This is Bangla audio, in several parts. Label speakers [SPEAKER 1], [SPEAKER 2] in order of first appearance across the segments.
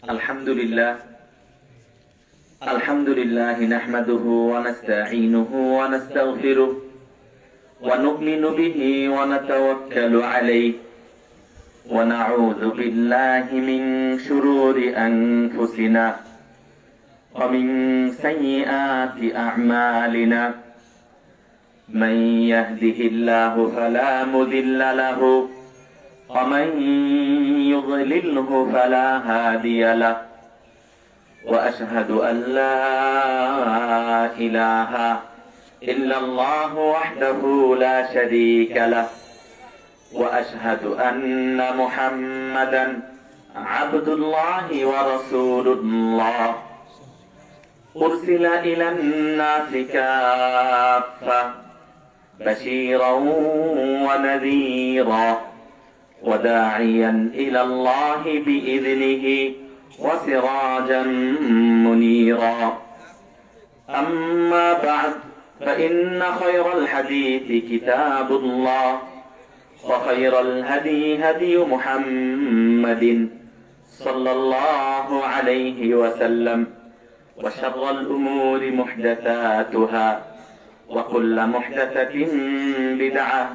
[SPEAKER 1] আলহামদুলিল্লাহ নাহমাদুহু ওয়া নাস্তাঈনুহু ওয়া নাস্তাগফিরুহু ওয়া নু'মিনু বিহি ওয়া নাতাওয়াক্কালু আলাইহি ওয়া নাউযু বিল্লাহি মিন শুরুরি আনফুসিনা ওয়া মিন সাইয়্যাতি আ'মালিনা মান ইয়াহদিহিল্লাহু ফালা মুদিল্লা লাহু ওয়া মান يضلله فلا هادي له وأشهد أن لا إله إلا الله وحده لا شريك له وأشهد أن محمدا عبد الله ورسول الله أرسل إلى الناس كافة بشيرا ونذيرا وداعيا إلى الله بإذنه وسراجا منيرا أما بعد فإن خير الحديث كتاب الله وخير الهدي هدي محمد صلى الله عليه وسلم وشر الأمور محدثاتها وكل محدثة بدعة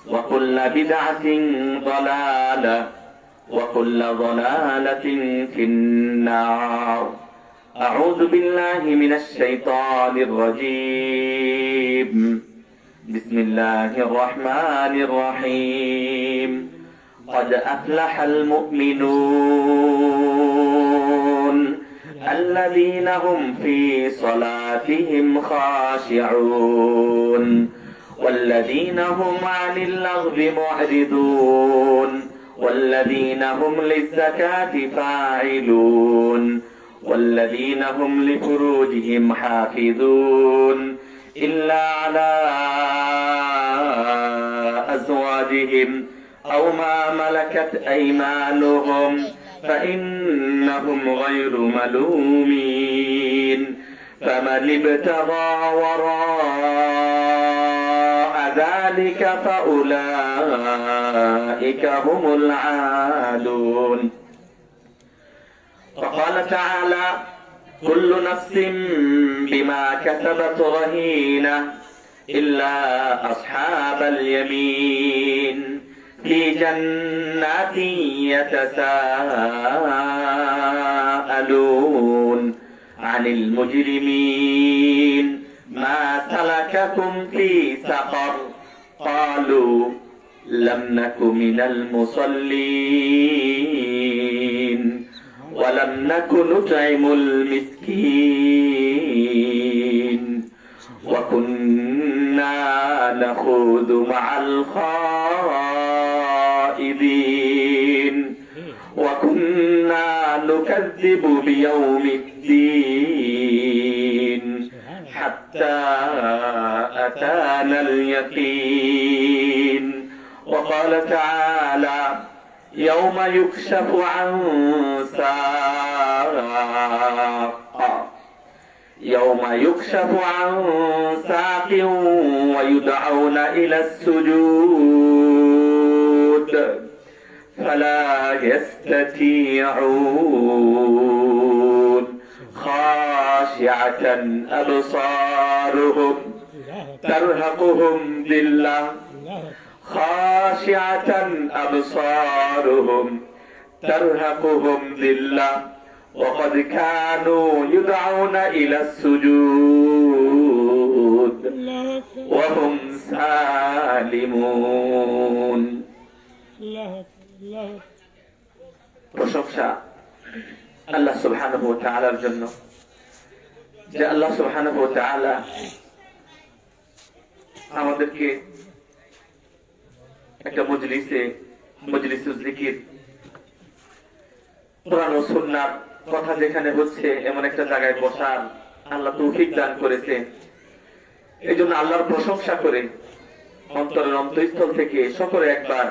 [SPEAKER 1] وكل بدعة ضلالة وكل ضلالة في النار أعوذ بالله من الشيطان الرجيم بسم الله الرحمن الرحيم قد أفلح المؤمنون الذين هم في صلاتهم خاشعون والذين هم عن اللغو معرضون والذين هم للزكاة فاعلون والذين هم لفروجهم حافظون إلا على أزواجهم أو ما ملكت أيمانهم فإنهم غير ملومين فمن ابتغى وراء ذلك فأولئك هم العادون وقال تعالى كل نفس بما كسبت رهينة إلا أصحاب اليمين في جنات يتساءلون عن المجرمين ما سلككم في سقر قالوا لم نك من المصلين ولم نك نطعم المسكين وكنا نخوض مع الخائضين وكنا نكذب بيوم الدين حتى أتانا اليقين وقال تعالى يوم يكشف عن ساق ويدعون إلى السجود فلا يستطيعون خاشعة أبصارهم ترهقهم ذلة خاشعة أبصارهم ترهقهم ذلة وقد كانوا يدعون إلى السجود وهم سالمون প্রশংসা আল্লাহ সুবহানাহু ওয়া তাআলার জন্য যে আল্লাহ সুবহানাহু ওয়া তাআলা আমাদেরকে একটা মজলিসুল জিকির কোরআন ও সুন্নাহর কথা যেখানে হচ্ছে এমন একটা জায়গায় বসার আল্লাহ তৌফিক দান করেছে। এই জন্য আল্লাহর প্রশংসা করে অন্তরের অন্তঃস্থল থেকে সকলে একবার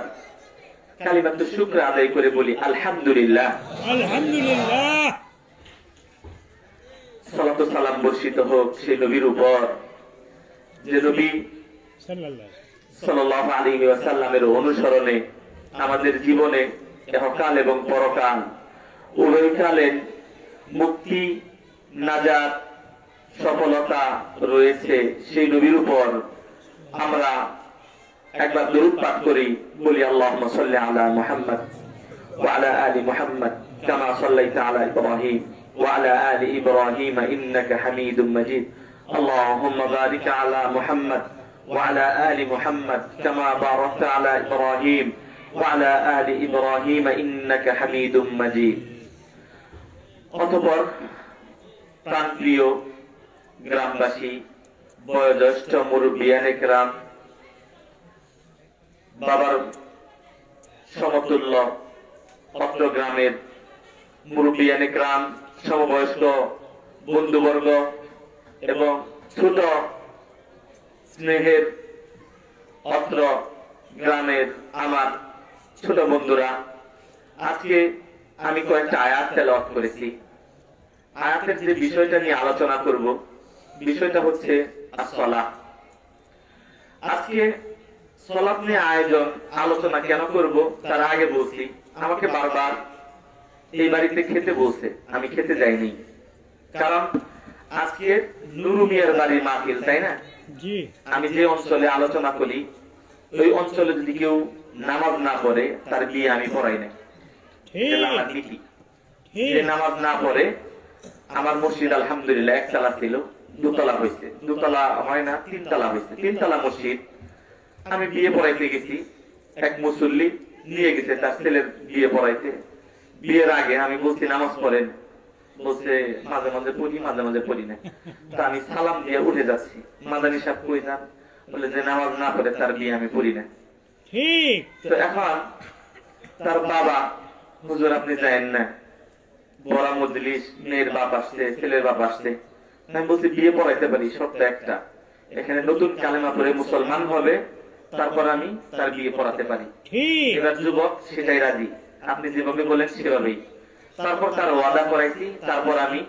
[SPEAKER 1] কালিমাতুশ শুকর আদায় করে বলি আলহামদুলিল্লাহ।
[SPEAKER 2] আলহামদুলিল্লাহ।
[SPEAKER 1] সালাত ও সালাম বর্ষিত হোক সেই নবীর উপর যে নবী সাল্লাল্লাহু আলাইহি ওয়াসাল্লামের অনুসরণে আমাদের জীবনে ইহকাল এবং পরকাল উভয়কালের মুক্তি, নাজাত, সফলতা রয়েছে সেই নবীর উপর আমরা একবার দরুদ পাঠ করি, বলি আল্লাহুম্মা সাল্লি আলা মুহাম্মদ ওয়া আলা আলি মুহাম্মদ কামা সাল্লাইতা আলা ইব্রাহিম ওয়া আলা আলি ইব্রাহিম ইন্নাকা হামিদুম মাজিদ। আল্লাহুম্মা বারিক আলা মুহাম্মদ ওয়া আলা আলি মুহাম্মদ কামা বারাকতা আলা ইব্রাহিম ওয়া আলা আলি ইব্রাহিম ইন্নাকা হামিদুম মাজিদ। অতঃপর প্রাণপ্রিয় গ্রামবাসী, বয়োজ্যেষ্ঠ মুরব্বিয়ানে কেরাম, বাবার সমতুল্য অত্র গ্রামের মুরব্বিয়ানে কেরাম, সমবয়স্ক বন্ধুবর্গ এবং ছোট স্নেহের অত্র গ্রামের আমার ছোট বন্ধুরা, আজকে আমি কয়েকটা আয়াত তেলাওয়াত করেছি। আয়াতের যে বিষয়টা নিয়ে আলোচনা করব, বিষয়টা হচ্ছে আসসালাহ। আজকে সালাত নিয়ে আয়োজন আলোচনা কেন করব তার আগে বলছি, আমাকে বারবার এই বাড়িতে খেতে বলছে, আমি খেতে যাইনি। কারণ আজকে নুরু মিয়ার বাড়ির মাহফিল, তাই না?
[SPEAKER 2] জি,
[SPEAKER 1] আমি যে অঞ্চলে আলোচনা করি ওই অঞ্চলে যদি কেউ নামাজ না পড়ে তার বিয়ে আমি পড়াই না। এটা আমার নীতি। যে নামাজ না পড়ে, আমার মসজিদ আলহামদুলিল্লাহ একতলা ছিল, দুতলা হয়েছে, দুতলা হয় না তিনতলা হয়েছে, তিনতলা মসজিদ। আমি বিয়ে পড়াইতে গেছি, এক মুসল্লি নিয়ে গেছে তার ছেলের বিয়ে পড়াইতে। বিয়ের আগে আমি বলছি নামাজ পড়েন, বলছে মাঝে মাঝে পড়ি, মাঝে মাঝে পড়ি না। তা আমি সালাম দিয়ে উঠে যাচ্ছি, মাদানী সাহেব কই যান? বলে যে নামাজ না পড়ে তার বিয়ে আমি পড়ি না।
[SPEAKER 2] ঠিক।
[SPEAKER 1] তো এখন তার বাবা, হুজুর আপনি যায়েন না, বড় মজলিস, মেয়ের বাপ আসছে, ছেলের বাপ আসছে। আমি বলছি বিয়ে পড়াইতে পারি, শর্ত একটা, এখানে নতুন কালেমা পড়ে মুসলমান হবে, তারপর আমি তার বিয়ে পড়াতে পারি।
[SPEAKER 2] ঠিক।
[SPEAKER 1] এবার যুবক সেটাই রাজি, আপনি যেভাবে বলেন সেভাবেই। তারপর তার ওয়াদা করাইছি, তারপর আমি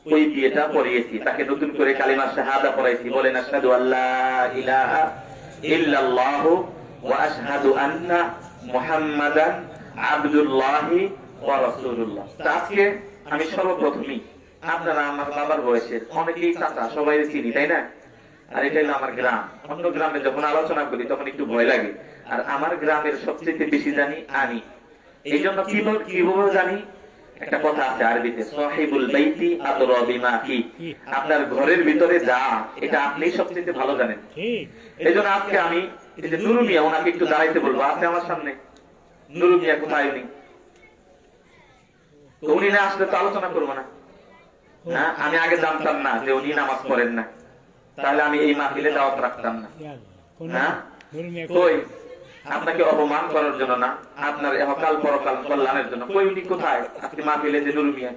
[SPEAKER 1] ওই বিয়েটা পড়িয়েছি, তাকে নতুন করে কালিমা শাহাদা পড়াইছি। বলেন আশহাদু আল্লা ইলাহা ইল্লাল্লাহু ওয়া আশহাদু আন্না মুহাম্মাদান আবদুল্লাহি ওয়া রাসূলুল্লাহ। আজকে আমি সর্বপ্রথমই, আপনারা আমার বাবার বয়সের অনেকেই চাচা, সবাই চিনি, তাই না? আর এটা হলো আমার গ্রাম। অন্য গ্রামে যখন আলোচনা করি তখন একটু ভয় লাগে, আর আমার গ্রামের সবচেয়ে বেশি জানি আমি। এই জন্য কিভাবে জানি, একটা কথা আছে আরবিতে, সাহিবুল বাইতি আদরা বিমা ফি, আপনার ঘরের ভিতরে যা, এটা আপনি সবচেয়ে ভালো জানেন।
[SPEAKER 2] ঠিক।
[SPEAKER 1] এই জন্য আজকে আমি এই যে নুরু মিয়া, ওনাকে একটু দাঁড়াইতে বলবো, আছে আমার সামনে। নুরু মিয়া কোথায়? উনি তো উনি না আসলে তো আলোচনা করবো না। হ্যাঁ, আমি আগে জানতাম না যে উনি নামাজ পড়েন না, তাহলে আমি এই মাহফিলে দাওয়াত রাখতাম না। হ্যাঁ, কই আপনাকে অপমান করার জন্য না, আপনার এহকাল পরকাল কল্যাণের জন্য। কই উনি কোথায় আজকে মাহফিলে? যে নুরু মিয়া,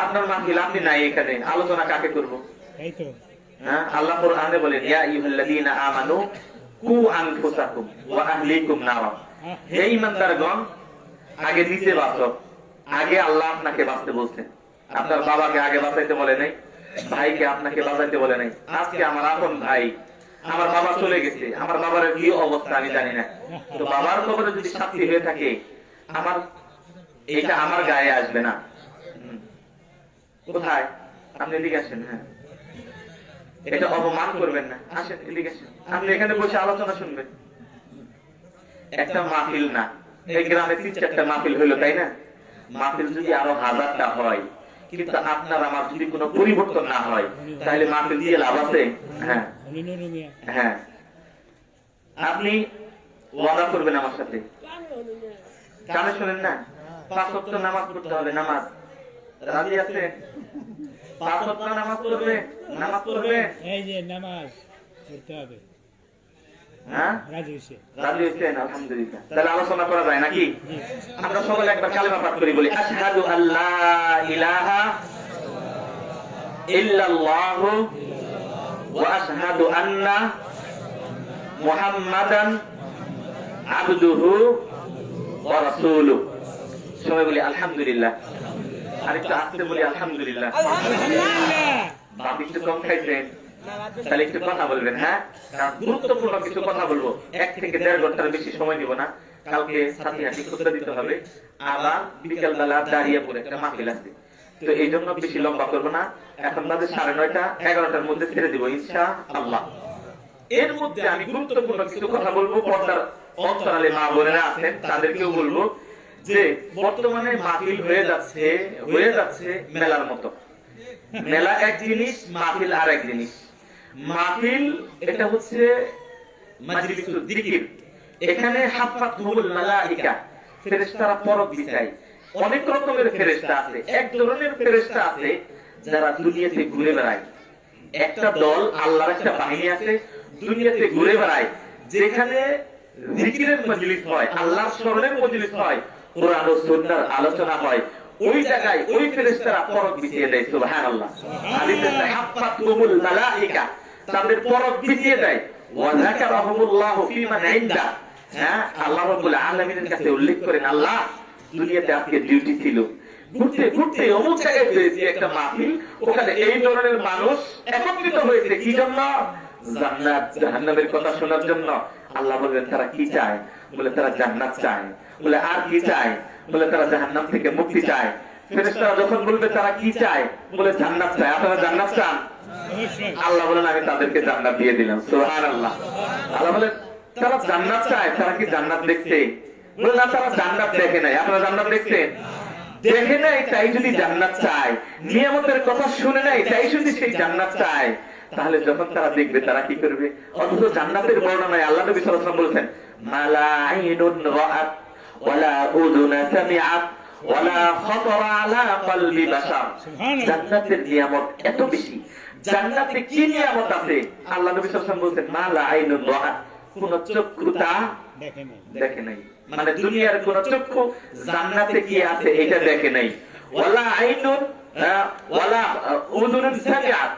[SPEAKER 1] আপনার মাহফিল, আপনি নাই এখানে, আলোচনা কাকে করব?
[SPEAKER 2] এই তো।
[SPEAKER 1] হ্যাঁ, আল্লাহ কোরআনে বলেন ইয়া আইয়ুহাল্লাযীনা আমানু কু আনফুসাকুম ওয়া আহলিকুম নারা। হে ঈমানদারগণ, আগে নিজে বাঁচো, আগে আল্লাহ আপনাকে বাঁচতে বলছেন। আপনার বাবাকে আগে বাঁচাইতে বলে নাই, ভাইকে আপনাকে বাঁচাইতে বলে নাই। আজকে আমার আপন ভাই, আমার বাবা চলে গেছে, আমার বাবার কি অবস্থা আমি জানি না। তো বাবার কবরে যদি শাস্তি হয়ে থাকে, আমার এটা আমার গায়ে আসবে না। কোথায়? আপনি এদিকে আসেন। হ্যাঁ, এটা অপমান করবেন না, আসেন এদিকে আসেন। আপনি এখানে বসে আলোচনা শুনবেন। একটা মাহফিল না, এই গ্রামে 3-4টা মাহফিল হইলো, তাই না? মাহফিল যদি আরো 1000টা হয়, কিন্তু আপনার আমার যদি কোনো পরিবর্তন না হয়, তাহলে মাহফিল দিয়ে লাভ আছে? হ্যাঁ হ্যাঁ, আপনি ওয়াদা করবেন আমার সাথে, কানে শোনেন না? 5 ওয়াক্ত নামাজ পড়তে হবে, নামাজ রাজি আছে? 5 ওয়াক্ত নামাজ পড়বে, নামাজ পড়বে।
[SPEAKER 2] এই যে নামাজ পড়তে হবে।
[SPEAKER 1] হ্যাঁ,
[SPEAKER 2] রাজি হইছে।
[SPEAKER 1] রাজি হয়েছেন? আলহামদুলিল্লাহ। তাহলে আলোচনা করা যায় নাকি? আমরা সকলে একবার কালেমা পাঠ করি, বলি আশহাদু আল্লা ইলাহা ইল্লাল্লাহু ওয়া আশহাদু আন্না মুহাম্মাদান আবদুহু ওয়া রাসূলুহু। সবাই বলি আলহামদুলিল্লাহ। আরেকটু আস্তে বলি আলহামদুলিল্লাহ।
[SPEAKER 2] আলহামদুলিল্লাহ।
[SPEAKER 1] বাপ একটু কম খাইছেন, তাহলে একটু কথা বলবেন। হ্যাঁ, কারণ গুরুত্বপূর্ণ কিছু কথা বলবো, 1 থেকে 1.5 ঘন্টার বেশি সময় নিব না। কালকে সাথী খুতবা দিতে হবে, আবার বিকেল বেলা দাঁড়িয়ে পড়ে একটা মাহফিল আছে। তো এই জন্য বেশি লম্বা করবো না, এখন বাজে 9:30, 11টার মধ্যে ছেড়ে দিব ইনশাআল্লাহ। এর মধ্যে আমি গুরুত্বপূর্ণ কিছু কথা বলবো। পর্দার অন্তরালে মা বোনেরা আছেন, তাদেরকেও বলবো যে বর্তমানে মাহফিল হয়ে যাচ্ছে মেলার মতো। মেলা এক জিনিস, মাহফিল আর এক জিনিস। মাহফিল এটা হচ্ছে মাজলিসুল যিকির, এখানে হাফাতুল মালাইকা, ফেরেশতারা পরক বিছায়। অনেক রকমের ফেরেশতা আছে। এক ধরনের ফেরেশতা আছে যারা দুনিয়াতে ঘুরে বেড়ায়। একটা দল, আল্লাহর একটা বাহিনী আছে দুনিয়াতে ঘুরে বেড়ায়, যেখানে যিকিরের মজলিস হয়, আল্লাহর স্মরণের মজলিস হয়, কোরআন ও সুন্নাহর আলোচনা হয়, ওই জায়গায় ওই ফেরেশতারা পরক বিছিয়ে দেয়। সুবহানাল্লাহ। হাদিসে হাফাতুল মালাইকা, তাদের পরক বিছিয়ে দেয়। ওয়া যাকারাহুমুল্লাহু ফীমান ইনদা, হ্যাঁ, আল্লাহ রাব্বুল আলামিনের কাছে উল্লেখ করেন, আল্লাহ দুনিয়াতে আজকে ডিউটি ছিল, ঘুরতে ঘুরতে অমুক জায়গায় পেয়েছি একটা মাহফিল, ওখানে এই ধরনের মানুষ একত্রিত হয়েছে। কি জন্য? জান্নাত জাহান্নামের কথা শোনার জন্য। আল্লাহ বলবেন তারা কি চায়? বলে তারা জান্নাত চায়। বলে আর কি চায়? বলে তারা জাহান্নাম থেকে মুক্তি চায়। ফেরেশতারা যখন বলবে তারা কি চায়? বলে জান্নাত চায়। আপনারা জান্নাত চান? আল্লাহ বলেন আমি তাদেরকে জান্নাত দিয়ে দিলাম। সুবহানাল্লাহ। আল্লাহ বলেন তারা জান্নাত চায়, তারা কি জান্নাত দেখছে? বলে না, তারা জান্নাত দেখে নাই। আপনারা জান্নাত দেখছেন? দেখে নাই, তাই যদি জান্নাত চায়, নিয়ামতের কথা শুনে নাই, তাই যদি সেই জান্নাত চায়, তাহলে যখন তারা দেখবে তারা কি করবে? অথচ জান্নাতের বর্ণনায় আল্লাহ নবী সাল্লাল্লাহু আলাইহি ওয়াসাল্লাম বলেছেন, মালা আইনুন রাআত ওয়ালা উযুন সামিআত ওয়ালা খাতারা আলা কলবি বাশার। জান্নাতের নিয়ামত এত বেশি। জান্নাতে কি নিয়ামত আছে? আল্লাহ নবী সাল্লাল্লাহু আলাইহি ওয়াসাল্লাম বলেছেন, মালা আইনুন রাআত, কোন চক্ষু তা দেখে নাই। মানে দুনিয়ার কোন চক্ষু জান্নাতে কি আছে এটা দেখে নাই। ওয়ালা আইনুন ওয়ালা উযুন সামিআত,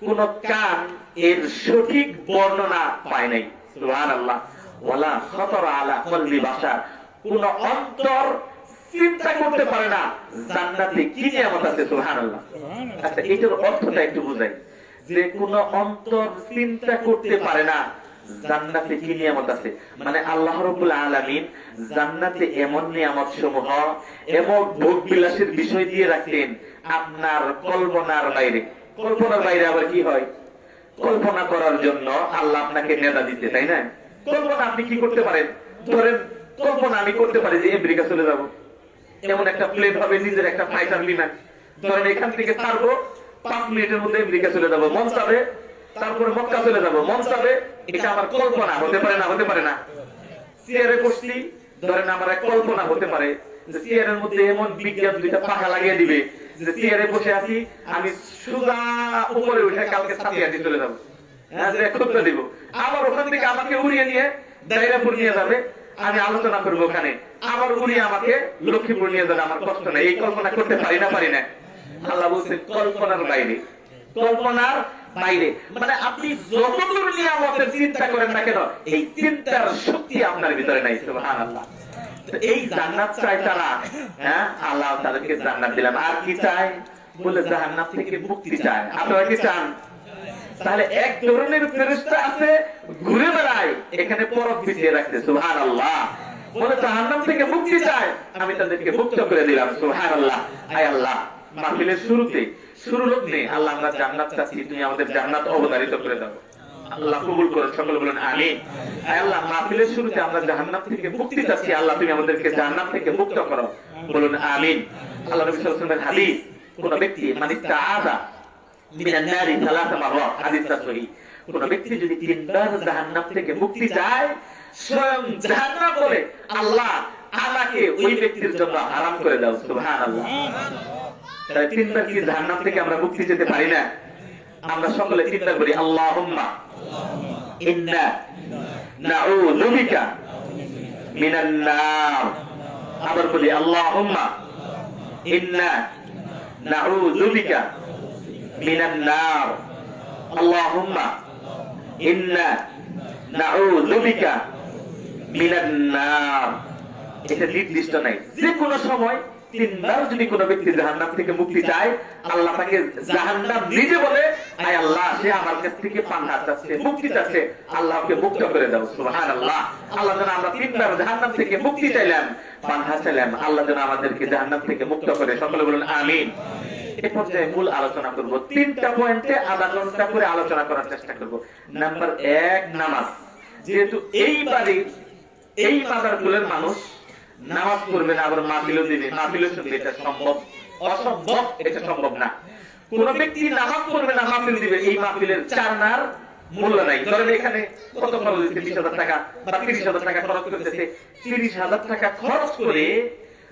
[SPEAKER 1] কোন কান এর সঠিক বর্ণনা পায় নাই। সুবহানাল্লাহ। ওয়ালা খাতারা আলা কলবি বাশার, কোন অন্তর চিন্তা করতে পারে না জান্নাতে কি নিয়ামত আছে। সুবহানাল্লাহ। আচ্ছা, এটার অর্থটা একটু বুঝাই, যে কোন অন্তর চিন্তা করতে পারে না জান্নাতে কি নিয়ামত আছে। মানে আল্লাহ রাব্বুল আলামিন জান্নাতে এমন নিয়ামত সমূহ, এমন ভোগ বিলাসের বিষয় দিয়ে রাখতেন আপনার কল্পনার বাইরে। কল্পনার বাইরে আবার কি হয়? কল্পনা করার জন্য আল্লাহ আপনাকে নেতা দিতে, তাই না? কল্পনা আপনি কি করতে পারেন? ধরেন কল্পনা আমি করতে পারি যে আমেরিকা চলে যাব, এমন একটা প্লেন হবে, নিজের একটা ফাইটার বিমান, ধরেন এখান থেকে ছাড়বো, 5 মিনিটের মধ্যে আমেরিকা চলে যাব, মন চাবে। তারপরে মক্কা চলে যাব, মন চাবে। এটা আমার কল্পনা, হতে পারে না? হতে পারে না? চেয়ারে বসছি, ধরেন আমার এক কল্পনা হতে পারে যে চেয়ারের মধ্যে এমন বিজ্ঞান 2টা পাখা লাগিয়ে দিবে যে চেয়ারে বসে আছি, আমি সোজা উপরে উঠে কালকে সাথে চলে যাবো, হ্যাঁ, যে খুঁজতে দিব। আবার ওখান থেকে আমাকে উড়িয়ে নিয়ে দাইরাপুর নিয়ে যাবে, আমি আলোচনা করবো ওখানে, আবার উড়িয়ে আমাকে লক্ষ্মীপুর নিয়ে যাবে। আমার কষ্ট নেই। এই কল্পনা করতে পারি না? পারি না? আল্লাহ বলছেন কল্পনার বাইরে। কল্পনার বাইরে মানে আপনি যতদূর নিয়ামতের চিন্তা করেন না কেন, এই চিন্তার শক্তি আপনার ভিতরে নাই। সুবহানাল্লাহ। এই জান্নাত চায় তারা, হ্যাঁ, আল্লাহ তাদেরকে জান্নাত দিলাম। আর কি চায়? বলে জাহান্নাম থেকে মুক্তি চায়। আপনারা কি চান? তাহলে এক ধরনের ফেরেশতা আছে ঘুরে বেড়ায়, এখানে পরক বিছিয়ে রাখছে। সুবহানাল্লাহ। বলে জাহান্নাম থেকে মুক্তি চায়, আমি তাদেরকে মুক্ত করে দিলাম। সুবহানাল্লাহ। আয় আল্লাহ, মাহফিলের শুরু লগ্নে আল্লাহ আমরা জান্নাত চাচ্ছি, তুমি আমাদের জান্নাত অবধারিত করে দাও। আল্লাহ কবুল করুন। সকলে বলুন আমিন। আয় আল্লাহ, মাহফিলের শুরুতে আমরা জাহান্নাম থেকে মুক্তি চাচ্ছি, আল্লাহ তুমি আমাদেরকে জাহান্নাম থেকে মুক্ত করো। বলুন আমিন। আল্লাহ নবী সাল্লাল্লাহু আলাইহি ওয়াসাল্লামের হাদিস, কোন ব্যক্তি মানে তাআদা মিনান নারি 3 মাররাত, হাদিসটা সহিহ, কোন ব্যক্তি যদি 3 বার জাহান্নাম থেকে মুক্তি চায়, স্বয়ং জাহান্নাম বলে আল্লাহ আমাকে ওই ব্যক্তির জন্য হারাম করে দাও। সুবহানাল্লাহ। তাই 3 বার কি জাহান্নাম থেকে আমরা মুক্তি পেতে পারি না? আমরা সকলে চিন্তা করি, আল্লাহুম্মা ইন্না নাউযু বিকা মিনান নার। আবার বলি, আল্লাহুম্মা ইন্না নাউযু বিকা মিনান নার। আল্লাহুম্মা ইন্না নাউযু বিকা মিনান নার। এটা নির্দিষ্ট নাই, যে কোনো সময় 3 বার যদি কোনো ব্যক্তি জাহান্নাম থেকে মুক্তি চায়, আল্লাহ তাকে জাহান্নাম নিজে বলে আয় আল্লাহ সে আমার কাছ থেকে পান্না চাচ্ছে, মুক্তি চাচ্ছে, আল্লাহকে মুক্ত করে দাও। সুবহানাল্লাহ। আল্লাহ যেন আমরা তিনবার জাহান্নাম থেকে মুক্তি চাইলাম, পান্না চাইলাম, আল্লাহ যেন আমাদেরকে জাহান্নাম থেকে মুক্ত করে। সকলে বলুন আমিন। এই পর্যায়ে মূল আলোচনা করব, তিনটা পয়েন্টে আধা ঘন্টা করে আলোচনা করার চেষ্টা করব। নাম্বার 1, নামাজ। যেহেতু এই বাড়ির এই মাদারগুলোর মানুষ নামাজ পড়বে না, আবার মাহফিলও দিবে, মাহফিলও শুনবে, এটা সম্ভব? অসম্ভব, এটা সম্ভব না। কোন ব্যক্তি নামাজ পড়বে না, মাহফিল দিবে, এই মাহফিলের চারনার মূল্য নাই। ধরেন এখানে কত খরচ হচ্ছে, 20,000 টাকা বা 30,000 টাকা খরচ করতেছে। 30,000 টাকা খরচ করে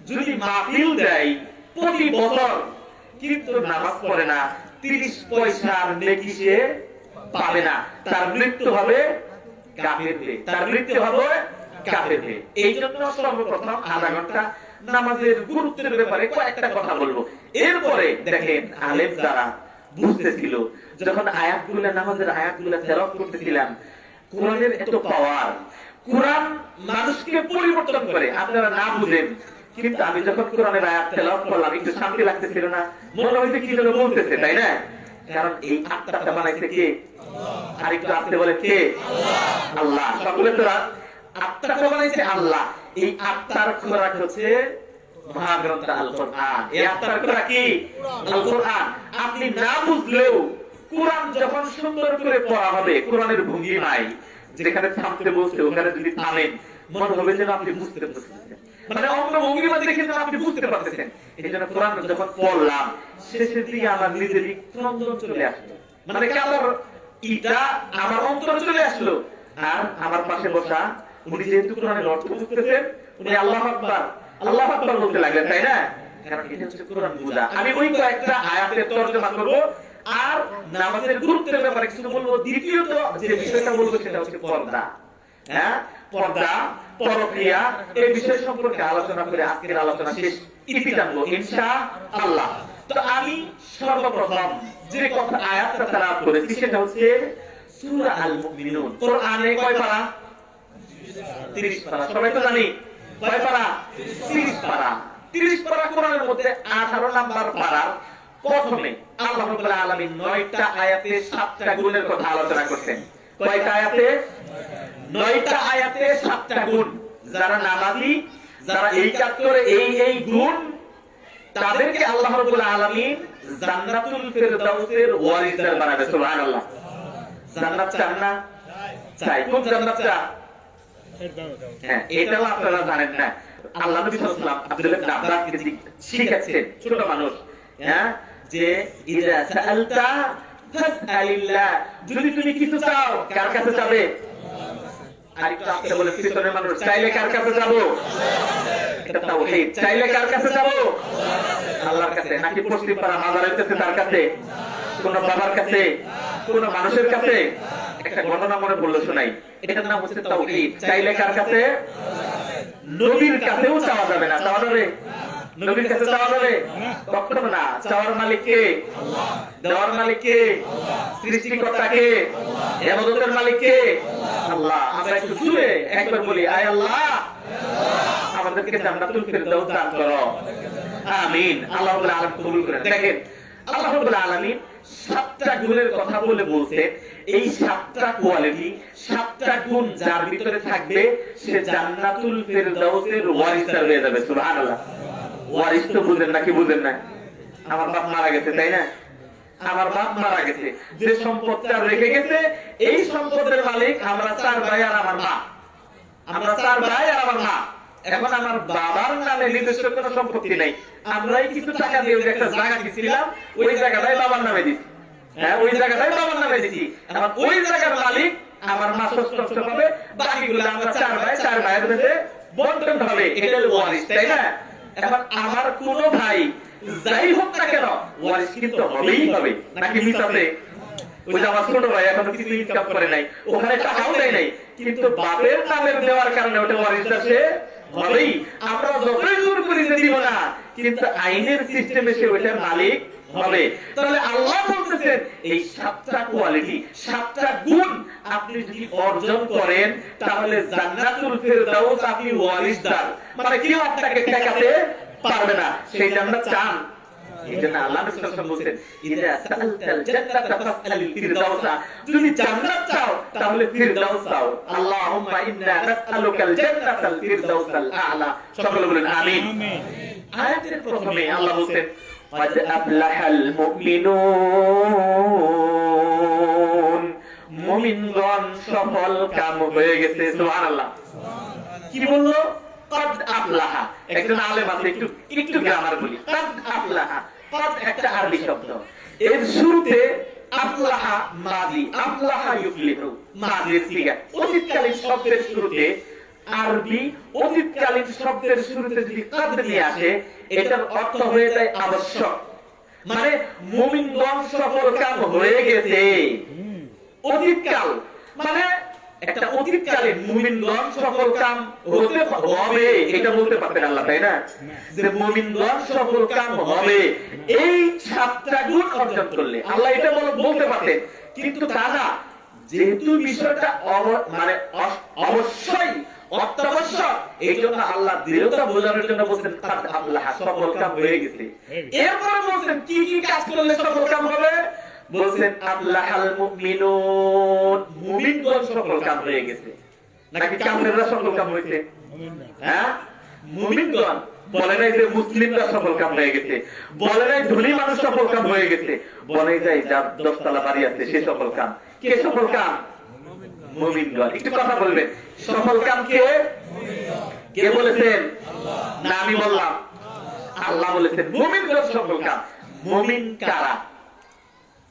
[SPEAKER 1] যদি মাহফিল দেয় প্রতি বছর, কিন্তু নামাজ পড়ে না, 30 পয়সার নেকি সে পাবে না, তার মৃত্যু হবে কাফের হয়ে, তার মৃত্যু হবে কাফের হয়ে। এই জন্য সর্বপ্রথম আধা ঘন্টা নামাজের গুরুত্বের ব্যাপারে কয়েকটা কথা বলবো। এরপরে দেখেন আলেম যারা বুঝতেছিল, যখন আয়াতগুলো, নামাজের আয়াতগুলো তেলাওয়াত করতেছিলাম, কোরআনের এত পাওয়ার, কোরআন মানুষকে পরিবর্তন করে। আপনারা না বুঝেন, কিন্তু আমি যখন কোরআনের আয়াত তেলাওয়াত করলাম একটু শান্তি লাগতেছিল না, মনে হইছে কি যেন বলতেছে, তাই না? কারণ এই আত্মাটা বানাইছে কে? আরেকটু আত্মে বলে কে? আল্লাহ। সকলে তোরা আত্মাটা বানাইছে আল্লাহ। এই আত্মার খোরাক হচ্ছে মহাগ্রন্থ আল কোরআন। এই আত্মার খোরাক কি? আল কোরআন। আপনি না বুঝলেও কোরআন যখন সুন্দর করে পড়া হবে, কোরআনের ভঙ্গিমায় যেখানে থামতে বলছে ওখানে যদি থামেন, মনে হবে যেন আপনি বুঝতে পারছেন, মানে অন্য ভঙ্গিমা দেখে যেন আপনি বুঝতে পারতেছেন। এই জন্য কোরআন যখন পড়লাম, শেষের দিকে আমার নিজেরই ক্রন্দন চলে আসলো, মানে কি আমার এটা আমার অন্তরে চলে আসলো। আর আমার পাশে বসা উনি যেহেতু কোরআনের অর্থ বুঝতেছেন, উনি আল্লাহু আকবার, আল্লাহু আকবার বলতে লাগলেন, তাই না? কারণ এটা হচ্ছে কোরআন বুঝা। আমি ওই কয়েকটা আয়াতের তরজমা করব আর নামাজের গুরুত্বের ব্যাপারে কিছু বলবো। দ্বিতীয়ত যে বিষয়টা বলবো সেটা হচ্ছে পর্দা। হ্যাঁ, পর্দা, পরক্রিয়া, এই বিষয় সম্পর্কে আলোচনা করে আজকের আলোচনা শেষ ইতি টানবো ইনশাআল্লাহ। তো আমি সর্বপ্রথম যে কথা আয়াতটা তেলাওয়াত করেছি সেটা হচ্ছে সূরা আল মুমিনুন। কোরআনে কয় পারা? 30 পারা। সবাই তো জানি কয় পারা? 30 পারা। 30 পারা কোরআনের মধ্যে 18 নাম্বার পারার প্রথমে আল্লাহ রাব্বুল আলামিন 9টা আয়াতে 7টা গুণের কথা আলোচনা করতেন। কয়টা আয়াতে? 9টা আয়াতে 7টা গুণ। যারা নামাজি, যারা এই কাজ করে, এই গুণ, তাদেরকে আল্লাহ রাব্বুল আলামিন জান্নাতুল ফিরদাউসের ওয়ারিসদার বানাবে। সুবহানাল্লাহ। জান্নাত চান না? চাই। কোন জান্নাত চান? হ্যাঁ, এটাও আপনারা জানেন না। আল্লাহ নবী সাল্লাল্লাহু আলাইহি ওয়াসাল্লাম আব্দুল্লাহ ইবনে আব্বাসকে শিখাচ্ছেন, ছোট মানুষ, হ্যাঁ, যে ইযা সাআলতা ফাসআলিল্লাহ, যদি তুমি কিছু চাও কার কাছে যাবে? আরেকটু আপনি বলেন, পিছনের মানুষ, চাইলে কার কাছে যাব? এটা তাওহীদ। চাইলে কার কাছে যাব? আল্লাহর কাছে। নাকি পশ্চিম পাড়া মাজারের কাছে, তার কাছে, কোন বাবার কাছে, কোন মানুষের কাছে? একটা ঘটনা মনে পড়লো, শোনাই। এটার নাম হচ্ছে তাওহীদ। চাইলে কার কাছে? নবীর কাছেও চাওয়া যাবে না। চাওয়া যাবে? নবীর কাছে চাওয়া যাবে? কখনো না। চাওয়ার মালিক কে? দেওয়ার মালিক কে? সৃষ্টিকর্তা কে? ইবাদতের মালিক কে? আল্লাহ। আমরা একটু জুড়ে একবার বলি, আয় আল্লাহ আমাদেরকে জান্নাতুল ফিরদাউস দান করো, আমিন। আল্লাহ রাব্বুল আলামিন কবুল করেন। দেখেন আল্লাহ রাব্বুল আলামিন 7টা গুণের কথা বলে বলছেন, এই 7টা কোয়ালিটি, 7টা গুণ যার ভিতরে থাকবে সে জান্নাতুল ফিরদাউসের ওয়ারিসদার হয়ে যাবে। সুবহানাল্লাহ। ওয়ারিস তো বুঝেন নাকি বুঝেন না? আমার বাপ মারা গেছে, তাই না? আমার বাপ মারা গেছে, যে সম্পদটা রেখে গেছে এই সম্পদের মালিক আমরা 4 ভাই আর আমার মা। আমরা 4 ভাই আর আমার মা। এখন আমার বাবার নামে নিজস্ব কোনো সম্পত্তি নাই, আমরাই কিছু টাকা দিয়ে একটা জায়গা কিনছিলাম, ওই জায়গাটাই বাবার নামে দিচ্ছি। হ্যাঁ, ওই জায়গাটাই বাবার নামে দিচ্ছি। এখন ওই জায়গার মালিক আমার মা ষষ্ঠ পাবে, বাকিগুলো আমরা 4 ভাইয়ের মধ্যে বন্টন হবে। এটা হলো ওয়ারিস, তাই না? এখন আমার কোন ভাই যাই হোক না কেন ওয়ারিস কিন্তু হবেই হবে, নাকি মিস আছে? ওই যে আমার ছোট ভাই এখনো কিছু ইনকাম করে নাই, ওখানে টাকাও দেয় নাই, কিন্তু বাপের নামের দেওয়ার কারণে ওটা ওয়ারিসটা সে হবেই। আমরা যতই জোর করি যে দিব না, কিন্তু আইনের সিস্টেমে সে ওইটার মালিক হবে। তাহলে আল্লাহ বলতেছেন এই 7টা কোয়ালিটি, 7টা গুণ আপনি যদি অর্জন করেন তাহলে জান্নাতুল ফিরদাউস আপনি ওয়ারিসদার, মানে কেউ আপনাকে ঠেকাতে পারবে না। সেই জান্নাত চান? এইজন্য আল্লাহ নবী সাল্লাল্লাহু আলাইহি ওয়াসাল্লাম বলেন ইযা সাআলতাল জান্নাতা ফাসআলিল ফিরদাউসা, যদি জান্নাত চাও তাহলে ফিরদাউস চাও। আল্লাহুম্মা ইন্না নাসআলুকাল জান্নাতাল ফিরদাউসাল আ'লা। সকলে বলেন আমিন।
[SPEAKER 2] আমিন।
[SPEAKER 1] আয়াতের প্রথমে আল্লাহ বলেন قد أفلح المؤمنون, মুমিনগণ সফল কাম হয়ে গেছে। সুবহানাল্লাহ। কি বললো? قد أفلح। একজন আলেম আছে, একটু গ্রামার বলি। قد أفلح, قد একটা আরবি শব্দ, এর শুরুতে আফলাহা মাদি, আফলাহা ইউফলিহু মাদির সিগা। অতীতকালীন শব্দের শুরুতে আরবি অতীতকালীন শব্দের শুরুতে যদি কাদ নিয়ে আসে, এটার অর্থ হয়ে যায় আবশ্যক। মানে মুমিনগণ সফল কাম হয়ে গেছে। অতীতকাল মানে একটা অতীতকালীন মুমিনগণ সফল কাম হতে হবে, এটা বলতে পারতেন আল্লাহ, তাই না? যে মুমিনগণ সফল কাম হবে, এই 7টা গুণ অর্জন করলে আল্লাহ এটা বলতে পারতেন, কিন্তু তা না। যেহেতু বিষয়টা মানে অবশ্যই অত্যাবশ্যক, এই জন্য আল্লাহ দৃঢ়তা বোঝানোর জন্য বলছেন কাদ আফলাহা, সফল কাম হয়ে গেছে। এরপর বলছেন কি কি কাজ করলে সফল কাম হবে? বলছেন আফলাহাল মুমিনুন, মুমিনগণ সফল কাম হয়ে গেছে। নাকি কাফেররা সফল কাম হয়েছে? হ্যাঁ, মুমিনগণ। বলে নাই যে মুসলিমরা সফল কাম হয়ে গেছে, বলে নাই ধনী মানুষ সফল কাম হয়ে গেছে, বলে যায় যার 10 তলা বাড়ি আছে সে সফল কাম। কে সফল কাম? মুমিনগণ। একটু কথা বলবেন, সফল কাম কে? কে বলেছেন? না আমি বললাম, আল্লাহ বলেছেন মুমিনগণ সফল কাম। মুমিন কারা?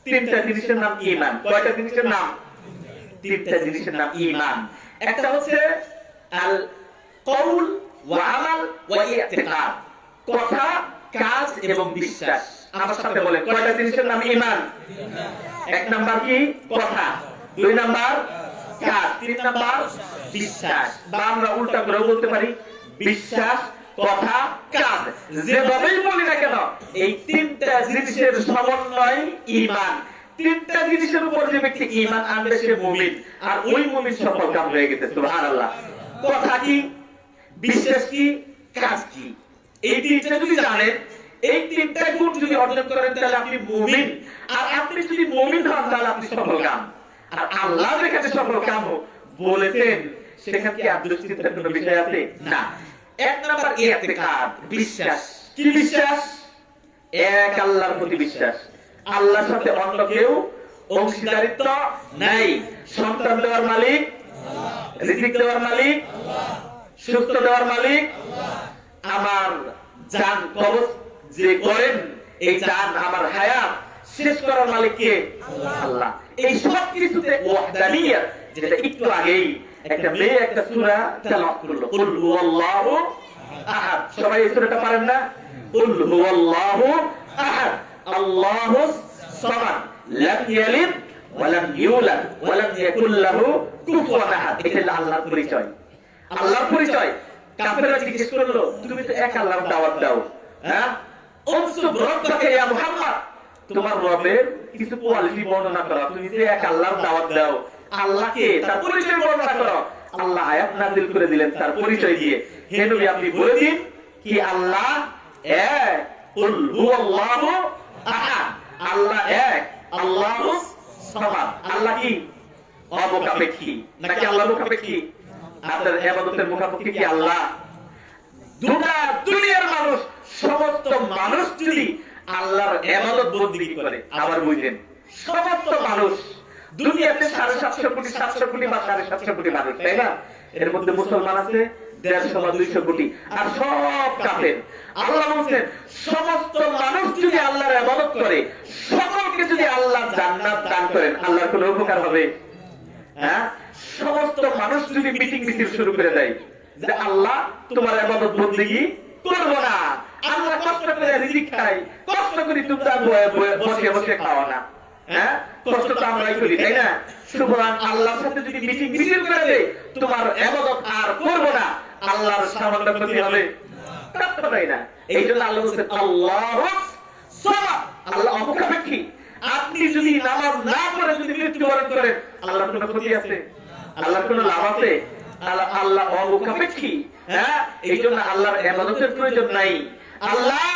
[SPEAKER 1] 3টা জিনিসের নাম ঈমান। কয়টা জিনিসের নাম? 3টা জিনিসের নাম ঈমান। একটা হচ্ছে আল কওল ওয়া আমাল ওয়া ইতিকাদ, কথা, কাজ এবং বিশ্বাস। আমার সাথে বলেন কয়টা জিনিসের নাম ঈমান? 1 নাম্বার কি? কথা, 2 নাম্বার কাজ, 3 নাম্বার বিশ্বাস। বা আমরা উল্টা করে বলতে পারি বিশ্বাস, কথা, কাজ। যেভাবেই বলি না কেন, এই 3টা জিনিসের সমন্বয় ঈমান। 3টা জিনিসের উপর যে ব্যক্তি ঈমান আনবে সে মুমিন, আর ওই মুমিন সফল কাম হয়ে গেছে। সুবহানাল্লাহ। কথা কি, বিশ্বাস কি, কাজ কি, এই 3টা যদি জানেন, এই 3টা গুণ যদি অর্জন করেন তাহলে আপনি মুমিন। আর আপনি যদি মুমিন হন তাহলে আপনি সফল কাম। আর আল্লাহ যেখানে সফল কাম বলেছেন সেখানে কি আব্দুল চিন্তার কোনো বিষয় আছে? না। 1 নাম্বার ইতিকাদ, বিশ্বাস। কি বিশ্বাস? এক আল্লাহর প্রতি বিশ্বাস। আল্লাহর সাথে অন্য কেউ অংশীদারিত্ব নাই। সন্তান দেওয়ার মালিক আল্লাহ, রিজিক দেওয়ার মালিক আল্লাহ, সুস্থ দেওয়ার মালিক আল্লাহ। আমার জান কবজ যে করেন, এই জান আমার হায়াত শেষ করার মালিক কে? আল্লাহ। এই সব কিছুতে ওয়াহদানিয়ত, যেটা একটু আগেই একটা মেয়ে একটা সূরা তেলাওয়াত করলো, কুল হুয়াল্লাহু আহাদ। সবাই এই সূরাটা পারেন না? কুল হুয়াল্লাহু আহাদ, আল্লাহুস সামাদ, লাম ইয়ালিদ ওয়া লাম ইউলাদ ওয়া লাম ইয়াকুল লাহু কুফুয়ান আহাদ। এটা হলো আল্লাহর পরিচয়। আল্লাহর পরিচয়। কাফেররা জিজ্ঞেস করলো, তুমি তো এক আল্লাহর দাওয়াত দাও, হ্যাঁ? উনসুব রাব্বাকা ইয়া মুহাম্মদ, তোমার রবের কিছু কোয়ালিটি বর্ণনা করো। তুমি যে এক আল্লাহর দাওয়াত দাও, আল্লাহকে তার পরিচয় বর্ণনা করো। আল্লাহ আয়াত নাযিল করে দিলেন তার পরিচয় দিয়ে, হে নবী আপনি বলে দিন কি আল্লাহ এক, কুল হুয়াল্লাহু আহাদ, আল্লাহ এক, আল্লাহুস সামাদ। আল্লাহ কি অমুখাপেক্ষী নাকি আল্লাহ মুখাপেক্ষী? আপনার ইবাদতের মুখাপেক্ষী কি আল্লাহ? গোটা দুনিয়ার মানুষ, সমস্ত মানুষ যদি আল্লাহর ইবাদত বন্দেগী করে, আবার বুঝেন সমস্ত মানুষ দুনিয়াতে 750 কোটি 700 কোটি বা 750 কোটি মানুষ, তাই না? এর মধ্যে মুসলমান আছে 150 বা 200 কোটি, আর সব কাফের। আল্লাহ বলেন সমস্ত মানুষ যদি আল্লাহর ইবাদত করে, সকলকে যদি আল্লাহ জান্নাত দান করেন, আল্লাহর কোনো উপকার হবে? হ্যাঁ? সমস্ত মানুষ যদি মিটিং মিছিল শুরু করে দেয় যে আল্লাহ তোমার ইবাদত বন্দেগী করব না, আমরা কষ্ট করে রিজিক খাই, কষ্ট করি তোমরা বসে বসে খাও না, হ্যাঁ? কষ্ট তো আমরাই করি, তাই না? সুতরাং আল্লাহর সাথে যদি মিটিং মিছিল করে দেয় তোমার ইবাদত আর করব না, আল্লাহর সামান্য ক্ষতি হবে? তাই না? এই জন্য আল্লাহ বলেছেন আল্লাহুস সামাদ, আল্লাহ অমুখাপেক্ষী। আপনি যদি নামাজ না পড়ে যদি মৃত্যুবরণ করেন, আল্লাহর কোনো ক্ষতি আছে? আল্লাহর কোনো লাভ আছে? আল্লাহ অমুখাপেক্ষী। হ্যাঁ, এই জন্য আল্লাহর ইবাদতের প্রয়োজন নাই। আল্লাহ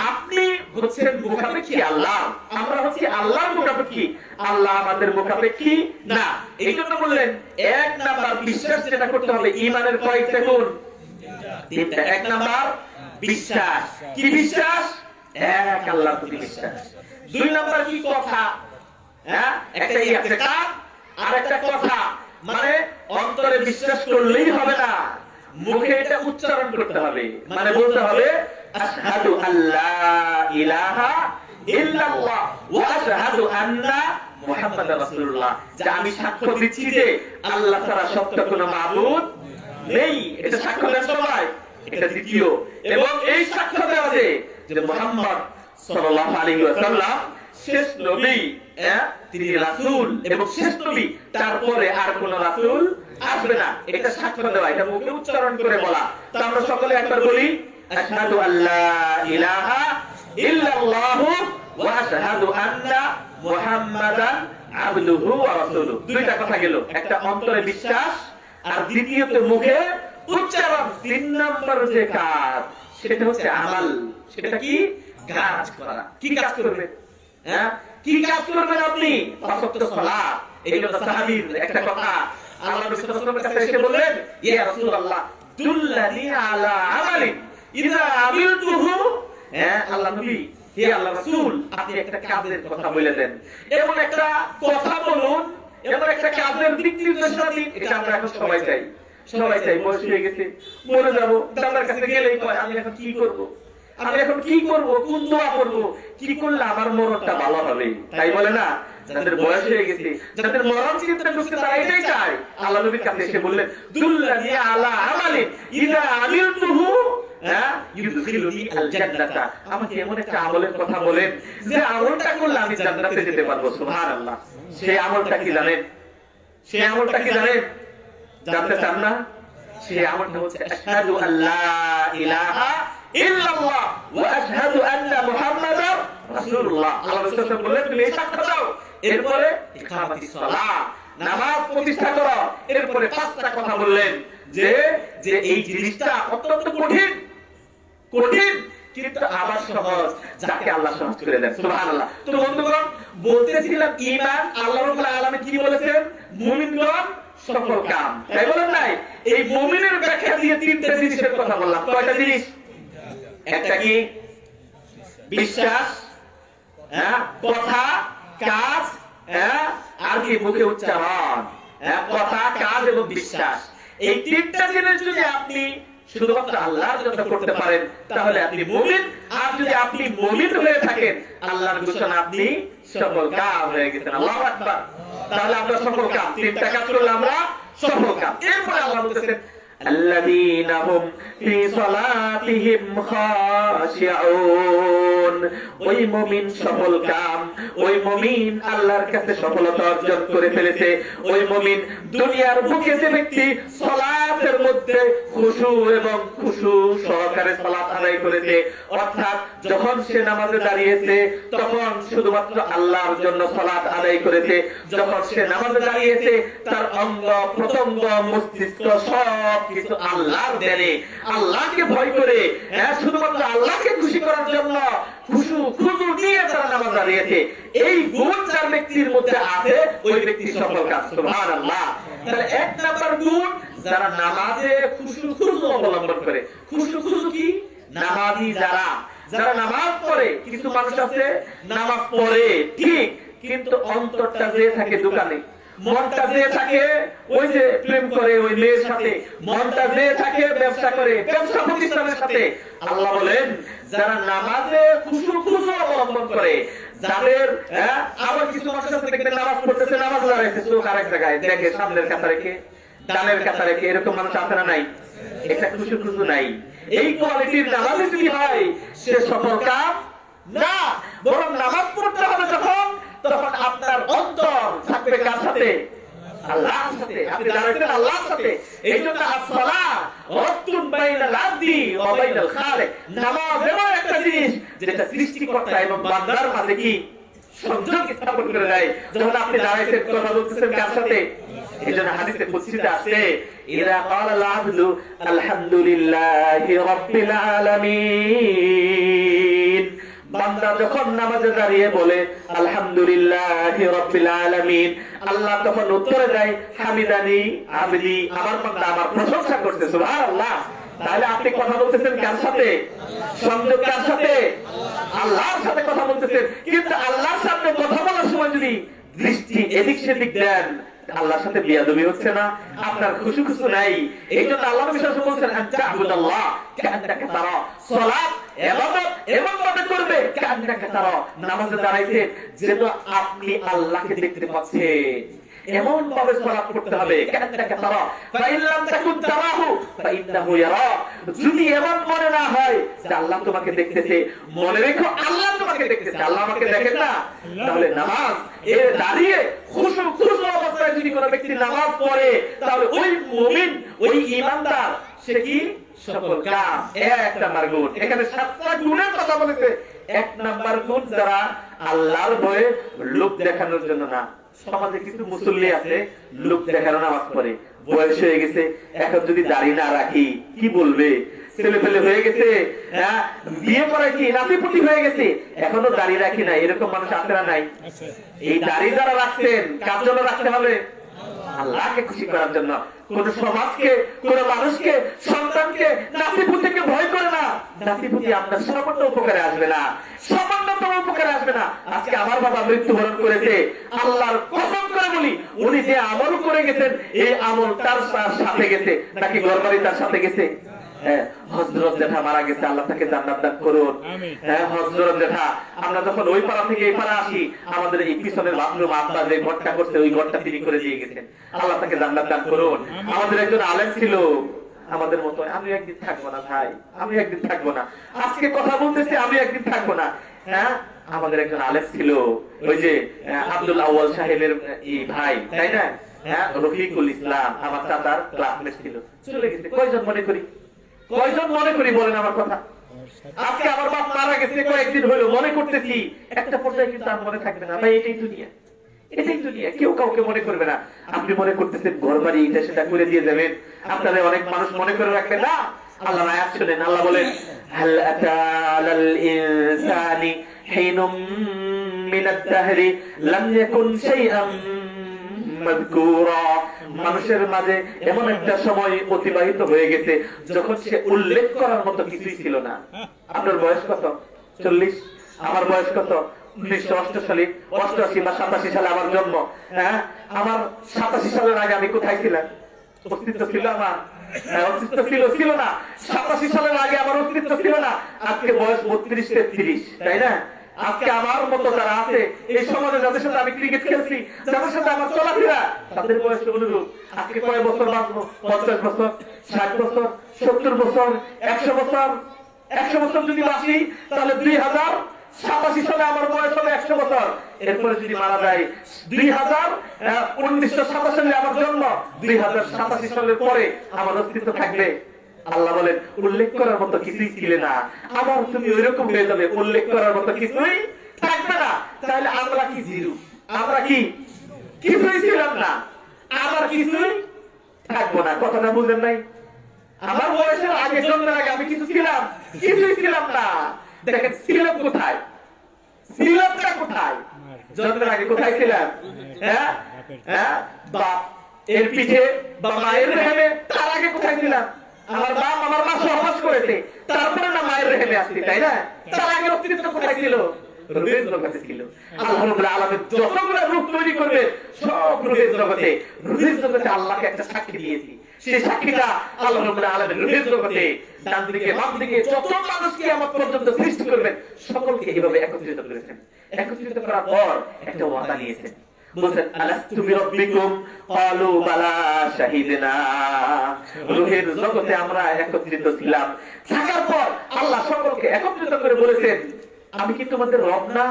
[SPEAKER 1] আপনি হচ্ছেন মুখাপেক্ষী আল্লাহ, আমরা হচ্ছি আল্লাহর মুখাপেক্ষী, আল্লাহ আমাদের মুখাপেক্ষী না। এই জন্য বললেন 1 নাম্বার বিশ্বাস যেটা করতে হবে, ঈমানের কয়টা গুণ? 3টা। 1 নাম্বার বিশ্বাস। কি বিশ্বাস? এক আল্লাহর প্রতি বিশ্বাস। 2 নাম্বার কি? কথা। হ্যাঁ, একটা একটা কাজ আর একটা কথা, মানে অন্তরে বিশ্বাস করলেই হবে না, মুখে এটা উচ্চারণ করতে হবে, মানে বলতে হবে আশহাদু আল্লা ইলাহা ইল্লাল্লাহ ওয়া আশহাদু আন্না মুহাম্মাদার রাসূলুল্লাহ, যে আমি সাক্ষ্য দিচ্ছি যে আল্লাহ ছাড়া সত্য কোনো মাবুদ নেই। এটা সাক্ষ্য দেন সবাই, এটা দ্বিতীয়। এবং এই সাক্ষ্য দেওয়া যে মুহাম্মদ সাল্লাল্লাহু আলাইহি ওয়াসাল্লাম শেষ নবী, তিনি রাসূল এবং শেষ নবী, তারপরে আর কোন রাসূল আসবে না, এটা সাক্ষ্য দেওয়া, এটা মুখে উচ্চারণ করে বলা। তো আমরা সকলে একবার বলি আশহাদু আল্লা ইলাহা ইল্লাল্লাহু ওয়া আশহাদু আন্না মুহাম্মাদান আবদুহু ওয়া রাসূলুহু। দুইটা কথা গেল, একটা অন্তরে বিশ্বাস আর দ্বিতীয়ত মুখে উচ্চারণ। 3 নম্বর যে কাজ সেটা হচ্ছে আমাল। সেটা কি? কাজ করা। কি কাজ করবে? হ্যাঁ, কি কাজ করবেন আপনি? 5 ওয়াক্ত সালাত। এই হলো সাহাবীর একটা কথা। আল্লাহ নবী সাল্লাল্লাহু আলাইহি ওয়াসাল্লামের কাছে এসে বললেন, ইয়া রাসূলুল্লাহ দুল্লানি আলা আমালিন ইযা আমিলতুহু। হ্যাঁ, আল্লাহ নবী, হে আল্লাহ রাসূল, আপনি একটা কাজের কথা বলে দেন, এমন একটা কথা বলুন, এমন একটা কাজের দিক নির্দেশনা দিন। এটা আমরা এখন সবাই চাই, সবাই চাই। বয়স হয়ে গেছে, মরে যাব, আল্লাহর কাছে গেলেই কয় আমি এখন কি করব, আমি এখন কি করব, কোন দোয়া করব, কি করলে আমার মরণটা ভালো হবে, তাই বলে না? যাদের বয়স হয়ে গেছে, যাদের মরণ চিন্তা করছে, তারা এটাই চায়। আল্লাহ নবীর কাছে এসে বললেন, দুল্লানি আলা আমালিন ইযা আমিলতুহু ইউদখিলুনি আল জান্নাতা। আমাকে এমন একটা আমলের কথা বলেন যে আমলটা করলে আমি জান্নাতে যেতে পারবো। সুবহানাল্লাহ। সেই আমলটা কি জানেন? সেই আমলটা কি জানেন? জানতে চান না? সেই আমলটা হচ্ছে আশহাদু আল্লা ইলাহা ইল্লাল্লাহ ওয়া আশহাদু আন্না মুহাম্মাদার রাসূলুল্লাহ। আল্লাহ রাসূল বললেন, তুমি এই সাক্ষ্য দাও, এরপরে ইকামাতিস সালাহ, নামাজ প্রতিষ্ঠা করো। এরপরে 5টা কথা বললেন যে যে এই জিনিসটা অত্যন্ত কঠিন, কঠিন কিন্তু আবার সহজ, যাকে আল্লাহ সহজ করে দেন। সুবহানাল্লাহ। তো বন্ধুগণ, বলতেছিলাম ঈমান, আল্লাহ রাব্বুল আলামিন কি বলেছেন? মুমিনগণ সফল কাম, তাই বলেন নাই? এই মুমিনের ব্যাখ্যা দিয়ে 3টা জিনিসের কথা বললাম। কয়টা জিনিস? একটা কি? বিশ্বাস, কথা, কাজ, আর কি? মুখে উচ্চারণ। কথা, কাজ এবং বিশ্বাস। এই 3টা জিনিস যদি আপনি শুধুমাত্র আল্লাহর জন্য করতে পারেন, তাহলে আপনি মুমিন। আর যদি আপনি মুমিন হয়ে থাকেন, আল্লাহর ঘোষণা আপনি সফল কাম হয়ে গেছেন। আল্লাহু আকবার। তাহলে আমরা সফল কাম, 3টা কাজ করলে আমরা সফল কাম। এরপরে আল্লাহ বলতেছেন, আল্লাযীনা হুম ফি সালাতিহিম খাশিউন। ওই মুমিন সফল কাম, ওই মুমিন আল্লাহর কাছে সফলতা অর্জন করে ফেলেছে। ওই মুমিন দুনিয়ার বুকে যে ব্যক্তি সালাতের মধ্যে খুশু এবং খুশু সহকারে সালাত আদায় করেছে, অর্থাৎ যখন সে নামাজে দাঁড়িয়েছে তখন শুধুমাত্র আল্লাহর জন্য সালাত আদায় করেছে। যখন সে নামাজে দাঁড়িয়েছে তার অঙ্গ প্রত্যঙ্গ মস্তিষ্ক সব কিছু আল্লাহর দেনে, আল্লাহকে ভয় করে, শুধুমাত্র আল্লাহকে খুশি করার জন্য খুশু খুশু নিয়ে তারা নামাজ দাঁড়িয়েছে। এই গুণ যার ব্যক্তির মধ্যে আছে, ওই ব্যক্তি সফল কাজ। সুবহানাল্লাহ। তাহলে 1 নাম্বার গুণ, যারা নামাজে খুশু খুশু অবলম্বন করে। খুশু খুশু কি? নামাজি যারা, যারা নামাজ পড়ে। কিছু মানুষ আছে নামাজ পড়ে ঠিক, কিন্তু অন্তরটা যে থাকে দোকানে, মনটা যে থাকে ওই যে প্রেম করে ওই মেয়ের সাথে, মনটা যে থাকে ব্যবসা করে, ব্যবসা প্রতিষ্ঠানের সাথে। আল্লাহ বলেন, যারা নামাজে খুশু খুশু অবলম্বন করে, যাদের আবার কিছু মানুষ আছে দেখবেন নামাজ পড়তেছে, নামাজ দাঁড়াইছে, চোখ আরেক জায়গায় দেখে, সামনের কাতা রেখে ডানের কাতা রেখে, এরকম মানুষ আছে না নাই? এটা খুশু খুশু নাই। এই কোয়ালিটির নামাজে যদি হয়, সে সফল কাম না। বরং নামাজ পড়তে হবে যখন, তখন আপনার অন্তর থাকবে কার সাথে? আল্লাহর সাথে। আপনি দাঁড়াচ্ছেন আল্লাহর সাথে। এই জন্য আসসালাহ রাতুন বাইনাল আবদি ওয়া বাইনাল খালিক। নামাজ এমন একটা জিনিস যেটা সৃষ্টিকর্তা এবং বান্দার মাঝে কি সংযোগ স্থাপন করে দেয়। যখন আপনি দাঁড়াইছেন, কথা বলতেছেন কার সাথে? এই জন্য হাদিসে কুদসিতে আছে, ইযা ক্বালাল আবদু আলহামদুলিল্লাহি রাব্বিল আলামিন। বান্দা যখন নামাজে দাঁড়িয়ে বলে আলহামদুলিল্লাহি রাব্বিল আলামিন, আল্লাহ তখন উত্তরে দেয় হামিদানি আবদি, আমার বান্দা আমার প্রশংসা করছে, সুবহানাল্লাহ। তাহলে আপনি কথা বলতেছেন কার সাথে? সংযোগ কার সাথে? আল্লাহর সাথে কথা বলতেছেন। কিন্তু আল্লাহর সাথে কথা বলার সময় যদি দৃষ্টি এদিক সেদিক দেন, আল্লাহর সাথে বিয়াদবি হচ্ছে না, আপনার খুশু খুশু নাই। এই জন্য আল্লাহ নবী সাল্লাল্লাহু আলাইহি ওয়াসাল্লাম বলেছেন আনতা'বুদাল্লাহ কাআন্নাকা তারা, সালাত ইবাদত এমন ভাবে করবে কাআন্নাকা তারা, নামাজে দাঁড়াইতে যেন আপনি আল্লাহকে দেখতে পাচ্ছেন, এমন ভাবে সালাত করতে হবে কাআন্নাকা তারা, ফাইন লাম তাকুন তারাহু ফাইন্নাহু ইয়ারা। যদি এমন মনে না হয় যে আল্লাহ তোমাকে দেখতেছে, মনে রেখো আল্লাহ তোমাকে দেখতেছে, আল্লাহ আমাকে দেখেন না। তাহলে নামাজ এ দাঁড়িয়ে খুশু খুশু অবস্থায় যদি কোনো ব্যক্তি নামাজ পড়ে, তাহলে ওই মুমিন, ওই ঈমানদার, সে কি সকল কাজ। এক নাম্বার গুণ, এখানে 7টা গুণের কথা বলেছে। এক নাম্বার গুণ যারা আল্লাহর ভয়ে লোক দেখানোর জন্য না। সমাজে কিছু মুসল্লি আছে লোক দেখানো নামাজ পড়ে, বয়স হয়ে গেছে, এখন যদি দাড়ি না রাখি কি বলবে, ছেলে পেলে হয়ে গেছে, বিয়ে করা কি নাতিপুতি হয়ে গেছে, এখনো দাড়ি রাখি না, এরকম মানুষ আছে না নাই? এই দাড়ি যারা রাখছেন কার জন্য রাখতে হবে? আল্লাহকে খুশি করার জন্য। কোন সমাজকে, কোন মানুষকে, সন্তানকে, নাতিপুতিকে ভয় করে না। নাতিপুতি আপনার সামান্য উপকারে আসবে না, সামান্যতম উপকারে আসবে না। আজকে আমার বাবা মৃত্যুবরণ করেছে, আল্লাহর কসম করে বলি, উনি যে আমল করে গেছেন, এই আমল তার সাথে গেছে নাকি ঘরবাড়ি তার সাথে গেছে? হযরত জেঠা মারা গেছে, আল্লাহ তাকে জান্নাত দান করুন। হযরত জেঠা, আমরা যখন ওই পাড়া থেকে এই পাড়া আসি, আমাদের এই পিছনের বাথরুম আব্বা যে ঘরটা করছে, ওই ঘরটা তিনি করে দিয়ে গেছেন, আল্লাহ তাকে জান্নাত দান করুন। আমাদের একজন আলেম ছিল আমাদের মতো, আমি একদিন থাকবো না ভাই, আমি একদিন থাকবো না, আজকে কথা বলতেছি আমি একদিন থাকবো না। আমাদের একজন আলেম ছিল, ওই যে আব্দুল আউয়াল সাহেবের ভাই, তাই না? রফিকুল ইসলাম আমার চাচার ক্লাসমেট ছিল, চলে গেছে। কয়জন মনে করি, কয়জন মনে করি বলেন আমার কথা? আজকে আমার বাপ মারা গেছে কয়েকদিন হলো, মনে করতেছি, একটা পর্যায়ে কিন্তু আর মনে থাকবে না ভাই। এটাই দুনিয়া, এটাই দুনিয়া, কেউ কাউকে মনে করবে না। আপনি মনে করতেছেন ঘর বাড়ি এটা সেটা করে দিয়ে যাবেন, আপনাদের অনেক মানুষ মনে করে রাখবে না। আল্লাহ আয়াত শুনেন, আল্লাহ বলেন হাল আতালাল ইনসানি হিনুম মিনাদ দাহরি লাম ইয়াকুন শাইআম মাযকুরা। মানুষের মাঝে এমন একটা সময় অতিবাহিত হয়ে গেছে যখন সে উল্লেখ করার মতো কিছুই ছিল না। আপনার বয়স কত? 40। আমার বয়স কত? 1988 বা 87 সালে আমার জন্ম। আমার 87 সালের আগে আমি কোথায় ছিলাম? অস্তিত্ব ছিল আমার? অস্তিত্ব ছিল না। 87 সালের আগে আমার অস্তিত্ব ছিল না। আজকে বয়স 32-33, তাই না? আজকে আমার মতো যারা আছে এই সমাজে, যাদের সাথে আমি ক্রিকেট খেলছি, যাদের সাথে আমার চলাফেরা, তাদের বয়স অনুরূপ। আজকে কয় বছর বাঁচবো? 50 বছর, 60 বছর, 70 বছর, 100 বছর। 100 বছর যদি বাঁচি তাহলে 2087 সালে আমার বয়স হবে 100 বছর। এরপরে যদি মারা যায় 1987 সালে আমার জন্ম, 2087 সালের পরে আমার অস্তিত্ব থাকবে? আল্লাহ বলেন উল্লেখ করার মতো কিছুই ছিল না। আবার তুমি ওইরকম হয়ে যাবে, উল্লেখ করার মতো কিছুই থাকবে না। তাহলে আমরা কি জিরো? আমরা কি কিছুই ছিলাম না, আবার কিছুই থাকবো না। কথাটা বুঝেন নাই? আমার বয়সের আগে, জন্মের আগে আমি কিছু ছিলাম? কিছুই ছিলাম না। দেখেন ছিলাম কোথায়? ছিলামটা কোথায়? জন্মের আগে কোথায় ছিলাম? বাপ এর পিঠে বা মায়ের রেহেমে, তার আগে কোথায় ছিলাম? আমার বাপ আমার মা সহবাস করেছে, তারপরে না মায়ের রেহেমে আসছি, তাই না? তার আগে অস্তিত্ব কোথায় ছিল? রূপের জগতে ছিল। আল্লাহ রাব্বুল আলামিন যতগুলো রূপ তৈরি করবে সব রূপের জগতে, রূপের জগতে আল্লাহকে একটা সাক্ষী দিয়েছি। সেই সাক্ষীটা আল্লাহ রাব্বুল আলামিন রূপের জগতে ডান দিকে বাম দিকে যত মানুষকে কিয়ামত পর্যন্ত সৃষ্টি করবেন সকলকে এইভাবে একত্রিত করেছেন। একত্রিত করার পর একটা ওয়াদা নিয়েছেন, বলেন আলাস্তু বিরাব্বিকুম ক্বালু বালা শাহিদনা। রূহের জগতে আমরা একত্রিত ছিলাম, থাকার পর আল্লাহ সকলকে একত্রিত করে বলেছেন আমি কি তোমাদের রব না?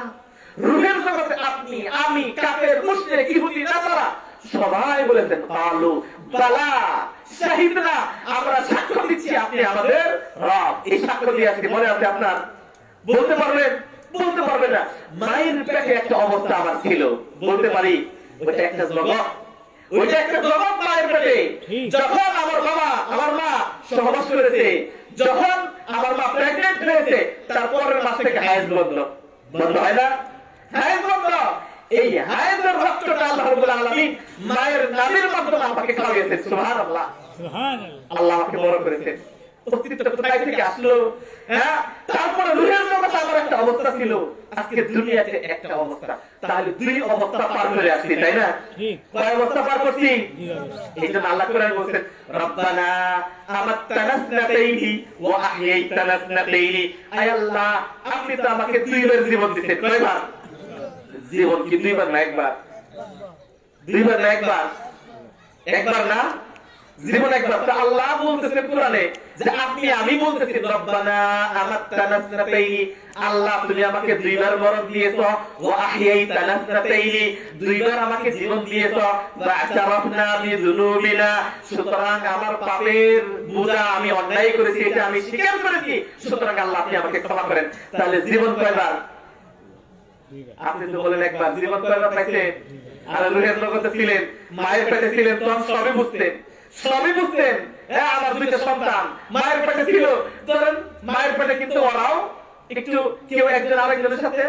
[SPEAKER 1] রূহের জগতে আপনি, আমি, কাফের, মুশরিক, ইহুদি, নাসারা সবাই বলেছেন ক্বালু বালা শাহিদনা, আমরা সাক্ষ্য দিচ্ছি আপনি আমাদের রব। এই সাক্ষ্য দিয়ে আজকে মনে আছে আপনার? বলতে পারবেন? বলতে পারবে না। মায়ের পেটে একটা অবস্থা আমার ছিল, বলতে পারি ওইটা একটা জগৎ, ওইটা একটা জগৎ মায়ের পেটে। যখন আমার বাবা আমার মা সহবাস করেছে, যখন আমার মা প্রেগনেন্ট হয়েছে, তারপরের মাস থেকে হায়েজ বন্ধ। বন্ধ হয় না? হায়েজ বন্ধ। এই হায়েজের রক্তটা আল্লাহ রাব্বুল আলামিন মায়ের নামের মাধ্যমে আমাকে খাওয়াইয়েছেন। সুবহানাল্লাহ।
[SPEAKER 2] সুবহানাল্লাহ।
[SPEAKER 1] আল্লাহ আমাকে বড় করেছেন। অস্তিত্ব কোথায় থেকে আসলো? হ্যাঁ, তারপরে রুহের জগতে আমার একটা অবস্থা ছিল, আজকে দুনিয়াতে একটা অবস্থা। তাহলে দুই অবস্থা পার করে আসছি, তাই না?
[SPEAKER 2] ঠিক।
[SPEAKER 1] কয় অবস্থা পার করছি?
[SPEAKER 2] জি অবশ্যই।
[SPEAKER 1] এই জন্য আল্লাহ কোরআন বলছেন, রব্বানা আমাত্তানা ইসনাতাইনি ওয়া আহইয়াইতানা ইসনাতাইনি। আয় আল্লাহ, আপনি তো আমাকে দুইবার জীবন দিয়েছেন। কয়বার জীবন? কি দুইবার না একবার? দুইবার না একবার? একবার না, জীবন একবার। তো আল্লাহ বলতেছেন কোরআনে যে আপনি, আমি বলতেছি রব্বানা আমাত্তানা ইসনাতাইনি, আল্লাহ তুমি আমাকে দুইবার মরণ দিয়েছো, ওয়া আহইয়াইতানা ইসনাতাইনি, দুইবার আমাকে জীবন দিয়েছো, ওয়া আতারাফনা বিযুনুবিনা, সুতরাং আমার পাপের বোঝা, আমি অন্যায় করেছি এটা আমি স্বীকার করেছি, সুতরাং আল্লাহ আপনি আমাকে ক্ষমা করেন। তাহলে জীবন কয়বার? আপনি তো বলেন একবার। জীবন কয়বার পাইছেন? আর রুহের জগতে ছিলেন, মায়ের পেটে ছিলেন, তখন সবই বুঝতেন, সবই বুঝতেন। হ্যাঁ, আমার দুইটা সন্তান মায়ের পেটে ছিল, ধরেন মায়ের পেটে কিন্তু ওরাও একটু কেউ একজন আরেকজনের সাথে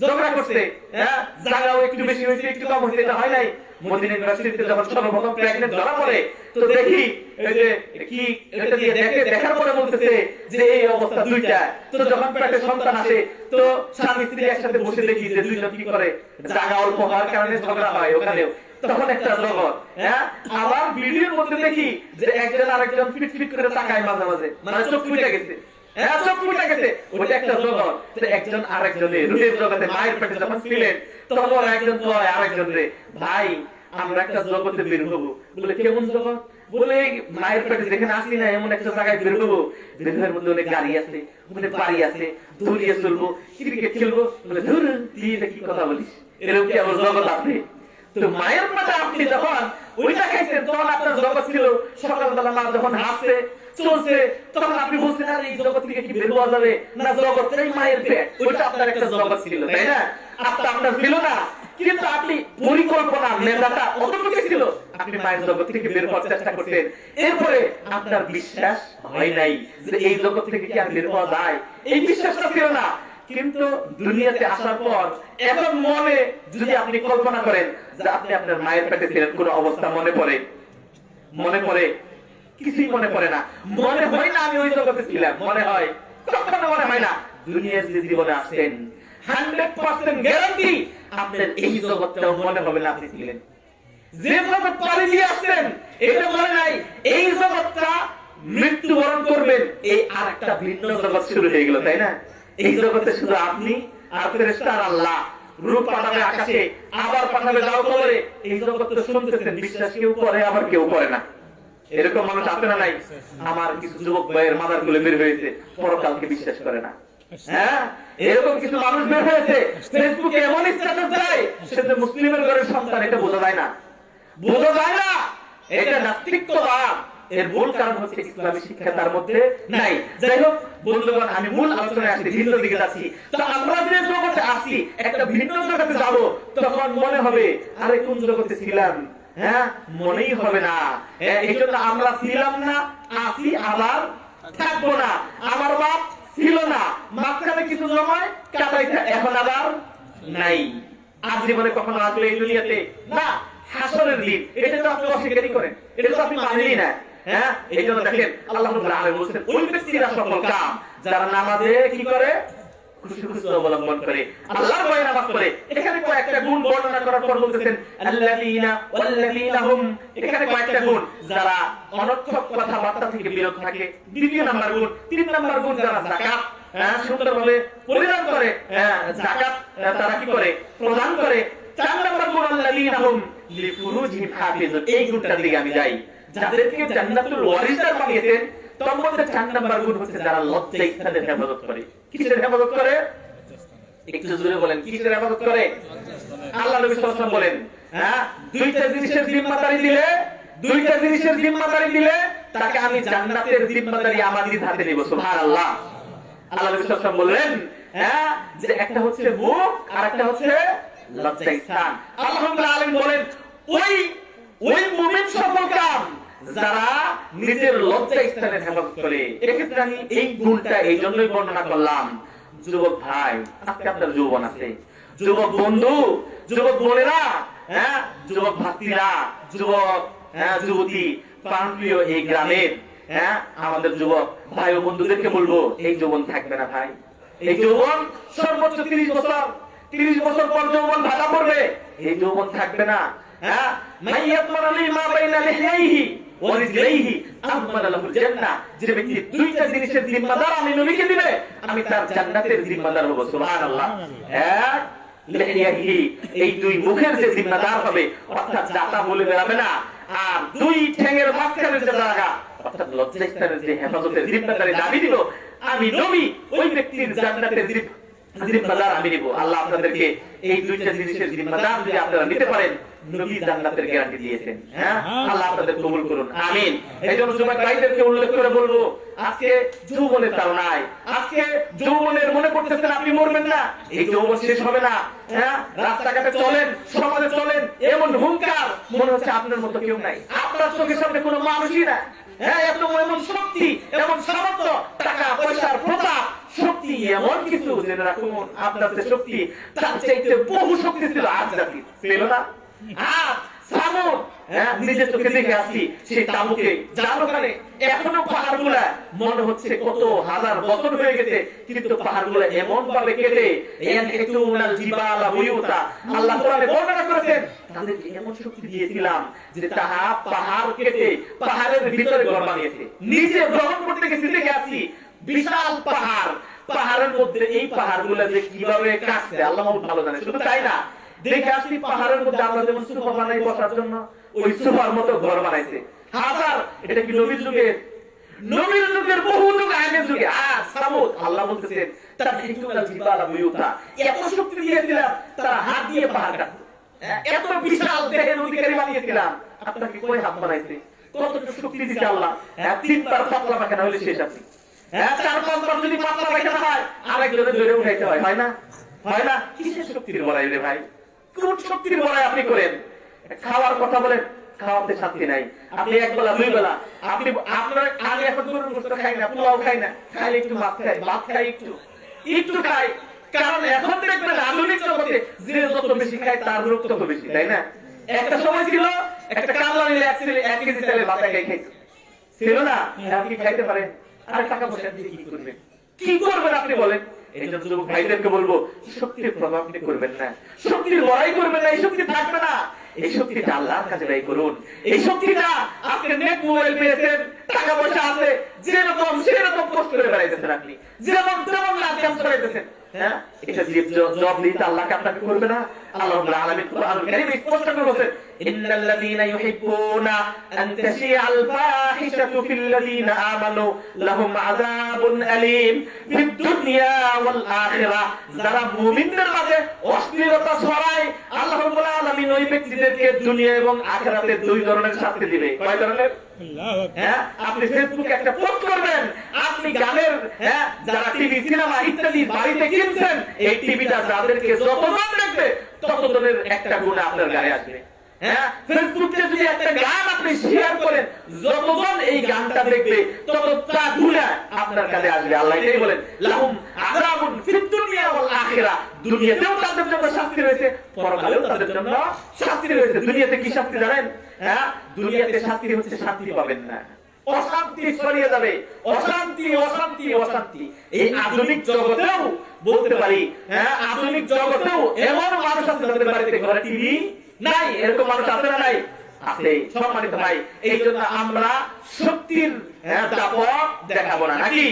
[SPEAKER 1] ঝগড়া করছে, হ্যাঁ, জায়গাও একটু বেশি হয়েছে, একটু কম হয়েছে, এটা হয় নাই। মদিনা ইউনিভার্সিটিতে যখন সর্বপ্রথম প্রেগনেন্ট ধরা পড়ে, তো দেখি এই যে কি এটা দিয়ে দেখার পরে বলতেছে যে এই অবস্থা দুইটা। তো যখন পেটে সন্তান আসে, তো স্বামী স্ত্রী একসাথে বসে দেখি যে দুইজন কি করে, জায়গা অল্প হওয়ার কারণে ঝগড়া হয় ওখানেও, তখন একটা জগৎ। হ্যাঁ, আবার ভিডিওর মধ্যে দেখি যে একজন আরেকজন ফিট ফিট করে তাকায় মাঝে মাঝে, মানে চোখ ফুটে গেছে। হ্যাঁ, চোখ ফুটে গেছে, ওটা একটা জগৎ। তো একজন আরেকজনের রুহের জগতে মায়ের পেটে যখন ছিলেন, তখন ওরা একজন কয় আরেকজন রে, ভাই আমরা একটা জগতে বের হবো। বলে কেমন জগৎ? বলে মায়ের পেটে যেখানে আসি না এমন একটা জায়গায় বের হবো, বের হওয়ার মধ্যে অনেক গাড়ি আছে, ওখানে বাড়ি আছে, দৌড়িয়ে চলবো, ক্রিকেট খেলবো। বলে ধুর, তুই এটা কি কথা বলিস, এরকম কি আমার জগৎ আছে? তো মায়ের পেটে আপনি যখন ওইটা খাইছেন, তখন আপনার জগৎ ছিল। সকালবেলা মা যখন হাসছে চলছে, তখন আপনি বলছেন আর এই জগৎ থেকে কি বের হওয়া যাবে না, জগৎটাই মায়ের পেট, ওইটা আপনার একটা জগৎ ছিল, তাই না? আপনার ছিল না, কিন্তু আপনি পরিকল্পনা মেধাটা অতটুকু ছিল, আপনি মায়ের জগৎ থেকে বের হওয়ার চেষ্টা করতেন। এরপরে আপনার বিশ্বাস হয় নাই যে এই জগৎ থেকে কি আর বের হওয়া যায়, এই বিশ্বাসটা ছিল না। কিন্তু দুনিয়াতে আসার পর এখন মনে যদি আপনি কল্পনা করেন যে আপনি আপনার মায়ের পেটে ছিলেন, কোন অবস্থা মনে পড়ে? মনে পড়ে? কিছুই মনে পড়ে না। মনে হয় না আমি ওই জগতে ছিলাম, মনে হয়? কখনো মনে হয় না। দুনিয়ার যে জীবনে আসছেন 100% গ্যারান্টি আপনার এই জগৎটাও মনে হবে না আপনি ছিলেন। যে জগৎ পাড়ি দিয়ে আসছেন এটা মনে নাই, এই জগৎটা মৃত্যুবরণ করবেন, এই আরেকটা ভিন্ন জগৎ শুরু হয়ে গেল, তাই না? এই জগতে শুধু আপনি আর ফেরেশতা আর আল্লাহ, রূপ পাঠাবে আকাশে, আবার পাঠাবে দাও কবরে। এই জগৎ তো শুনতেছেন, বিশ্বাস কেউ করে আবার কেউ করে না। এরকম মানুষ আছে না নাই? আমার কিছু যুবক ভাইয়ের মাথার গুলো বের হয়েছে, পরকালকে বিশ্বাস করে না। হ্যাঁ, এরকম কিছু মানুষ বের হয়েছে, ফেসবুকে এমন স্ট্যাটাস দেয় সে যে মুসলিমের ঘরের সন্তান, এটা বোঝা যায় না, বোঝা যায় না। এটা নাস্তিকবাদ। এর মূল কারণ হচ্ছে ইসলামী শিক্ষা তার মধ্যে নাই। যাই হোক বন্ধুগণ, আমি মূল আলোচনায় আসছি, ভিন্ন দিকে যাচ্ছি। তো আমরা যে জগতে আসি, একটা ভিন্ন জগতে যাব, তখন মনে হবে আরে কোন জগতে ছিলাম, হ্যাঁ, মনেই হবে না। এই জন্য আমরা ছিলাম না, আসি, আবার থাকবো না। আমার বাপ ছিল না, মাঝখানে কিছু সময় কাটাইছে, এখন আবার নাই। আর জীবনে কখনো আসলে এই দুনিয়াতে না, হাসরের দিন, এটা তো আপনি অস্বীকারই করেন, এটা তো আপনি মানেনই না। হ্যাঁ, এই জন্য দেখেন আল্লাহ রাব্বুল আলামিন বলেছেন ওই ব্যক্তিরা সফল কাম যারা নামাজে কি করে, খুশি খুশি অবলম্বন করে, আল্লাহর ভয়ে নামাজ পড়ে। এখানে কয়েকটা গুণ বর্ণনা করার পর বলতেছেন আল্লাযীনা ওয়াল্লাযীনা হুম, এখানে কয়েকটা গুণ, যারা অনর্থক কথাবার্তা থেকে বিরত থাকে। দ্বিতীয় নাম্বার গুণ, তিন নাম্বার গুণ, যারা যাকাত সুন্দরভাবে পরিধান করে, যাকাত তারা কি করে, প্রদান করে। চার নাম্বার গুণ আল্লাযীনা হুম লিফুরুজিহিম হাফিজুন, এই গুণটার দিকে আমি যাই। যাদেরকে জান্নাতুল ওয়ারিসার বানিয়েছেন, তার মধ্যে 4 নাম্বার গুণ হচ্ছে যারা লজ্জা স্থানের হেফাজত করে। কিসের হেফাজত করে? একটু জোরে বলেন, কিসের হেফাজত করে? আল্লাহ নবী সাল্লাল্লাহু আলাইহি ওয়াসাল্লাম বলেন, হ্যাঁ, দুইটা জিনিসের জিম্মাদারি দিলে তাকে আমি জান্নাতের জিম্মাদারি আমার নিজ হাতে নিব। সুবহানাল্লাহ। আল্লাহ নবী সাল্লাল্লাহু আলাইহি ওয়াসাল্লাম বললেন, হ্যাঁ, যে একটা হচ্ছে মুখ আর একটা হচ্ছে লজ্জা স্থান। আল্লাহ রাব্বুল আলামিন বলেন ওই মুমিন সফল কাম যারা নিজের লজ্জা স্থানের হেফাজত করে। এক্ষেত্রে আমি এই গুণটা এই জন্যই বর্ণনা করলাম, যুবক ভাই আজকে আপনার যৌবন আছে, যুবক বন্ধু, যুবক বোনেরা, হ্যাঁ যুবক ভাতৃরা, যুবক যুবতী, প্রাণপ্রিয় এই গ্রামের আমাদের যুবক ভাই ও বন্ধুদেরকে বলবো, এই যৌবন থাকবে না ভাই। এই যৌবন সর্বোচ্চ 30 বছর, 30 বছর পর যৌবন ভাটা পড়বে, এই যৌবন থাকবে না। যে ব্যক্তি দুইটা জিনিসের জিম্মাদার আমি নবীকে দিবে, আমি তার জান্নাতের জিম্মাদার হবো। সুবহানাল্লাহ। এই দুই মুখের যে জিম্মাদার হবে, অর্থাৎ দাতা বলে বেড়াবে না, আর দুই ঠ্যাঙের মাঝখানের যে জায়গা, অর্থাৎ লজ্জাস্থানের যে হেফাজতের জিম্মাদারি দাবি দিব আমি নবী, ওই ব্যক্তির জান্নাতের জিম্মাদার আমি নিব। আল্লাহ আপনাদেরকে এই দুইটা জিনিসের জিম্মাদার যদি আপনারা নিতে পারেন, নবী জান্নাতের গ্যারান্টি দিয়েছেন। হ্যাঁ, আল্লাহ আপনাদের কবুল করুন, আমিন। এইজন্য যুবক ভাইদেরকে উল্লেখ করে বলবো, আজকে যৌবনের তাড়নায়, আজকে যৌবনের মনে করতেছেন আপনি মরবেন না, এই যৌবন শেষ হবে না। হ্যাঁ, রাস্তাঘাটে চলেন, সমাজে চলেন, এমন হুঙ্কার মনে হচ্ছে আপনার মতো কেউ নাই, আপনার চোখের সামনে কোনো মানুষই না। হ্যাঁ, এমন শক্তি, এমন সামর্থ্য, টাকা পয়সার প্রতাপ, শক্তি এমন কিছু জেনে রাখুন, আপনার যে শক্তি তার চাইতে বহু শক্তি ছিল আজ জাতি ছিল না। আর সামুদ, নিজের চোখে দেখে আসছি সেই তাবুকে, যার ওখানে এখনো পাহাড়গুলা মনে হচ্ছে কত হাজার বছর হয়ে গেছে, কিন্তু পাহাড়গুলা এমন ভাবে কেটে আল্লাহ কোরআনে বর্ণনা করেছেন, তাদেরকে এমন শক্তি দিয়েছিলাম যে তাহা পাহাড় কেটে পাহাড়ের ভিতরে ঘর বানিয়েছে। নিজে ভ্রমণ করতে গেছি, দেখে আসছি বিশাল পাহাড়, পাহাড়ের মধ্যে এই পাহাড়গুলা যে কিভাবে কাটছে আল্লাহ ভালো জানে। শুধু তাই না, দেখে আসছি পাহাড়ের মধ্যে আমরা যেমন সোফা বানাই বসার জন্য, ওই সোফার মতো ঘর বানাইছে হাজার। এটা কি নবীর যুগের? নবীর যুগের বহু যুগ আগের যুগে। আর সামুদ আল্লাহ বলতেছেন তারা হিকুলাল জিবালা বুয়ুতা, এত শক্তি দিয়েছিলাম তারা হাত দিয়ে পাহাড় কাটতো, এত বিশাল দেহের অধিকারী বানিয়েছিলাম। আপনাকে কই হাত বানাইছে, কতটুকু শক্তি দিয়েছে আল্লাহ। 3বার পাতলা পায়খানা হলে শেষ আপনি। 4-5বার যদি পাতলা পায়খানা হয় আরেকজনের ধরে উঠাইতে হয়, হয় না? হয় না? কিসের শক্তির বড়াই রে ভাই? কোন শক্তির বড়াই আপনি করেন? খাওয়ার কথা বলেন, খাওয়াতে শান্তি নাই। আপনি এক বেলা দুই বেলা, আপনি আপনার আমি এখন গরুর গোশত খাই না, পোলাও খাই না, খাইলে একটু ভাত খাই, ভাত খাই একটু খাই। কারণ এখন দেখবেন আধুনিক জগতে যে যত বেশি খায় তার রোগ তত বেশি, তাই না? একটা সময় ছিল একটা কামলা নিলে 1 কেজি চালে ভাত খাই খাইছে, ছিল না? আপনি খাইতে পারেন, আর টাকা পয়সা দিয়ে কি করবেন? কি করবেন আপনি বলেন? এই জন্য যুবক ভাইদেরকে বলবো, শক্তির প্রভাব আপনি করবেন না, শক্তির লড়াই করবেন না, এই শক্তি থাকবে না। এই শক্তিটা আল্লাহর কাছে ব্যয় করুন। এই শক্তিটা আপনি নেট মোবাইল পেয়েছেন, টাকা পয়সা আছে, যেরকম সেরকম পোস্ট করে বেড়াইতেছেন, আপনি যেমন তেমন নাচ গান করাইতেছেন। হ্যাঁ, এটা জবাব দিতে আল্লাহকে আপনাকে করবে না। আল্লাহ রাব্বুল আলামিন কুরআনুল কারীমে স্পষ্ট করে বলেছেন, ইন্নাল্লাযীনা ইউহিব্বুনা আন তাশিআল ফাহিশাতু ফিল্লাযীনা আমানু লাহুম আযাবুন আলীম ফিদ দুনিয়া ওয়াল আখিরাহ। যারা মুমিনদের মাঝে অশ্লীলতা ছড়ায়, আল্লাহ রাব্বুল আলামিন ওই ব্যক্তিদেরকে দুনিয়া এবং আখিরাতে দুই ধরনের শাস্তি দিবে। কয় ধরনের? হ্যাঁ, আপনি ফেসবুকে একটা পোস্ট করবেন, আপনি গানের যারা টিভি সিনেমা ইত্যাদি বাড়িতে কিনছেন, এই টিভিটা যাদেরকে যতজন দেখবে ততজনের একটা গুনাহ আপনার গায়ে আসবে। হ্যাঁ, ফেসবুকে যদি একটা গান আপনি শেয়ার করেন, যতজন এই গানটা দেখবে ততটা গুনাহ আপনার কাছে আসবে। আল্লাহ এটাই বলেন, লাহুম আযাবুন ফিদ দুনিয়া ওয়াল আখিরাহ। দুনিয়াতেও তাদের জন্য শাস্তি রয়েছে, পরকালেও তাদের জন্য শাস্তি রয়েছে। দুনিয়াতে কি শাস্তি জানেন? হ্যাঁ, দুনিয়াতে শাস্তি হচ্ছে শান্তি পাবেন না, অশান্তি ছড়িয়ে যাবে, অশান্তি অশান্তি অশান্তি। এই আধুনিক জগতেও বলতে পারি, হ্যাঁ আধুনিক জগতেও এমন মানুষ আছে যাদের বাড়িতে ঘরে টিভি নাই। এরকম মানুষ আছে না নাই? আছে। সম্মানিত ভাই, এই জন্য আমরা শক্তির দাপট দেখাবো না, নাকি?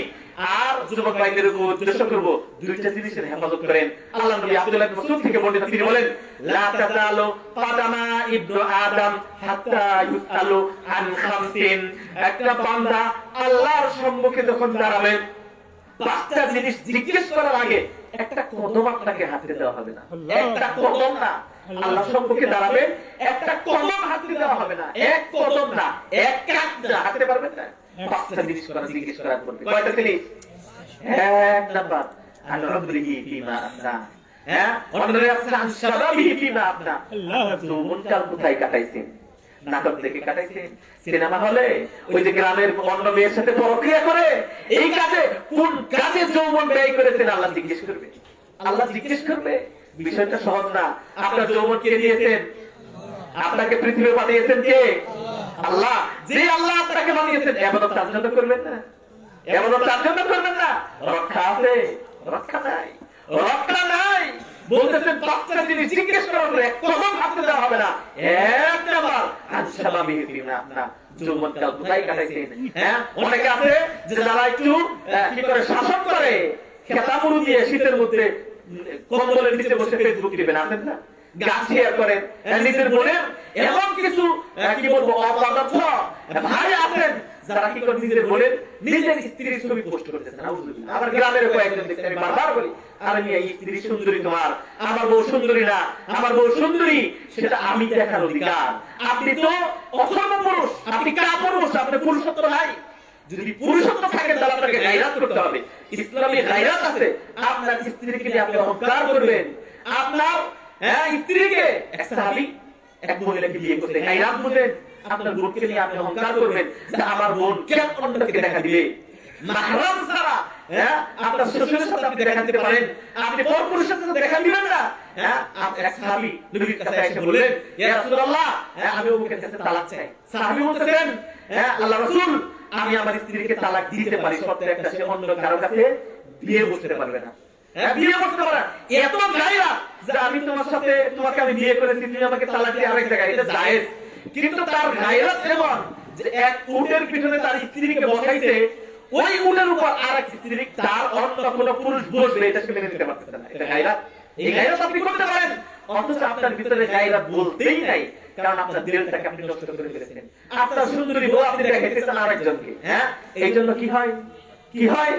[SPEAKER 1] আর যুবক ভাইদের উদ্দেশ্য করবো, দুইটা জিনিসের হেফাজত করেন। আল্লাহ নবী আব্দুল্লাহ ইবনে মাসউদ থেকে বর্ণিত, তিনি বলেন, লা তাযালু কাদামা ইবনু আদম হাত্তা ইউসালু আন খামসিন। একটা বান্দা আল্লাহর সম্মুখে যখন দাঁড়াবে, 5টা জিনিস জিজ্ঞেস করার আগে একটা কদম আপনাকে হাতে দেওয়া হবে না। একটা কদম না, আল্লাহর সম্মুখে দাঁড়াবে, একটা কদম হাতে দেওয়া হবে না। এক কদম না, এক কাঠ না, হাতে পারবেন না। 5টা জিনিস জিজ্ঞেস করার পর কয়টা জিনিস? এক নাম্বার, আন উমরিহি ফিমা আফনা। হ্যাঁ, অন্যরা আছেন আন শাবাবিহি ফিমা আফনা। যৌবনকাল কোথায় কাটাইছেন? নাটক দেখে কাটাইছেন, সিনেমা হলে ওই যে গ্রামের অন্য মেয়ের সাথে পরক্রিয়া করে, এই কাজে কোন কাজে যৌবন ব্যয় করেছেন আল্লাহ জিজ্ঞেস করবে। আল্লাহ জিজ্ঞেস করবে। বিষয়টা সহজ না। আপনার যৌবন কে দিয়েছেন? আপনাকে পৃথিবী পাঠিয়েছেন কে? আল্লাহ। যে আল্লাহ আপনাকে বানিয়েছেন, ইবাদত তার জন্য করবেন না? ইবাদত তার জন্য করবেন না? রক্ষা আছে? রক্ষা নাই, রক্ষা নাই। বলতেছেন পাঁচটা জিনিস জিজ্ঞেস করার পরে কদম হাতে দেওয়া হবে না। এক নাম্বার আনসাবা বিহিতি না না যৌবন কাল কোথায় কাটাইছেন? হ্যাঁ, অনেকে আছে যে যারা একটু কি করে শাসন করে, খেতামুরু দিয়ে শীতের মধ্যে কম্বলের নিচে বসে ফেসবুক টিপেন, আছেন না? গাছ শেয়ার করেন নিজের বোনের, এমন কিছু কি বলবো অপদার্থ ভাই আছেন যারা কি করে নিজের বোনের নিজের স্ত্রীর ছবি পোস্ট করতেছেন। আমার গ্রামের কয়েকজন দেখতে আমি বারবার বলি, আরে মিয়া স্ত্রী সুন্দরী তোমার, আমার বউ সুন্দরী না, আমার বউ সুন্দরী সেটা আমি দেখার অধিকার। আপনি তো অসম্ভ পুরুষ, আপনি কাপুরুষ, আপনি পুরুষত্ব নাই। যদি পুরুষত্ব থাকে তাহলে আপনাকে গায়রাত করতে হবে। ইসলামী গায়রাত আছে। আপনার স্ত্রীকে নিয়ে আপনি অহংকার করবেন। আপনার স্ত্রীকে এক সাহাবী এক মহিলাকে বিয়ে করতে গায়রাত বুঝেন। আপনার বোনকে নিয়ে আপনি অহংকার করবেন যে আমার বোন কেন অন্যকে দেখা দিবে। মাহরাম ছাড়া আপনার শ্বশুরের সাথে আপনি দেখা দিতে পারেন, আপনি পরপুরুষের সাথে দেখা দিবেন না। এক সাহাবী নবীর কাছে এসে বললেন, ইয়া রাসূলুল্লাহ, আমি অমুকের কাছে তালাক চাই। সাহাবী বলতেছেন, আল্লাহ রাসূল, আমি আমার স্ত্রীকে তালাক দিতে পারি, শর্ত একটা, সে অন্য কারো কাছে বিয়ে বসতে পারবে না। বিয়ে করতে পারে এত গায়রা যে আমি তোমার সাথে, তোমাকে আমি বিয়ে করেছি, তুমি আমাকে তালাক দিয়ে আরেক জায়গায়, এটা জায়েজ। কিন্তু তার গায়রাত এমন যে এক উটের পিছনে তার স্ত্রীকে বসাইছে, ওই উটের উপর আরেক স্ত্রী, তার অন্য কোনো পুরুষ বসবে এটা সে মেনে নিতে পারতেছে না। এটা গায়রাত। এই গায়রাত আপনি করতে পারেন, অথচ আপনার ভিতরে গায়রাত বলতেই নাই, কারণ আপনার দিলটাকে আপনি নষ্ট করে ফেলেছেন। আপনার সুন্দরী বউ আপনি দেখাইতেছেন আরেকজনকে। হ্যাঁ, এই জন্য কি হয়, কি হয়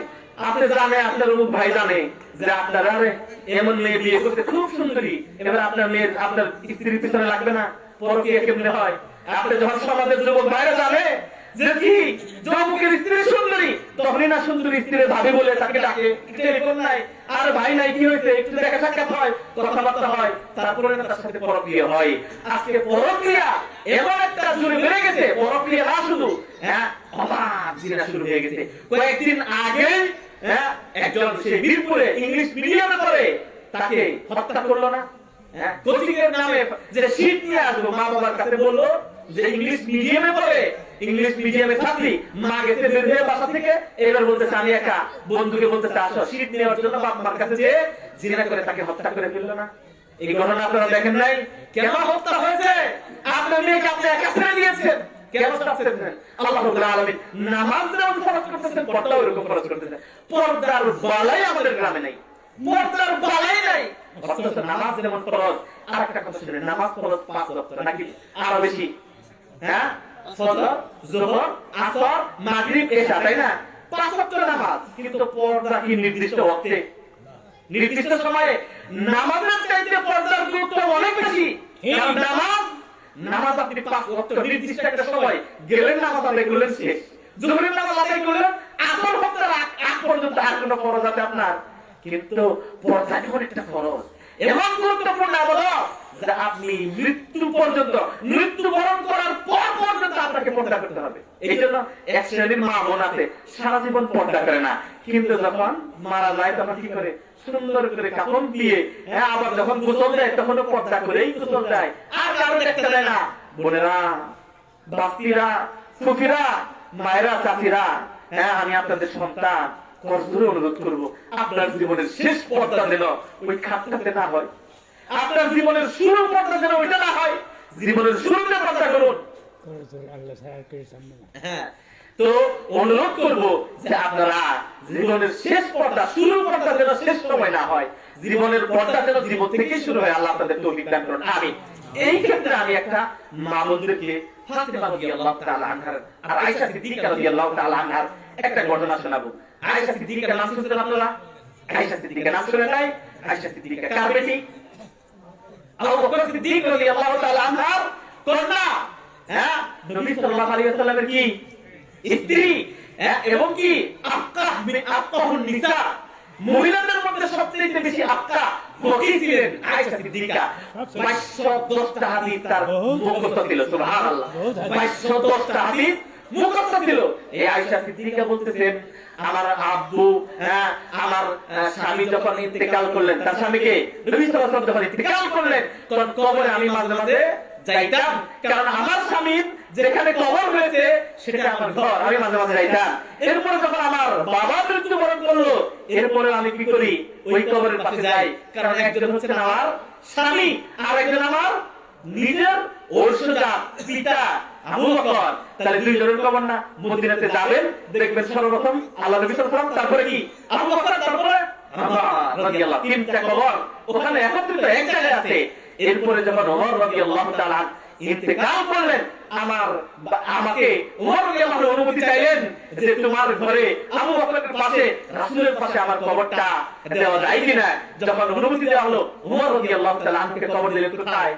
[SPEAKER 1] আপনি জানে, আপনার অমুক ভাই জানে যে আপনার আরে এমন মেয়ে বিয়ে করতে খুব সুন্দরী, এবার আপনার মেয়ের আপনার স্ত্রীর পিছনে লাগবে না, পরকীয়া কেমনে হয়। আপনি যখন সমাজের যুবক ভাইরা জানে যে কি যুবকের স্ত্রী সুন্দরী, তখনই না সুন্দরী স্ত্রী ভাবি বলে তাকে ডাকে, টেলিফোন নাই, আর ভাই নাই, কি হয়েছে, একটু দেখা সাক্ষাৎ হয়, কথাবার্তা হয়, তারপরে না তার সাথে পরকীয়া হয়। আজকে পরকীয়া এমন একটা জুড়ে বেড়ে গেছে, পরকীয়া না শুধু অবাধ জিনা শুরু হয়ে গেছে। কয়েকদিন আগে একজন সে মিরপুরে ইংলিশ মিডিয়ামে পড়ে, তাকে হত্যা করলো না? কোচিং এর নামে যে শীত নিয়ে আসবো, মা বাবার কাছে বললো যে ইংলিশ মিডিয়ামে পড়ে, ইংলিশ মিডিয়ামে ছাত্রী, মা গেছে বের হয়ে বাসা থেকে, এবার বলতেছে আমি একা, বন্ধুকে বলতেছে আসো, শীত নেওয়ার জন্য বাপ মার কাছে যেয়ে জিনা করে তাকে হত্যা করে ফেললো না? এই ঘটনা আপনারা দেখেন নাই? কেন হত্যা হয়েছে? আপনার মেয়েকে আপনি একা ছেড়ে দিয়েছেন, কেন ছাড়তেছেন? আল্লাহ রাব্বুল আলামিন নামাজ যেমন ফরজ করতেছেন, পর্দাও এরকম ফরজ করতেছেন। পর্দার বালাই আমাদের গ্রামে নাই, পর্দার বালাই নাই, অথচ নামাজ যেমন ফরজ। আর একটা কথা শুনেন, নামাজ ফরজ 5 ওয়াক্ত নাকি আরো বেশি? হ্যাঁ, ফজর, যোহর, আসর, মাগরিব, এশা, তাই না? 5 ওয়াক্ত নামাজ। কিন্তু পর্দা কি নির্দিষ্ট ওয়াক্তে, নির্দিষ্ট সময়ে? নামাজের চাইতে পর্দার গুরুত্ব অনেক বেশি। কারণ নামাজ আপনি 5 ওয়াক্ত নির্দিষ্ট একটা সময় গেলেন, নামাজ আদায় করলেন, শেষ। যোহরের নামাজ আদায় করলেন, আসর হওয়ার আগ পর্যন্ত আর কোনো ফরজ আছে আপনার? কিন্তু পর্দা এমন একটা ফরজ, এমন গুরুত্বপূর্ণ ইবাদত যে আপনি মৃত্যু পর্যন্ত, মৃত্যুবরণ করার পর পর্যন্ত আপনাকে পর্দা করতে হবে। এই জন্য এক শ্রেণীর মা বোন আছে সারা জীবন পর্দা করে না, কিন্তু যখন মারা যায় তখন কি করে, সুন্দর করে কাফন দিয়ে, আবার যখন গোসল দেয় তখনও পর্দা করেই গোসল দেয়, আর কারো দেখতে দেয় না। বোনেরা, বাস্তিরা, ফুফিরা, মায়েরা, চাচিরা, আমি আপনাদের সন্তান করজোরে অনুরোধ করবো, আপনার জীবনের শেষ পর্দা যেন ওই খাতটাতে না হয়, আপনার জীবনের শুরু পর্দা যেন ওইটা না হয়। জীবনের শুরুতে পর্দা করুন। হ্যাঁ, তো অনুরোধ করবো যে আপনারা জীবনের শেষ পর্দা, শুরু পর্দা যেন শেষ সময় না হয়, জীবনের পর্দা যেন জীবন থেকেই শুরু হয়। আল্লাহ আপনাদের তৌফিক দান করুন, আমিন। এই ক্ষেত্রে আমি একটা মা বোনদেরকে ফাতিমা রাদিয়াল্লাহু তাআলা আনহার আর আয়েশা সিদ্দিকা রাদিয়াল্লাহু তাআলা আনহার একটা ঘটনা শোনাবো। আয়েশা সিদ্দিকার নাম শুনছেন আপনারা? আয়েশা সিদ্দিকার নাম শুনেন নাই? আয়েশা সিদ্দিকা কার বেটি? আবু বকর সিদ্দিক রাদিয়াল্লাহু তাআলা আনহার কন্যা। নবী সাল্লাল্লাহু আলাইহি ওয়াসাল্লামের কি স্ত্রী, এবং কি আক্কাহুন নিসা, মহিলাদের মধ্যে সবচেয়ে সবচেয়ে বেশি আত্মা বকি ছিলেন আয়েশা সিদ্দিকা। 2210টা হাদিস তার মুখস্থ ছিল, সুবহানাল্লাহ। 2210টা হাদিস মুখস্থ ছিল। এই আয়েশা সিদ্দিকা বলতেছেন, আমার আব্বু, আমার স্বামী যখন ইন্তেকাল করলেন, তার স্বামীকে নবী সাল্লাল্লাহু আলাইহি ওয়াসাল্লাম যখন ইন্তেকাল করলেন, তখন কবরে আমি মাঝে মাঝে যাইতাম, কারণ আমার স্বামীর যেখানে কবর হয়েছে সেটা আমার ঘর, আমি মাঝে মাঝে যাইতাম। এরপরে যখন আমার বাবা মৃত্যুবরণ করলো, এরপরে আমি কি করি, ওই কবরের পাশে যাই, কারণ একজন হচ্ছেন আমার স্বামী আর একজন আমার নিজের ঔরসজাত পিতা আবু বকর। তাহলে দুইজনের কবর না? মদিনাতে যাবেন, দেখবেন সর্বপ্রথম আল্লাহ নবী সাল্লাল্লাহু আলাইহি ওয়াসাল্লাম, তারপরে কি আবু বকর, তারপরে ওমর রাদিয়াল্লাহু, তিনটা কবর ওখানে একত্রিত এক জায়গায় আছে। এরপরে যখন ওমর রাদিয়াল্লাহু তাআলা ইন্তেকাল করলেন, আমাকে ওমর রাদিয়াল্লাহু অনুমতি চাইলেন যে তোমার ঘরে আবু বকরের পাশে, রাসূলের পাশে আমার কবরটা দেওয়া যায় কিনা। যখন অনুমতি দেওয়া হলো, ওমর রাদিয়াল্লাহু তাআলা আমাকে কবর দিলেন কোথায়?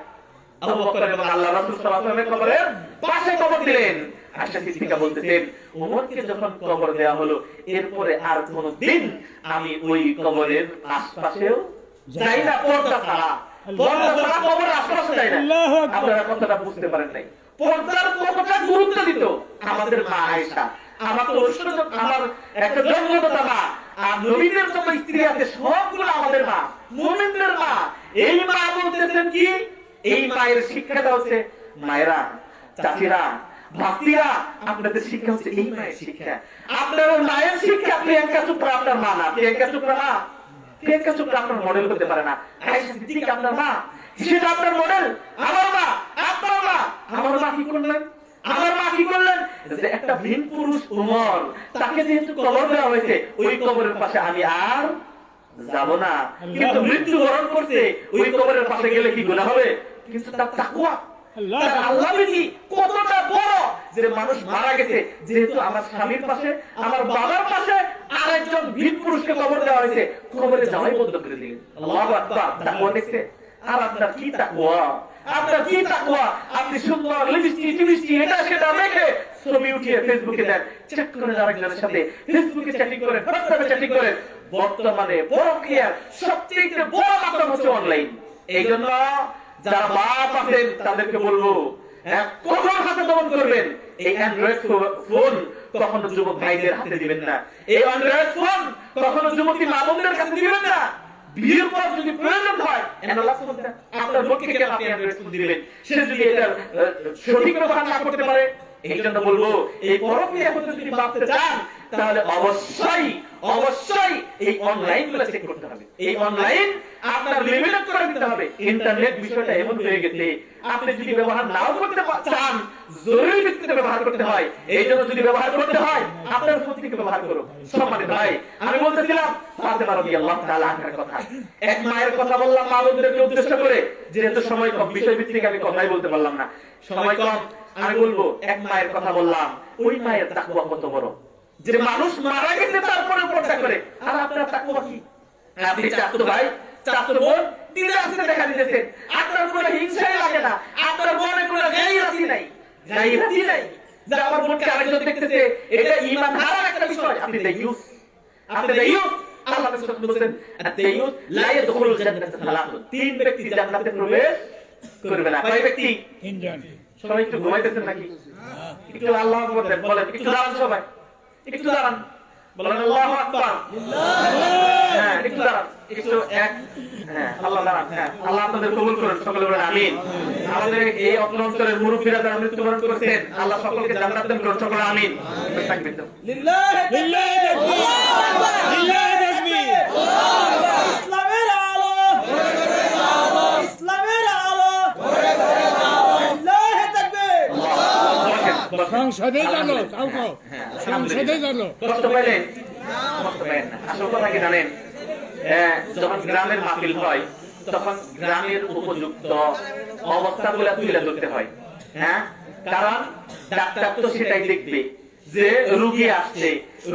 [SPEAKER 1] আবু বকর এবং আল্লাহ রাসূল সাল্লাল্লাহু আলাইহি ওয়াসাল্লামের কবরের পাশে কবর দিলেন। আয়েশা সিদ্দিকা বলতেছেন, ওমরকে যখন কবর দেওয়া হলো, এরপরে আর কোনদিন আমি ওই কবরের আশপাশেও যাই না, পর্দা ছাড়া। পর্দা ছাড়া কবরের আশপাশে যাই না। আপনারা কথাটা বুঝতে পারেন নাই, পর্দার কতটা গুরুত্ব দিত আমাদের মা আয়েশা। আমার তো আমার একটা জন্মদাতা মা, আর নবীদের যত স্ত্রী আছে সবগুলো আমাদের মা, মুমিনদের মা। এই মা বলতেছেন কি, এই মায়ের শিক্ষাটা হচ্ছে, মায়েরা, চাচিরা, ভাতিরা, আপনাদের শিক্ষা হচ্ছে এই মায়ের শিক্ষা। আপনার মায়ের শিক্ষা প্রিয়াঙ্কা চোপড়া আপনার মা না, প্রিয়াঙ্কা চোপড়া মা, প্রিয়াঙ্কা চোপড়া আপনার মডেল হতে পারে না। আয়েশা সিদ্দিকা আপনার মা, সেটা আপনার মডেল। আমার মা, আপনার মা, আমার মা কি করলেন? আমার মা কি করলেন? যে একটা ভিন পুরুষ ওমর, তাকে যেহেতু কবর দেওয়া হয়েছে, ওই কবরের পাশে আমি আর যাব না। কিন্তু মৃত্যুবরণ করতে ওই কবরের পাশে গেলে কি গুনাহ হবে? কিন্তু তার তাকওয়া, তার আল্লাহভীতি কতটা বড়, যে মানুষ মারা গেছে, যেহেতু আমার স্বামীর পাশে, আমার বাবার পাশে আরেকজন ভিন পুরুষকে কবর দেওয়া হয়েছে, কবরে যাওয়াই বন্ধ করে দিলেন। আল্লাহু আকবার। তাকওয়া দেখছে। আর আপনার কি তাকওয়া, আপনার কি তাকওয়া? আপনি সুন্দর লিপস্টিক এটা সেটা মেখে ছবি উঠিয়ে ফেসবুকে দেন, চেক করে আরেকজনের সাথে ফেসবুকে চ্যাটিং করেন, হোয়াটসঅ্যাপে চ্যাটিং করেন। বর্তমানে প্রক্রিয়ার সবচেয়ে বড় মাধ্যম হচ্ছে অনলাইন। এই জন্য যারা বাপ আছেন তাদেরকে বলবো, কখন হাতে দমন করবেন। এই অ্যান্ড্রয়েড ফোন কখনো যুবক ভাইদের হাতে দিবেন না। এই অ্যান্ড্রয়েড ফোন কখনো যুবতী মা বোনদের কাছে দিবেন না। বিয়ের পর যদি প্রয়োজন হয়, আপনার বোনকে কেন আপনি অ্যান্ড্রয়েড ফোন দিবেন? সে যদি এটা সঠিক ব্যবহার না করতে পারে। এই জন্য বলবো, এই পরক্রিয়া হতে যদি বাঁচতে চান, তাহলে অবশ্যই অবশ্যই এই অনলাইন গুলো চেক করতে হবে। এই অনলাইন আপনার লিমিটেড করে দিতে হবে। ইন্টারনেট বিষয়টা এমন হয়ে গেছে, আপনি যদি ব্যবহার নাও করতে চান, জরুরি ভিত্তিতে ব্যবহার করতে হয়। এই জন্য যদি ব্যবহার করতে হয়, আপনার ফোন থেকে ব্যবহার করুন। সম্মানিত ভাই, আমি বলতেছিলাম ফাতেমা রাদিয়াল্লাহু তাআলা আনহার কথা। এক মায়ের কথা বললাম মা বোনদেরকে উদ্দেশ্য করে, যেহেতু সময় কম, বিষয় ভিত্তিক আমি কথাই বলতে পারলাম না, সময় কম। আমি বলবো, এক মায়ের কথা বললাম, ওই মায়ের তাকওয়া কত বড়, যে মানুষ মারা গেছে তারপরে পর্দা করে। আর আপনার তাকওয়া কি? আপনি চাচতো ভাই, চাচতো বোন দিনে আসতে দেখা দিতেছে, আপনার কোনো হিংসাই লাগে না, আপনার মনে কোনো গায়রাতি নাই, গায়রাতি নাই, যে আমার বোনকে আরেকজন দেখতেছে, এটা ঈমান হারার একটা বিষয়। আপনি দায়ুস, আপনি দায়ুস। আল্লাহ রাসূল বলেছেন, আত-দায়ুস লা ইয়াদখুলুল জান্নাতা সালাতুন, তিন ব্যক্তি জান্নাতে প্রবেশ করবে না। কয় ব্যক্তি?
[SPEAKER 2] তিনজন।
[SPEAKER 1] সবাই একটু ঘুমাইতেছেন নাকি? একটু আল্লাহু আকবার বলেন, একটু দাঁড়ান সবাই, একটু দাঁড়ান, বলেন আল্লাহু আকবার। হ্যাঁ, একটু দাঁড়ান, একটু এক, হ্যাঁ, আল্লাহ দাঁড়ান। হ্যাঁ, আল্লাহ আপনাদের কবুল করুন, সকলে বলেন আমিন। আমাদের এই অঞ্চলের মুরব্বীরা যারা মৃত্যুবরণ করেছেন, আল্লাহ সকলকে জান্নাত দান করুন, সকলে আমিন। তাকবীর দাও।
[SPEAKER 2] লিল্লাহি তাকবীর, লিল্লাহি তাকবীর। ইসলামের আলো, ইসলামের আলো, লিল্লাহি তাকবীর। সংসদে জানো, কাউকে সংসদে জানো।
[SPEAKER 1] কষ্ট পাইলেন? কষ্ট পাইলেন না। আসল কথা কি জানেন? যখন গ্রামের মাহফিল হয়, তখন গ্রামের উপযুক্ত অবস্থাগুলো তুলে ধরতে হয়। হ্যাঁ, কারণ ডাক্তার তো সেটাই দেখবে যে রোগী আসছে,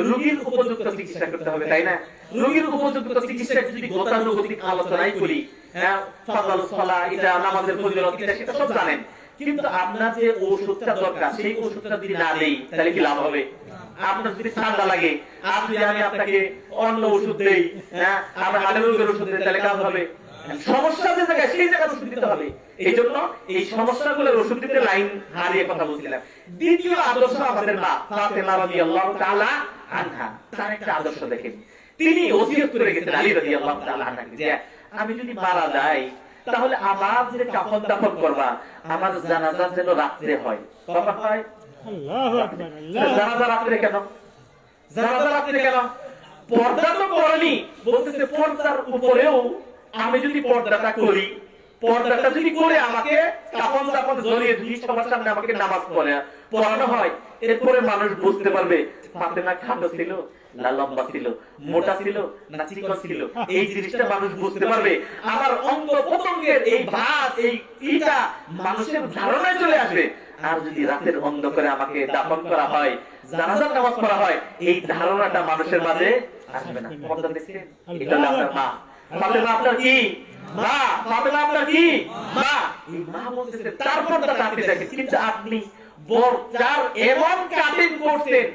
[SPEAKER 1] রোগীর উপযুক্ত চিকিৎসা করতে হবে, তাই না? রোগীর উপযুক্ত চিকিৎসা যদি গতানুগতিক আলোচনাই করি, হ্যাঁ, ফাযলুস সালাহ, এটা নামাজের ফজিলত, এটা সেটা সব জানেন, কিন্তু আপনার যে ওষুধটা দরকার, সেই ওষুধটা যদি না দেই, তাহলে কি লাভ হবে? আপনার যদি ঠান্ডা লাগে, আর যদি আমি আপনাকে অন্য ওষুধ দেই, হ্যাঁ, আমরা হাড়ের রোগের ওষুধ দিই, তাহলে কাজ হবে? সমস্যা যে জায়গায় সেই জায়গায় ওষুধ দিতে হবে। এই জন্য এই সমস্যাগুলোর ওষুধ দিতে লাইন হারিয়ে কথা বলছিলাম। দ্বিতীয় আদর্শ আমাদের মা ফাতেমা রাদিয়াল্লাহু তাআলা আনহা, তার একটা আদর্শ দেখেন। তিনি ওসিয়ত করে গেছেন আলী রাদিয়াল্লাহু তাআলা আনহাকে যে আমি যদি মারা যাই তাহলে আমার যে কাফন দাফন করবা, আমার জানাজা যেন রাত্রে হয়। কখন হয়?
[SPEAKER 2] আল্লাহু আকবার, আল্লাহু
[SPEAKER 1] জানাজা রাত্রে কেন? জানাজা রাত্রে কেন? পর্দা তো করেনি, বলতেছে পর্দার উপরেও আমি যদি পর্দাটা করি, পর্দাটা যদি করে আমাকে কাফন দাফন জড়িয়ে দুই সবার সামনে আমাকে নামাজ পড়ানো হয়, এরপরে মানুষ বুঝতে পারবে ফাতেমা খাটো ছিল না লম্বা ছিল, মোটা ছিল না চিকন ছিল। এই জিনিসটা মানুষ বুঝতে পারবে। আমার অঙ্গ প্রত্যঙ্গের এই ভাত, এই ইটা মানুষের ধারণায় চলে আসবে। আর যদি রাতের অন্ধকারে আমাকে দাফন করা হয়, জানাজার নামাজ পড়া হয়, এই ধারণাটা মানুষের মাঝে আসবে না। পর্দা দেখছেন? এটা হলো আপনার মা। ফাতেমা আপনার কি মা? ফাতেমা আপনার কি মা? এই মা বলতেছে তার পর্দাটা আপনি দেখেন, কিন্তু আপনি বরকার এমন কাটিং করছেন,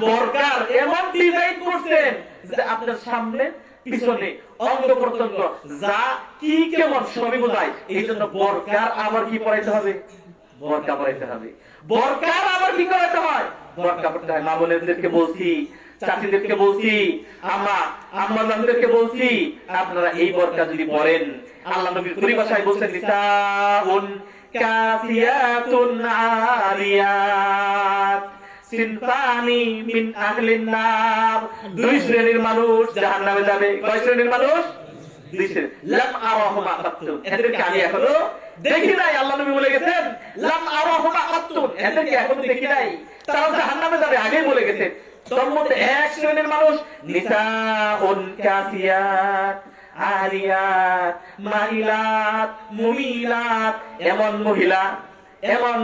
[SPEAKER 1] বরকার এমন ডিজাইন করছেন যে আপনার সামনে পিছনে অঙ্গ প্রত্যঙ্গ যা কি কেমন সবই বোঝায়। এই জন্য বরকার আবার কি পড়াইতে হবে? বরকা পড়াইতে হবে। বরকার আবার কি করাইতে হয়? বরকা পড়তে হয়। মা বোনেদেরকে বলছি, চাচিদেরকে বলছি, আম্মাদেরকে বলছি, আপনারা এই বরকা যদি পড়েন, আল্লাহ নবীর পরিভাষায় বলছেন নিসাউন কাসিয়াতুন আরিয়াত সিনফানি মিন আহলিন নার। দুই শ্রেণীর মানুষ জাহান্নামে যাবে। কয় শ্রেণীর মানুষ? দুই শ্রেণী। লাম আরাহুমা কাত্তুন, এদেরকে আমি এখনো দেখি নাই। আল্লাহ নবী বলে গেছেন লাম আরাহুমা কাত্তুন, এদেরকে এখনো দেখি নাই, তারা জাহান্নামে যাবে, আগেই বলে গেছেন। তার মধ্যে এক শ্রেণীর মানুষ নিসাউন কাসিয়াত আরিয়াত মাইলাত মুমিলাত, এমন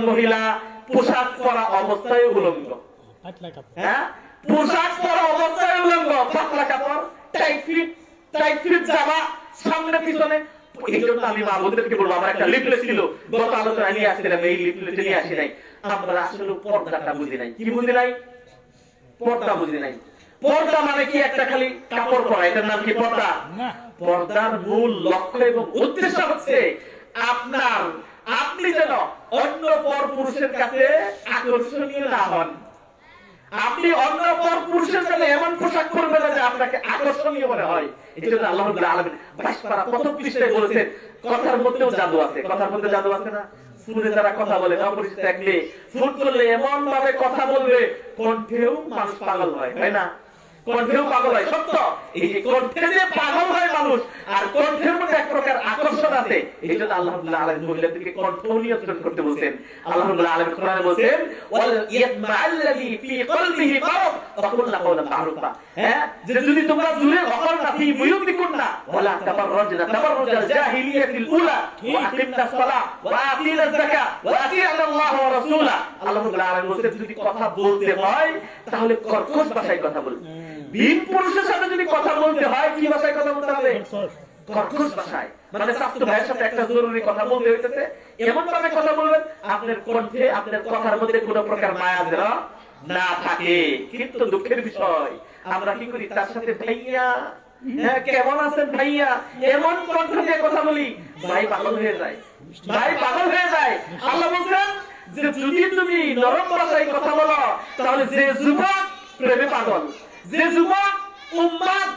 [SPEAKER 1] মহিলা পোশাক পরা অবস্থায় উলঙ্গ। হ্যাঁ, পোশাক পরা অবস্থায় উলঙ্গ, পাতলা কাপড়, টাইট ফিট জামা, সামনে পিছনে। এই জন্য আমি মা বোনদেরকে বলবো, আমার একটা লিফলেট ছিল, গত আলোচনা নিয়ে আসছিলাম, এই লিফলেট নিয়ে আসি নাই। আমরা আসলে পর্দাটা বুঝি নাই। কি বুঝি নাই? পর্দা বুঝি নাই। পর্দা মানে কি? একটা খালি কাপড় পরা, এটার নাম কি পর্দা? পর্দার মূল লক্ষ্য এবং উদ্দেশ্য হচ্ছে আপনি যেন অন্য পর পুরুষের কাছে আকর্ষণীয় না হন। আপনি অন্য পর পুরুষের কাছে এমন পোশাক পরবেন যে আপনাকে আকর্ষণীয় মনে হয়। এই জন্য আল্লাহ রাব্বুল আলামিন 22 পারা প্রথম পৃষ্ঠায় বলেছেন কথার মধ্যেও জাদু আছে। কথার মধ্যে জাদু আছে না? ফোনে যারা কথা বলে, অপরিচিত থাকলে ফোন করলে এমন ভাবে কথা বলবে, কণ্ঠেও মানুষ পাগল হয়, তাই না? কণ্ঠেও পাগল হয়, সত্য। এই যে কণ্ঠে যে পাগল হয় মানুষ, আর কণ্ঠের মধ্যে এক প্রকার আকর্ষণ আছে। এই জন্য আল্লাহ রাব্বুল আলামিন মহিলাদেরকে কণ্ঠ নিয়ন্ত্রণ করতে বলছেন। আল্লাহ রাব্বুল আলামিন কোরআনে বলছেন ওয়াল ইয়াতমাআল্লাযী ফী কলবিহি মারাদ ফাকুলনা কাওলান মা'রুফা। হ্যাঁ, যে যদি তোমরা জুরে ওয়াকালনা ফী বুয়ুতিকুন্না ওয়ালা তাবাররাজনা তাবাররুজাল জাহিলিয়াতিল উলা ওয়া আকিমনাস সালাহ ওয়া আতিনাজ যাকাত ওয়া আতি'আল্লাহ ওয়া রাসূলা। আল্লাহ রাব্বুল আলামিন বলছেন যদি কথা বলতে হয় তাহলে কর্কশ ভাষায় কথা বলবে। বিন পুরুষের সাথে যদি কথা বলতে হয় কি ভাষায় কথা বলতে হবে? কর্কশ ভাষায়। মানে স্বাস্থ্য ভাইয়ের সাথে একটা জরুরি কথা বলতে হইতেছে, এমন ভাবে কথা বলবেন আপনার কণ্ঠে, আপনার কথার মধ্যে কোনো প্রকার মায়া যেন না থাকে। কিন্তু দুঃখের বিষয়, আমরা কি করি? তার সাথে ভাইয়া, হ্যাঁ কেমন আছেন ভাইয়া, এমন কণ্ঠ দিয়ে কথা বলি, ভাই পাগল হয়ে যায়, ভাই পাগল হয়ে যায়। আল্লাহ বলছেন যে যদি তুমি নরম ভাষায় কথা বলো তাহলে যে যুবক প্রেমে পাগল, যে যুবক উম্মাদ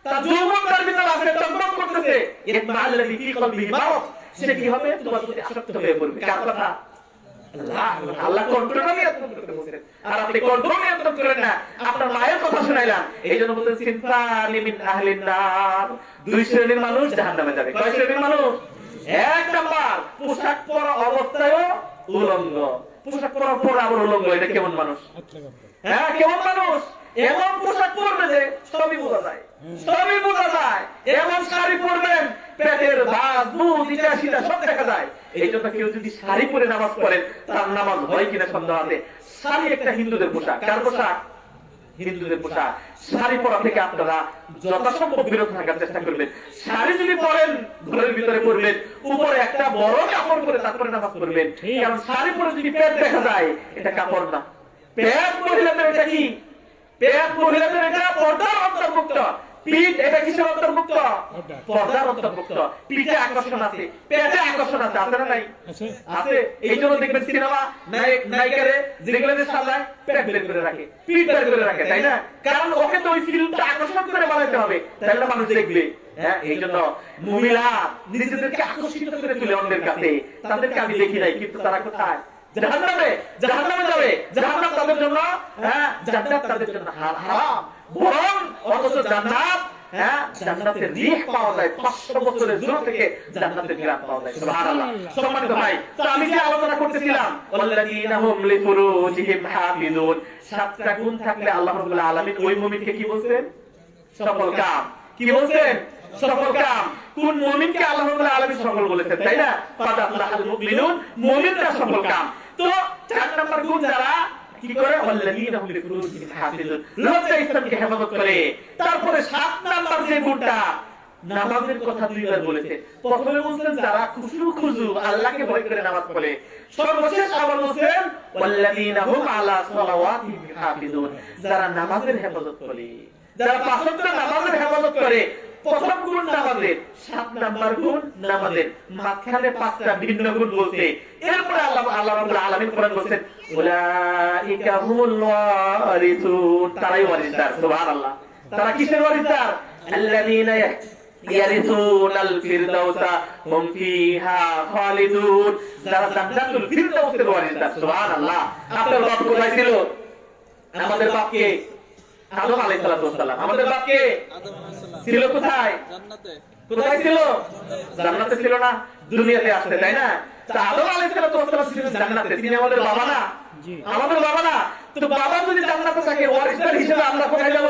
[SPEAKER 1] তার যৌবন তার ভিতরে আছে, টকবক করতেছে, ইতমাআল্লাযী ফী কলবিহি মারাদ, সে কি হবে? তোমার প্রতি আসক্ত হয়ে পড়বে। কার কথা? আল্লাহ কন্ট্রোল নিয়ন্ত্রণ করতে বলেন, আর আপনি কন্ট্রোল নিয়ন্ত্রণ করেন না। আপনার মায়ের কথা শুনাইলাম, এই জন্য বলতেন সিনফানি মিন আহলিন নার, দুই শ্রেণীর মানুষ জাহান্নামে যাবে। কয় শ্রেণীর মানুষ? এক নাম্বার, পোশাক পরা অবস্থায়ও উলঙ্গ। পোশাক পরার পর আবার উলঙ্গ, এটা কেমন মানুষ? হ্যাঁ কেমন মানুষ? এমন পোশাক পরবে যে সবই বোঝা যায়, সবই বোঝা যায়। এমন শাড়ি পরবেন পেটের ভাঁজ বুঝ এটা সেটা সব দেখা যায়। এই জন্য কেউ যদি শাড়ি পরে নামাজ পড়েন তার নামাজ হয় কিনা সন্দেহ আছে। শাড়ি একটা হিন্দুদের পোশাক। কার পোশাক? হিন্দুদের পোশাক। শাড়ি পরা থেকে আপনারা যথাসম্ভব বিরত থাকার চেষ্টা করবেন। শাড়ি যদি পরেন ঘরের ভিতরে পরবেন, উপরে একটা বড় কাপড় পরে তারপরে নামাজ পড়বেন। কারণ শাড়ি পরে যদি পেট দেখা যায় এটা কাপড় না, পেট মহিলাদের এটা কি? পেট মহিলাদের এটা পর্দার অন্তর্ভুক্ত। পিঠ এটা কিসের অন্তর্ভুক্ত? পর্দার অন্তর্ভুক্ত। পিঠে আকর্ষণ আছে, পেটে আকর্ষণ আছে, আছে না নাই?
[SPEAKER 2] আছে।
[SPEAKER 1] আছে। এই জন্য দেখবেন সিনেমা নায়ক নায়িকারে যেগুলো সাজায় পেট বের করে রাখে, পিঠ বের করে রাখে, তাই না? কারণ ওকে তো ওই ফিল্মটা আকর্ষণ করে বানাইতে হবে, তাহলে মানুষ দেখবে। হ্যাঁ, এই জন্য মহিলা নিজেদেরকে আকর্ষিত করে তুলে অন্যের কাছে। তাদেরকে আমি দেখি নাই, কিন্তু তারা কোথায়? জাহান্নামে। জাহান্নামে যাবে। জাহান্নাম তাদের জন্য, হ্যাঁ, জান্নাত তাদের জন্য হারাম। বরং অথচ জান্নাত, হ্যাঁ, জান্নাতের রিহ পাওয়া যায়, 500 বছরের দূর থেকে জান্নাতের ঘ্রাণ পাওয়া যায়। সুবহানাল্লাহ। সম্মানিত ভাই, তো আমি যে আলোচনা করতেছিলাম, ওয়াল্লাযীনা হুম লিফুরুজিহিম হাফিজুন, 7টা গুণ থাকলে আল্লাহ রাব্বুল আলামিন ওই মুমিনকে কি বলছেন? সফল কাম। কি বলছেন? সফল কাম। কোন মুমিনকে আল্লাহ রাব্বুল আলামিন সফল বলেছেন, তাই না? কাদ আফলাহাল মুমিনুন, মুমিনরা সফল কাম। তো 4 নাম্বার গুণ যারা কি করে? ওয়াল্লাযীনা হুম লিফুরুজিহিম হাফিজুন, লজ্জা ইসলামকে হেফাজত করে। তারপরে 7 নাম্বার যে গুণটা, নামাজের কথা 2বার বলেছে। প্রথমে বলছেন যারা খুশু আল্লাহকে ভয় করে নামাজ পড়ে। সর্বশেষ আবার বলছেন ওয়াল্লাযীনা হুম আলা সালাওয়াতিহিম হাফিজুন, যারা নামাজের হেফাজত করে, যারা 5 ওয়াক্ত নামাজের হেফাজত করে। প্রথম গুণ নামাজের, 7 নাম্বার গুণ নামাজের, মাঝখানে 5টা ভিন্ন গুণ বলতে। এরপরে আল্লাহ রাব্বুল আলামিন কোরআন বলেন উলাইকা হুমুল ওয়ারিসুন, তারাই ওয়ারিসদার। সুবহানাল্লাহ। তারা কিসের ওয়ারিসদার? আল্লাযীনা ইয়ারিসুনাল ফিরদাউসা হুম ফিহা খালিদুন, যারা জান্নাতুল ফিরদাউসের ওয়ারিসদার। সুবহানাল্লাহ। আপনার বাপ কোথায় ছিল? আমাদের বাপ কে? আদম আলাইহিস সালাম। আমাদের বাপ কে? ছিল কোথায়? জান্নাতে। কোথায় ছিল? জান্নাতে ছিল না, দুনিয়াতে আসছে, তাই না? তা আদম আলাইহিস সালাম ছিলেন জান্নাতে, তিনি আমাদের বাবা না? আমাদের বাবা না? তো বাবা যদি জান্নাতে থাকে, ওয়ারিসদার হিসেবে আমরা কোথায় যাব?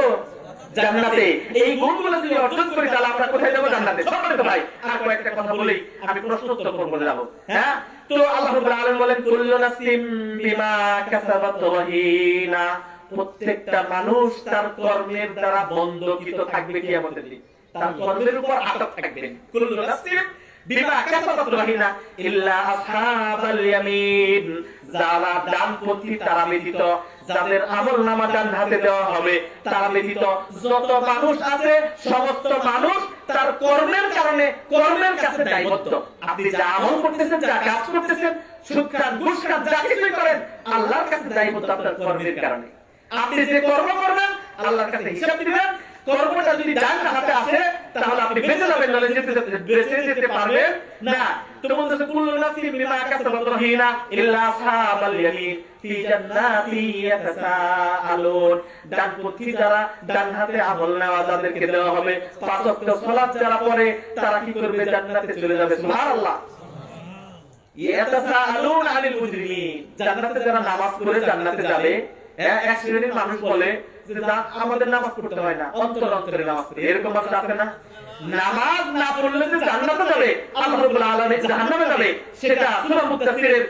[SPEAKER 1] জান্নাতে। এই গুণগুলো যদি অর্জন করি, তাহলে আমরা কোথায় যাব? জান্নাতে। সম্মানিত ভাই, আর কয়েকটা কথা বলেই আমি প্রশ্ন উত্তর করতে যাব। হ্যাঁ, তো আল্লাহ রাব্বুল আলামিন বলেন কুল্লু নাফসিম বিমা কাসাবাত রাহিনা, প্রত্যেকটা মানুষ তার কর্মের দ্বারা বন্ধকিত থাকবে কিয়ামতের দিন, তার কর্মের উপর আটক থাকবে। কুল্লু নাফসিম বিমা কাসাবাত রাহিনা ইল্লা আসহাবাল ইয়ামিন, যারা ডানপন্থী তারা ব্যতীত, যাদের আমলনামা ডান হাতে দেওয়া হবে তারা ব্যতীত যত মানুষ আছে, সমস্ত মানুষ তার কর্মের কারণে কর্মের কাছে দায়বদ্ধ। আপনি যা আমল করতেছেন, যা কাজ করতেছেন, সুদ খান, ঘুষ খান, যা কিছুই করেন, আল্লাহর কাছে দায়বদ্ধ আপনার কর্মের কারণে। আপনি যে কর্ম করবেন আল্লাহর কাছে হিসাব দিবেন। কর্মটা যদি ডান হাতে আসে তাহলে আপনি বেঁচে যাবেন, নাহলে বেঁচে যেতে পারবেন না। তো বলতেছে কুল্লু নাফসিন বিমা কাসাবাত রাহিনা ইল্লা আসহাবাল ইয়ামিন ফি জান্নাতি ইয়াতাসাআলুন, ডানপন্থী যারা, ডান হাতে আমল নেওয়া যাদেরকে দেওয়া হবে, 5 ওয়াক্ত সালাত যারা পড়ে, তারা কি করবে? জান্নাতে চলে যাবে। সুবহানাল্লাহ। ইয়াতাসাআলুন আনিল মুজরিমিন, জান্নাতে যারা নামাজ পড়ে জান্নাতে যাবে। এক শ্রেণীর মানুষ বলে যে আমাদের নামাজ পড়তে হয় না, অন্তরে নামাজ পড়ে, এরকম মানুষ আছে না? নামাজ না পড়লে যে জান্নাতে যাবে, আল্লাহ রাব্বুল আলামিন জাহান্নামে যাবে, সেটা সূরা মুদাসসিরের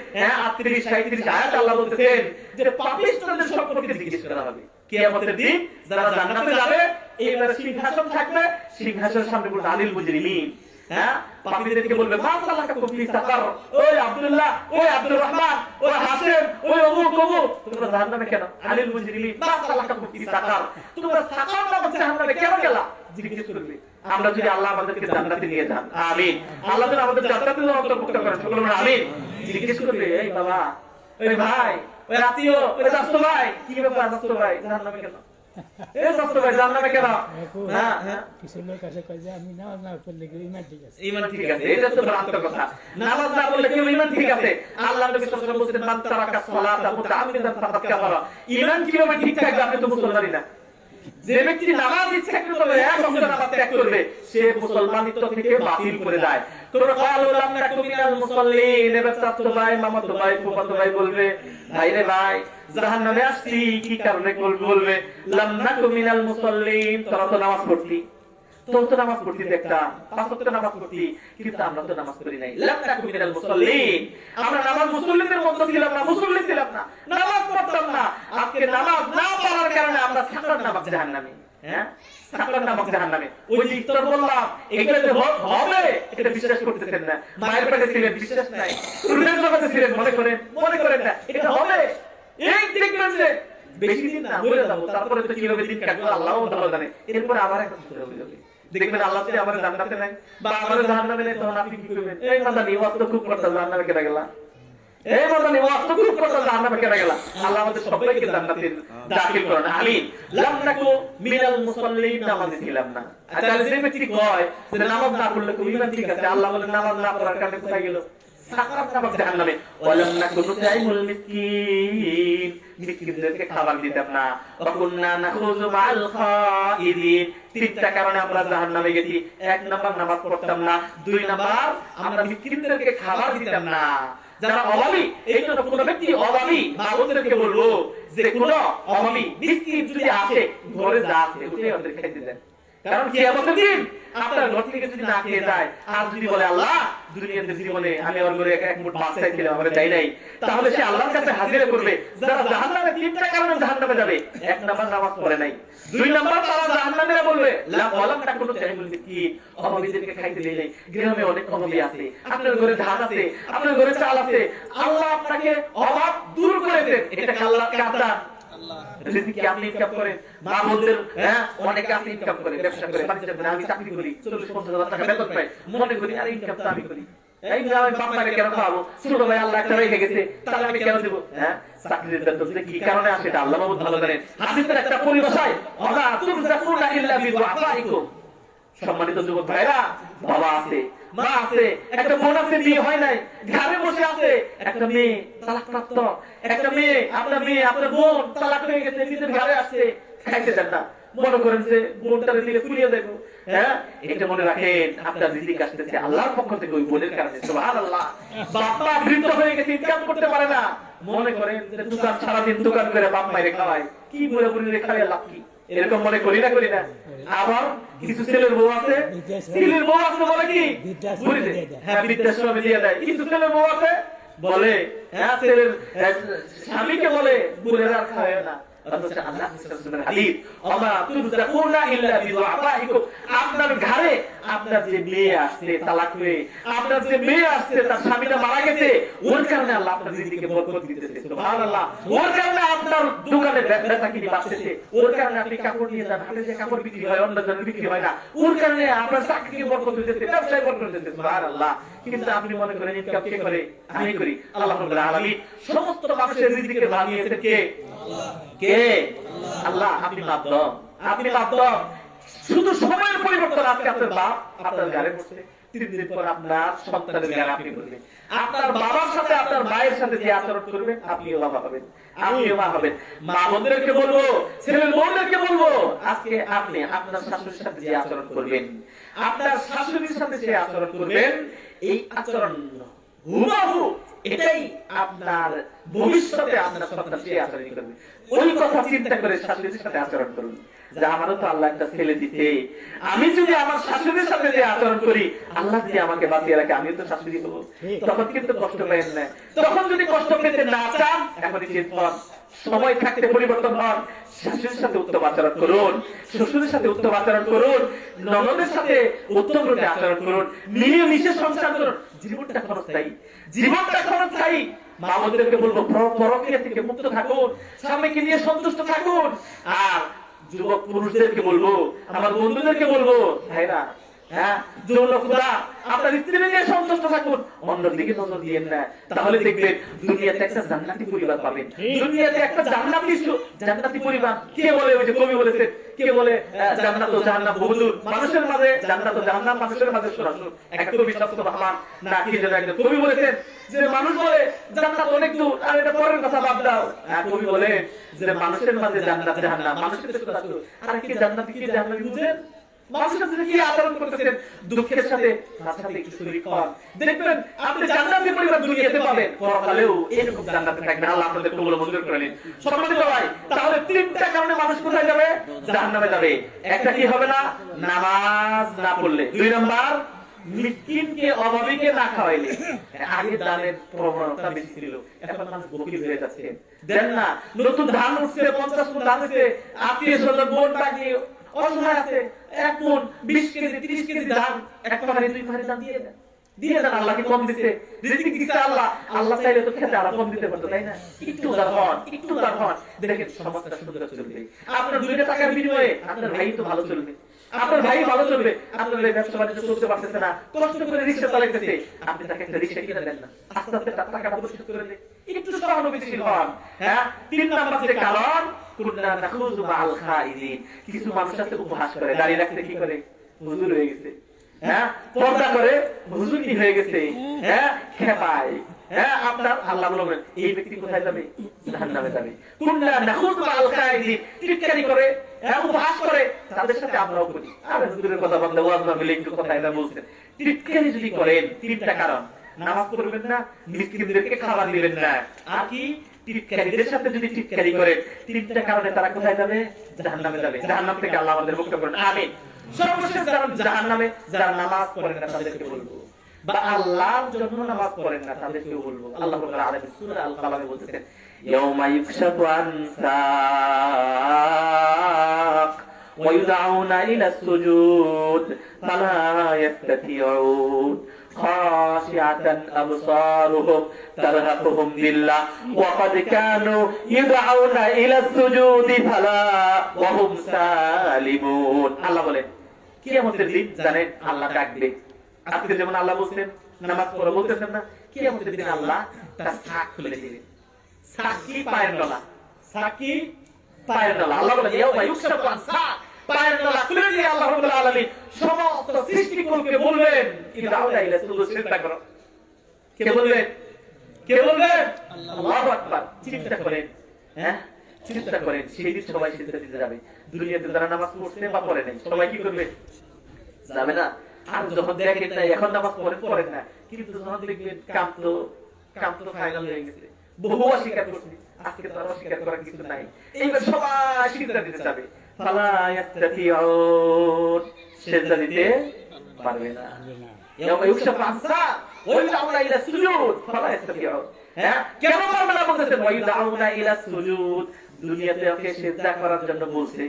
[SPEAKER 1] 38 37 আয়াত আল্লাহ বলতেছেন যে পাপিষ্ঠদের সম্পর্কে জিজ্ঞেস করা হবে কিয়ামতের দিন। যারা জান্নাতে যাবে, এইবার সিংহাসন থাকবে, সিংহাসনের সামনে বলবে আনিল মুজরিমিন, হ্যাঁ, পাপীদেরকে বলবে মা সালাকাকুম ফি সাকার, ওই আব্দুল্লাহ, ওই আব্দুর রহমান, ওই হাসিম, ওই অমুক অমুক, তোমরা জাহান্নামে কেন? আনিল মুজরিমিন মা সালাকাকুম ফি সাকার, তোমরা সাকার নামক জাহান্নামে কেন গেলা? জিজ্ঞেস করবে। আমরা যদি আল্লাহ আমাদেরকে জান্নাতে নিয়ে যান, আমিন, আল্লাহ যেন আমাদের জান্নাতে অন্তর্ভুক্ত করেন, সকলে বলেন আমিন। জিজ্ঞেস করবে, এই বাবা, ওই ভাই, ওই আত্মীয়, ওই দোস্ত ভাই, কি ব্যাপার দোস্ত ভাই, জাহান্নামে কেন? এই দোস্ত ভাই জাহান্নামে কেন? হ্যাঁ,
[SPEAKER 2] কিছু লোক আছে কয় যে আমি নামাজ না পড়লে কি ঈমান ঠিক আছে?
[SPEAKER 1] ঈমান ঠিক আছে, এটা তো ভ্রান্ত কথা। নামাজ না পড়লে কি ঈমান ঠিক আছে? আল্লাহ নবী সাল্লাল্লাহু আলাইহি ওয়াসাল্লাম বলেছেন মান তারাকা সালাতা মুতাআম্মিদান ফাকাদ কাফারা। ঈমান কিভাবে ঠিক থাকবে? আপনি তো মুসলমানই না। যে ব্যক্তি নামাজ ইচ্ছাকৃতভাবে এক ওয়াক্ত নামাজ ত্যাগ করবে, সে মুসলমানিত্ব থেকে বাতিল করে দেয়। তোমরা কালু লাম নাকু মিনাল মুসাল্লিন, এবার চাচা ভাই, মামাতো ভাই, ফুফাতো ভাই বলবে, ভাই রে ভাই, জাহান্নামে আসছি কি কারণে বলবে? লাম নাকু মিনাল মুসাল্লিন, তোরা তো নামাজ পড়তি, তো নামাজ পড়তি দেখতাম, 5 ওয়াক্ত নামাজ পড়তি, কিন্তু আমরা তো নামাজ পড়ি নাই। লাম নাকু মিনাল মুসাল্লিন, আমরা নামাজ মুসল্লিদের মধ্যে ছিলাম না, মুসল্লি ছিলাম না, নামাজ পড়তাম না। আজকে নামাজ না পড়ার কারণে আমরা সাকার নামক জাহান্নামে, হ্যাঁ, সাকার নামক জাহান্নামে। ওই যে ইফতার বললাম, এগুলো যে হবে এটা বিশ্বাস করতেছেন না। মায়ের পেটে ছিলেন, বিশ্বাস নাই। রুহের জগতে ছিলেন, মনে করেন না এটা হবে। এই দেখবেন যে বেশি দিন না মরে যাবো, তারপরে তো কিভাবে দিন কাটবে আল্লাহও ভালো জানে, এরপরে আবার একটা শুরু হয়ে যাবে। দেখবেন আল্লাহ যদি আমার জান্নাতে নাই বা আমার জাহান্নামে নাই, তখন আপনি কি করবেন? এই মাথা নিয়ে ওয়াক্ত খুব করতে জাহান্নামে কেটে গেলা, এই মাথা নিয়ে ওয়াক্ত খুব করতে জাহান্নামে কেটে গেলা। আল্লাহ আমাদের সবাইকে জান্নাতে দাখিল করেন, আমিন। লাম নাকু মিনাল মুসাল্লিন, নামাজি ছিলাম না। তাহলে যে ব্যক্তি কয় যে নামাজ না পড়লে কি ঈমান ঠিক আছে, আল্লাহ বলেন নামাজ না পড়ার কারণে কোথায় গেল? সাকারাত নামক জাহান্নামে। ওয়ালাম নাকু নুতাইমুল মিসকিন, মিসকিনদেরকে খাবার দিতাম না। ওয়া কুননা নাখুযু মাআল খাইদিন, তিনটা কারণে আমরা জাহান্নামে গেছি। এক নাম্বার নামাজ পড়তাম না, দুই নাম্বার আমরা মিসকিনদেরকে খাবার দিতাম না। যারা অভাবী, এই জন্য কোন ব্যক্তি অভাবী মা ওদেরকে বলবো যে কোন অভাবী মিসকিন যদি আসে ঘরে যা আছে ওটাই ওদের খেতে দেন। কারণ কিয়ামতের দিন আপনার ঘর থেকে যদি না খেয়ে যায় আর যদি বলে আল্লাহ দুনিয়াতে জীবনে আমি ওর ঘরে এক মুঠ ভাত চাইছিলাম আমাকে দেয় নাই, তাহলে সে আল্লাহর কাছে হাজির করবে। যারা জাহান্নামে তিনটা কারণে জাহান্নামে যাবে, এক নাম্বার নামাজ পড়ে নাই, দুই নাম্বার তারা জাহান্নামীরা বলবে লা ওয়ালাম তাকুনু তাইমুল মিসকিন, অভাবীদেরকে খাইতে দেয় নাই। গ্রামে অনেক অভাবী আছে, আপনার ঘরে ধান আছে, আপনার ঘরে চাল আছে, আল্লাহ আপনাকে অভাব দূর করে দেন, এটা আল্লাহর কাদা। রিজিক আপনি ইনকাম করেন, মা বোনদের অনেকে আপনি ইনকাম করে, ব্যবসা করে, বাণিজ্য করে, আমি চাকরি করি 40-50 টাকা বেতন পাই, মনে করি আর ইনকাম তো আমি করি, এই না আমি বাপমাকে কেন খাওয়াবো, ছোট ভাই আল্লাহ একটা রেখে গেছে তাহলে আমি কেন দেবো? চাকরির বেতন যে কি কারণে আসে এটা আল্লাহ মাহমুদ ভালো জানেন। হাদিসের একটা পরিভাষায় ওয়া তুরজাকুনা ইল্লা বিদুআফাইকুম, সম্মানিত যুবক ভাইরা, বাবা আছে, মা আছে, একটা বোন আছে বিয়ে হয় নাই, ঘরে বসে আছে, একটা মেয়ে তালাকপ্রাপ্ত, একটা মেয়ে আপনার বোন তালাক হয়ে গেছে, নিজের ঘরে আসছে, খাইতে দেন না, মনে করেন যে বোনটারে দিলে পুড়িয়ে দেবো। এটা মনে রাখেন আপনার রিজিক আসতেছে আল্লাহর পক্ষ থেকে, ওই বোনের কারণে। সুবহানাল্লাহ। বাবা বৃদ্ধ হয়ে গেছে, ইনকাম করতে পারে না, মনে করেন যে দোকান সারাদিন দোকান করে বাপ মায়ের খাওয়ায়, কি বুড়া বুড়ি খাওয়ায় লাভ কি? এরকম মনে করি না? আবার কিছু ছেলের বউ আছে, ছেলের বউ আছে বলে কি বৃদ্ধাশ্রমে দিয়ে দেয়। কিছু ছেলের বউ আছে বলে ছেলের স্বামীকে বলে বুড়ের আর খাওয়ায় না। আপনার ঘরে আপনার যে মেয়ে আসছে তালাক হয়ে, আপনার যে মেয়ে আসছে তার স্বামীটা মারা গেছে, ওর কারণে আল্লাহ আপনার রিজিকে বরকত দিতেছে। সুবহানাল্লাহ। ওর কারণে আপনার দোকানে বেচা কিনি বাড়তেছে, ওর কারণে আপনি কাপড় নিয়ে যান, হাটে যে কাপড় বিক্রি হয় অন্য জনের বিক্রি হয় না, ওর কারণে আপনার চাকরিকে বরকত দিতেছে, ব্যবসায় বরকত দিতেছে। সুবহানাল্লাহ। কিন্তু আপনি মনে করেন ইনকাম কে করে? আমি করি। আল্লাহ রাব্বুল আলামিন সমস্ত মানুষের রিজিকে বানিয়েছেন কে? কে? আল্লাহ। আপনি মাধ্যম, আপনি মাধ্যম। শুধু সময়ের পরিবর্তন। আজকে আপনার বাপ আপনার ঘরে বসে, 3 দিন পর আপনার সন্তানের ঘরে আপনি করবেন। আপনার বাবার সাথে আপনার মায়ের সাথে যে আচরণ করবেন, আপনিও বাবা হবেন, আপনিও মা হবেন। মা বোনদেরকে বলবো, ছেলের বোনদেরকে বলবো, আজকে আপনি আপনার শাশুড়ির সাথে যে আচরণ করবেন, আপনার শাশুড়ির সাথে যে আচরণ করবেন, এই আচরণ হুবহু এটাই আপনার ভবিষ্যতে আপনার সন্তান সে আচরণ করবে। ওই কথা চিন্তা করে শাশুড়ির সাথে আচরণ করুন, যে আমারও তো আল্লাহ একটা ছেলে দিতে, আমি যদি আমার শাশুড়ির সাথে যে আচরণ করি, আল্লাহ যদি আমাকে বাঁচিয়ে রাখে, আমি তো শাশুড়ি হবো। তখন কিন্তু কষ্ট পাইেন না। তখন যদি কষ্ট পেতে না চান, এখনই চেঞ্জ হন, সময় থাকতে পরিবর্তন হন। শাশুড়ির সাথে উত্তম আচরণ করুন, শ্বশুরের সাথে উত্তম আচরণ করুন, ননদের সাথে উত্তম রূপে আচরণ করুন, মিলেমিশে সংসার করুন। জীবনটা ক্ষণস্থায়ী, জীবনটা ক্ষণস্থায়ী। মা বোনদেরকে বলবো পরকীয়া থেকে মুক্ত থাকুন, স্বামীকে নিয়ে সন্তুষ্ট থাকুন। আর যুবক পুরুষদেরকে বলবো, আমার বন্ধুদেরকে বলবো, ভাইরা আপনার স্ত্রী নিয়ে সন্তুষ্ট থাকুন, অন্যদিকে নজর দিয়েন না। তাহলে দেখবেন দুনিয়াতে একটা জান্নাতি পরিবার পাবেন, দুনিয়াতে একটা জান্নাতি পরিবার। কে বলে? ওই যে কবি বলেছেন, কে বলে জান্নাত ও জাহান্নাম বহুদূর, মানুষের মাঝে জান্নাত ও জাহান্নাম মানুষের মাঝে সরাসরি। একটা কবি শাস্ত্র রহমান না কি যেন একজন কবি বলেছেন যে মানুষ বলে জান্নাত অনেক দূর, আর এটা পরের কথা বাদ দাও। কবি বলে যে মানুষের মাঝে জান্নাত জাহান্নাম মানুষের কাছে দূর। আর কি জান্নাত কি জাহান্নাম বুঝেন? মানুষের সাথে কি আচরণ করতেছেন, দুঃখের সাথে তার সাথে একটু শরীক হন, দেখবেন আপনি জান্নাতের পরিবার দুনিয়াতে পাবেন, পরকালেও এরকম জান্নাতে থাকবেন। আল্লাহ আপনাদের কবুল মঞ্জুর করে নিন। সম্মানিত ভাই, তাহলে 3টা কারণে মানুষ কোথায় যাবে? জাহান্নামে যাবে। একটা কি হবে না? নামাজ না পড়লে। 2 নাম্বার মিসকিনকে অভাবীকে না খাওয়াইলে। আগে দানের প্রবণতা বেশি ছিল, এখন মানুষ বকিল হয়ে যাচ্ছে, দেন না। নতুন ধান উঠছে, 50 মণ ধান উঠছে, আত্মীয়-স্বজন বোন টাকি অসহায় আছে, 1 মণ 20 কেজি 30 কেজি ধান এক পাহাড়ে 2 পাহাড়ে দাম দিয়ে দেন। দিয়ে দেন। আল্লাহ কি কম দিতে? রিজিক দিতে আল্লাহ, আল্লাহ চাইলে তো খেতে আরো কম দিতে পারতো, তাই না? একটু উদার হন, একটু উদার হন, দেখেন সমাজটা সুন্দর চলবে। আপনার 2 টাকার বিনিময়ে আপনার ভাই তো ভালো চলবে, আপনার ভাই ভালো চলবে। আপনার এই ব্যবসা বাণিজ্য চলতে পারতেছে না, কষ্ট করে রিকশা চালাইতেছে, আপনি তাকে একটা রিকশা কিনে দেন না, আস্তে আস্তে টাকাটা পরিশোধ করে দেন। একটু সহানুভূতিশীল হন। হ্যাঁ, 3 নাম্বার যে কারণ, কুননা নাখুযু মাআল খাইজিন। কিছু মানুষ আছে উপহাস করে, দাঁড়িয়ে রাখতে কি করে, হুজুর হয়ে গেছে। হ্যাঁ, পর্দা করে হুজুর কি হয়ে গেছে। হ্যাঁ, খেপায়। হ্যাঁ, আপনার আল্লাহ বলবেন এই ব্যক্তি কোথায় যাবে? জাহান্নামে যাবে। কুননা নাখুযু মাআল খাইজিন, টিটকারি করে, হ্যাঁ, উপহাস করে, তাদের সাথে আমরাও করি। আরে হুজুরের কথা বলতে ওয়াজ মাহফিলে একটু কথা এটা বলছেন। টিটকারি যদি করেন, 3টা কারণ, নামাজ পড়বেন না, মিসকিনদেরকে খাবার দিবেন না, আর কি টিটকারিদের সাথে যদি টিটকারি করেন, 3টা কারণে তারা কোথায় যাবে? জাহান্নামে যাবে। জাহান্নাম থেকে আল্লাহ আমাদের মুক্ত করুন, আমিন। সর্বশেষ যারা জাহান্নামে, যারা নামাজ পড়েন না তাদেরকে বলবো, বা আল্লাহর জন্য নামাজ পড়েন না তাদেরকেও বলবো। আল্লাহ রাব্বুল আলামিন সূরা আল কালামে বলতেছেন, ইয়াউমা ইউকশাফু আন সাক ওয়া ইউদআউনা ইলা সুজুদ ফালা ইয়াস্তাতিউন খাশিআতান আবসারুহুম তারহাকুহুম যিল্লাহ ওয়া ক্বাদ কানু ইউদআউনা ইলা সুজুদি ফালা ওয়া হুম সালিমুন। আল্লাহ বলেন কিয়ামতের দিন জানেন আল্লাহ ডাকবে। আজকে যেমন আল্লাহ বলছেন নামাজ পড়ো, বলতেছেন না, কিয়ামতের দিন আল্লাহ তার ছাক খুলে দিবেন। ছাক কি? পায়ের তলা। ছাক কি? পায়ের তলা। আল্লাহ বলেন ইয়াউমা ইউকশাফু আন সাক, পায়ের তলা খুলে দিয়ে আল্লাহ রাব্বুল আলামিন সমস্ত সৃষ্টিকুলকে বলবেন ইদাউনা ইলা সুজুদ, সিজদা করো। কে বলবেন? কে বলবেন? আল্লাহু আকবার। চিন্তা করেন, হ্যাঁ, চিন্তা করেন, সেই দিন সবাই সিজদা দিতে যাবে। দুনিয়াতে যারা নামাজ পড়ছে বা পড়ে নাই সবাই কি করবে? যাবে না। আর যখন দেখেন না এখন নামাজ পড়েন না, কিন্তু যখন দেখবেন কাম তো ফাইনাল হয়ে গেছে, বহু অস্বীকার করছে, আজকে তো আর অস্বীকার করার কিছু নাই, এইবার সবাই সিজদা দিতে যাবে। ফালা ইয়াস্তাতিউন, সিজদা দিতে পারবে না। ইয়াউমা ইউকশাফু আন সাক ওয়া ইউদআউনা ইলা সুজুদ ফালা ইয়াস্তাতিউন। হ্যাঁ, কেন পারবে না বলতেছেন? ওয়া ইউদআউনা ইলা সুজুদ, দুনিয়াতে ওকে সিজদা করার জন্য বলছে।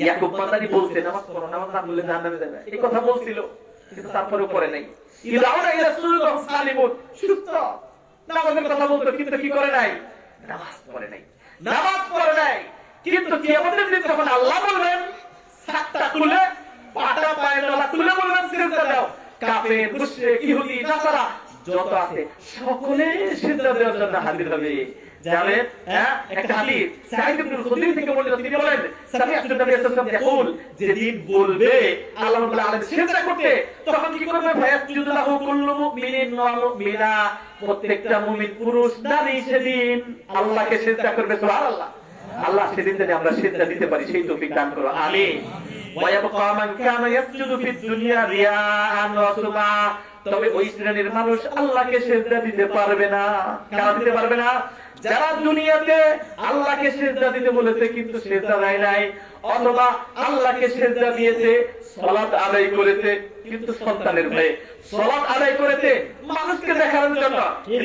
[SPEAKER 1] ইয়াকুব মাদানি বলছে নামাজ পড়ো, নামাজ না পড়লে জাহান্নামে যাবে, এই কথা বলছিল, কিন্তু তারপরেও পড়ে নাই। ইউদআউনা ইলা সুজুদ ওয়া হুম সালিমুন, সুস্থ নামাজের কথা বলতো কিন্তু কি করে নাই? নামাজ পড়ে নাই, নামাজ পড়ে নাই। কিন্তু কিয়ামতের দিন যখন আল্লাহ বলবেন ছাকটা খুলে, পাটা পায়ের তলা খুলে বলবেন সিজদা দাও, কাফের, মুশরিক, ইহুদি, নাসারা যত আছে সকলে সিজদা দেওয়ার জন্য হাজির হবে। যাবে। হ্যাঁ, একটা হাদিস সাঈদ ইবনে খুদরি থেকে বর্ণিত, তিনি বলেন সামিআতু নবী সাল্লাল্লাহু আলাইহি ওয়াসাল্লাম ইয়াকুল, যেদিন বলবে আল্লাহ রাব্বুল আলামিন সিজদা করতে, তখন কি করবে? ফায়াসজুদু লাহু কুল্লু মুমিনিন ওয়া মুমিনা, প্রত্যেকটা মুমিন পুরুষ নারী সেদিন আল্লাহকে সিজদা করবে। সুবহানাল্লাহ। আল্লাহ সেদিন যেন আমরা সিজদা দিতে পারি সেই তৌফিক দান করো, আমিন। ওয়া ইয়াবকা মান কানা ইয়াসজুদু ফিদ দুনিয়া রিয়াআন ওয়া সুমা, তবে ওই শ্রেণীর মানুষ আল্লাহকে সিজদা দিতে পারবে না। কারা দিতে পারবে না? যারা দুনিয়াতে আল্লাহকে সিজদা দিতে বলেছে কিন্তু সিজদা দেয় নাই, অথবা আল্লাহকে সিজদা দিয়েছে, সালাত আদায় করেছে কিন্তু সন্তানের ভয়ে সালাত আদায় করেছে মানুষকে দেখানোর জন্য,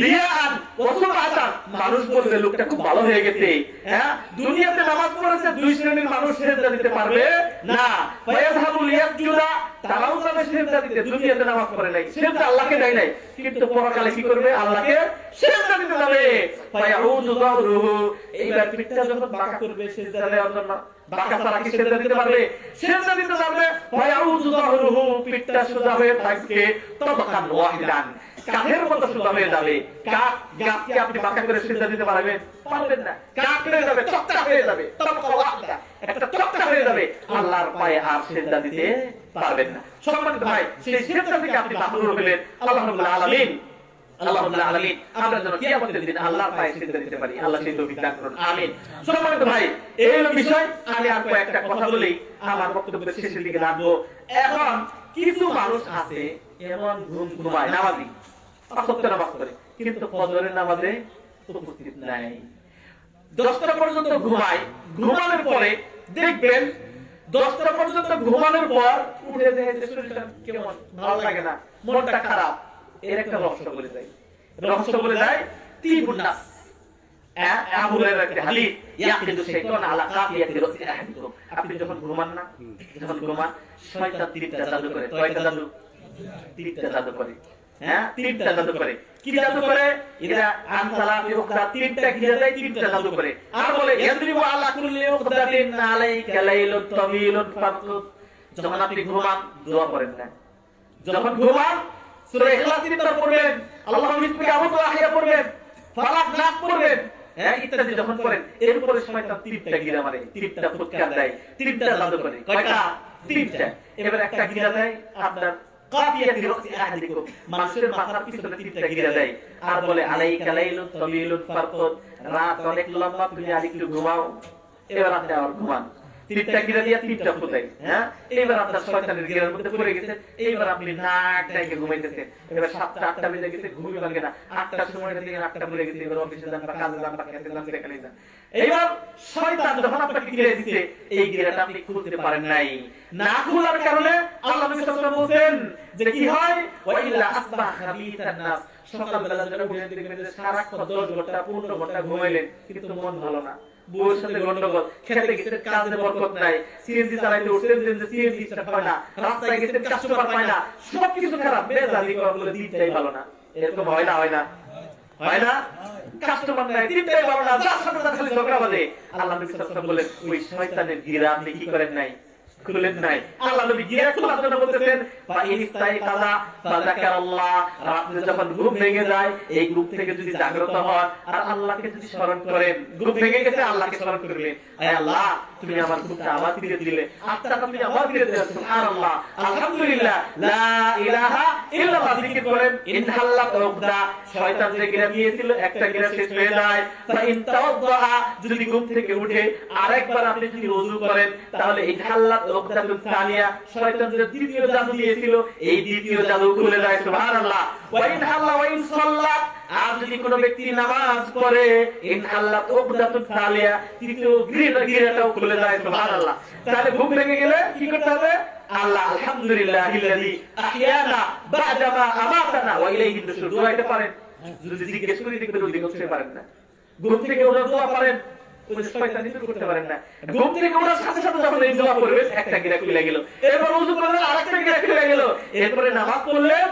[SPEAKER 1] রিয়াআন ওয়া সুমআতান, মানুষ বলবে লোকটা খুব ভালো হয়ে গেছে। হ্যাঁ, দুনিয়াতে নামাজ পড়েছে, 2 শ্রেণীর মানুষ সিজদা দিতে পারবে না। ফায়াযহাবুল ইয়াসজুদা, তারাও যাবে সিজদা দিতে, দুনিয়াতে নামাজ পড়ে নাই, সিজদা আল্লাহকে দেয় নাই, কিন্তু পরকালে কি করবে? আল্লাহকে সিজদা দিতে যাবে। ফায়াউযু যাহরুহু, এইবার পিঠটা যখন বাঁকা করবে সিজদা দেওয়ার জন্য, বাঁকা ছাড়া কি সিজদা দিতে পারবে? সিজদা দিতে যাবে, ফায়াউযু যাহরুহু, পিঠটা সোজা হয়ে থাকবে, তাবাকান ওয়াহিদান, কাঠের মতো সোজা হয়ে যাবে। গাছকে আপনি বাঁকা করে সিজদা দিতে পারবেন? পারবেন না, কাঠ হয়ে যাবে, চকচকা হয়ে যাবে, তাবাকা ওয়াহিদা, একটা চকচকা হয়ে যাবে, আল্লাহর পায়ে আর সিজদা দিতে পারবেন না। সম্মানিত ভাই, সেই সিজদা থেকে আপনি মাহরুম হলেন। আল্লাহ রাব্বুল আলামিন, আল্লাহ রাব্বুল আলামিন আমরা যেন কিয়ামতের দিন আল্লাহর পায়ে সিজদা দিতে পারি, আল্লাহ সেই তৌফিক দান করুন, আমিন। সম্মানিত ভাই, এই হলো বিষয়। আমি আর কয়েকটা কথা বলি, আমার বক্তব্যের শেষের দিকে রাখবো। এখন কিছু মানুষ আছে এমন ঘুমায়, নামাজি, 5 ওয়াক্ত নামাজ পড়ে, কিন্তু ফজরের নামাজে উপস্থিত নাই। 10টা পর্যন্ত ঘুমায়, ঘুমানোর পরে দেখবেন 10টা পর্যন্ত ঘুমানোর পর উঠে দেখে শরীরটা কেমন ভালো লাগে না, মনটা খারাপ, এর একটা রহস্য বলে যায়। রহস্য বলে যায় তিবুন নাস, আবু হুরায়রা একটা হাদিস, ইয়াকিদু শাইতান আলা কাফিয়াতি রাসি আহাদিকুম, আপনি যখন ঘুমান না, যখন ঘুমান, শয়তান 3টা জাদু করে। কয়টা জাদু? 3টা জাদু করে। হ্যাঁ, তিনটা জাদু করে। কি জাদু করে? এরা আনসালাতি উখরা, তিনটা ঘিরে দেয়, তিনটা জাদু করে। আর বলে ইয়াদরিবু আলা কুল্লি উখদাতিন আলাইকা লাইলুন তাওয়িলুন ফারকুদ। যখন আপনি ঘুমান দোয়া করেন না, যখন ঘুমান সূরা ইখলাস তিনবার পড়বেন, আল্লাহু বিসমিকা আবুদু আহিয়া পড়বেন, ফালাক নাস পড়বেন, হ্যাঁ, ইত্যাদি যখন করেন, এরপরে শয়তান তিনটা গিরা মারে, তিনটা ফুৎকার দেয়, তিনটা জাদু করে। কয়টা? তিনটা। এবার একটা গিরা দেয় আপনার কাফিয়াতি রাসি আহাদিকুম, মানুষের মাথার পিছনে তিনটা গিরা দেয়, আর বলে আলাইকা লাইলুন তাওয়িলুন ফারকুদ, রাত অনেক লম্বা, তুমি আর একটু ঘুমাও। এবার আপনি আবার ঘুমান, তিনটা গিরা দিয়ে তিনটা ফুটাই, হ্যাঁ। এবার আপনার শয়তানের গিরার মধ্যে পড়ে গেছে, এইবার আপনি নাক ডাইকে ঘুমাইতেছেন। এবার 7টা 8টা বেজে গেছে, ঘুমই ভাঙে না। 8টার সময় থেকে 8টা পড়ে গেছে, এবার অফিসে যান বা কাজে যান বা খেতে যান, সেখানে যান। এইবার শয়তান যখন আপনাকে গিরে দিচ্ছে, এই গিরাটা আপনি খুলতে পারেন নাই। না খোলার কারণে আল্লাহ নবী সাল্লাল্লাহু আলাইহি ওয়াসাল্লাম বলেন যে কি হয়, ওয়া ইল্লা আসবাহ খাবিতান নাস, সকালবেলা যারা উঠে দেখবেন যে সারাক্ষণ 10 ঘন্টা 15 ঘন্টা ঘুমাইলেন, কিন্তু মন ভালো না, বউয়ের সাথে গন্ডগোল, খেতে গেছেন কাজে বরকত নাই, সিএনজি চালাইতে উঠছেন যে সিএনজি স্টার্ট হয় না, রাস্তায় গেছেন কাস্টমার পায় না, সবকিছু খারাপ, মেজাজি করাগুলো দিনটাই ভালো না। এরকম হয় না? হয় না? হয় না? কাস্টমার নাই, দিনটাই ভালো না, যার সাথে তার খালি ঝগড়া বাজে। আল্লাহ নবী সাল্লাল্লাহু আলাইহি ওয়াসাল্লাম বলেন, ওই শয়তানের গিরা আপনি কি করেন নাই? খুলেন নাই। আল্লাহ নবী গিরা খোলার জন্য বলতেছেন, ফা ইস্তাইকাযা ফাযাকারাল্লাহ, রাতে যখন ঘুম ভেঙে যায়, এই ঘুম থেকে যদি জাগ্রত হন আর আল্লাহকে যদি স্মরণ করেন, ঘুম ভেঙে গেছে আল্লাহকে স্মরণ করবেন, হে আল্লাহ তুমি আমার ঘুমটা আবার ফিরে দিলে, আত্মাটা তুমি আবার ফিরে দিলে, সুবহানাল্লাহ, আলহামদুলিল্লাহ, লা ইলাহা ইল্লাল্লাহ জিকির করেন। ইনহাল্লাত উকদা, শয়তান যে গিরা দিয়েছিল একটা গিরা শেষ হয়ে যায়। ফা ইন তাওয়াদ্দা, যদি ঘুম থেকে উঠে আরেকবার আপনি যদি ওযু করেন, তাহলে ইনহাল্লাত উকদাতুত সানিয়া, শয়তান যে দ্বিতীয় জাদু দিয়েছিল, এই দ্বিতীয় জাদু খুলে যায়, সুবহানাল্লাহ। ওয়া ইনহাল্লা ওয়া ইন সাল্লাত, আর যদি কোন ব্যক্তি নামাজ পড়ে, ইনহাল্লাত উকদাতুত সালিয়া, তৃতীয় গিরাটাও খুলে যায়, সুবহানাল্লাহ। তাহলে ঘুম ভেঙে গেলে কি করতে হবে? আল্লাহ আলহামদুলিল্লাহিল্লাযী আহইয়ানা বা'দা মা আমাতানা ওয়া ইলাইহিন নুশুর, দোয়া এটা পারেন। যদি জিজ্ঞেস করি দেখবেন অধিকাংশই পারেন না। ঘুম থেকে ওঠা দোয়া পারেন, ওই যে শয়তান নিতে করতে পারেন না। ঘুম থেকে ওঠার সাথে সাথে যখন এই দোয়া করবেন, একটা গিরা খুলে গেল, এরপর ওযু করলেন, আরেকটা গিরা খুলে গেল, এরপরে নামাজ পড়লেন,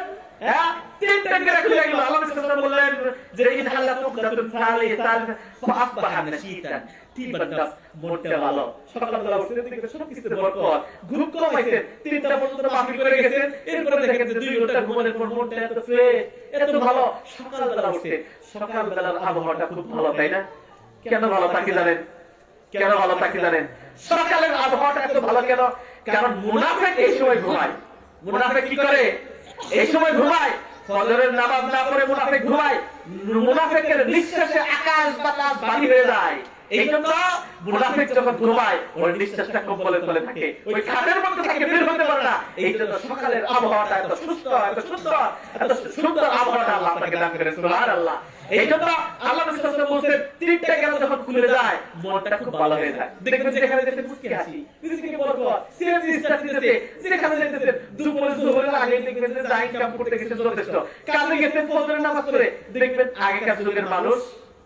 [SPEAKER 1] হ্যাঁ, তিনটা গিরা খুলে গেল। আল্লাহ রাসূল সাল্লাল্লাহু আলাইহি ওয়াসাল্লাম বললেন যে ইনহাল্লাত উকদাতুন সালিসান ফাআসবাহা নাশীতান, তিবান্দাস, মনটা ভালো, সকালবেলা উঠে দেখবেন সবকিছুতে বরকত, ঘুম কমাইছেন, 3টা পর্যন্ত মাহফিল করে গেছেন, এরপরে দেখেন যে 2 ঘন্টা ঘুমানোর পর মনটা এত ফ্রেশ, এত ভালো, সকালবেলা উঠছেন। সকালবেলার আবহাওয়াটা খুব ভালো, তাই না? কেন ভালো থাকে জানেন? কেন ভালো থাকে জানেন? সকালের আবহাওয়াটা এত ভালো কেন? কারণ মুনাফিক এই সময় ঘুমায়। মুনাফিক কি করে? এই সময় ঘুমায়। ফজরের নামাজ না পড়ে মুনাফিক ঘুমায়। মুনাফিকের নিঃশ্বাসে আকাশ বাতাস ভারী হয়ে যায়। এই জন্য মুনাফিক যখন ঘুমায়, ওর নিঃশ্বাসটা কম্বলের তলে থাকে, ওই খাটের মধ্যে থাকে, বের হতে পারে না। এই জন্য সকালের আবহাওয়াটা এত সুস্থ, এত সুন্দর, এত সুন্দর আবহাওয়াটা আল্লাহ আপনাকে দান করেন, সুবহানাল্লাহ। এই জন্য আল্লাহ রাসূল সাল্লাল্লাহু আলাইহি ওয়াসাল্লাম বলেন, তিনটা গেরা যখন খুলে যায়, মনটা খুব ভালো হয়ে যায়। দেখবেন যেখানে দেখতে মুস্কি হাসি, রিজিকে বরকত, সিএনজি স্টার্ট দিতেছে, যেখানে দেখতেছেন দুপুরে জোহরের আগে দেখবেন যে যা ইনকাম করতে গেছেন যথেষ্ট, কাজে গেছেন ফজরের নামাজ পড়ে, দেখবেন আগেকার যুগের মানুষ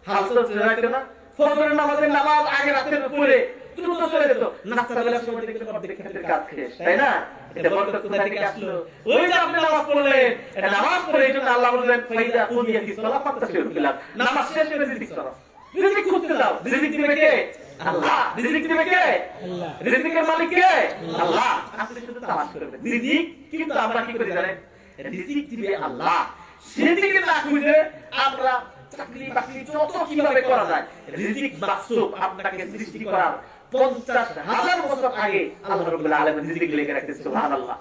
[SPEAKER 1] হালসা ছেড়ে না, ফজরের নামাজের নামাজ আগে রাতের পড়ে দ্রুত চলে যেত, নাস্তা বেলার সময় দেখবেন অর্ধেক ক্ষেত্রে কাজ শেষ, তাই না? এটা বরকত কোথা থেকে আসলো? ওই যে আপনি নামাজ পড়লেন, এটা নামাজ পড়ে এই জন্য আল্লাহ বললেন, ফাইদা কুদিয়াতিস সালাত ফান্তাশিরু ফিল আরদ, নামাজ শেষ করে রিজিক করো, রিজিক খুঁজতে যাও। রিজিক দিবে কে? আল্লাহ। রিজিক দিবে কে? আল্লাহ। রিজিকের মালিক কে? আল্লাহ। আপনি শুধু তাওয়াক্কুল করবেন। রিজিক কিন্তু আমরা কি করি জানেন? রিজিক দিবে আল্লাহ। সেদিকে না খুঁজে আমরা চাকরি বাকরি যত কিভাবে করা যায়, রিজিক মাকসুব আপনাকে সৃষ্টি করার 50,000 বছর আগে আল্লাহ রাব্বুল আলামিন রিজিক লিখে রাখতেছে, সুবহানাল্লাহ।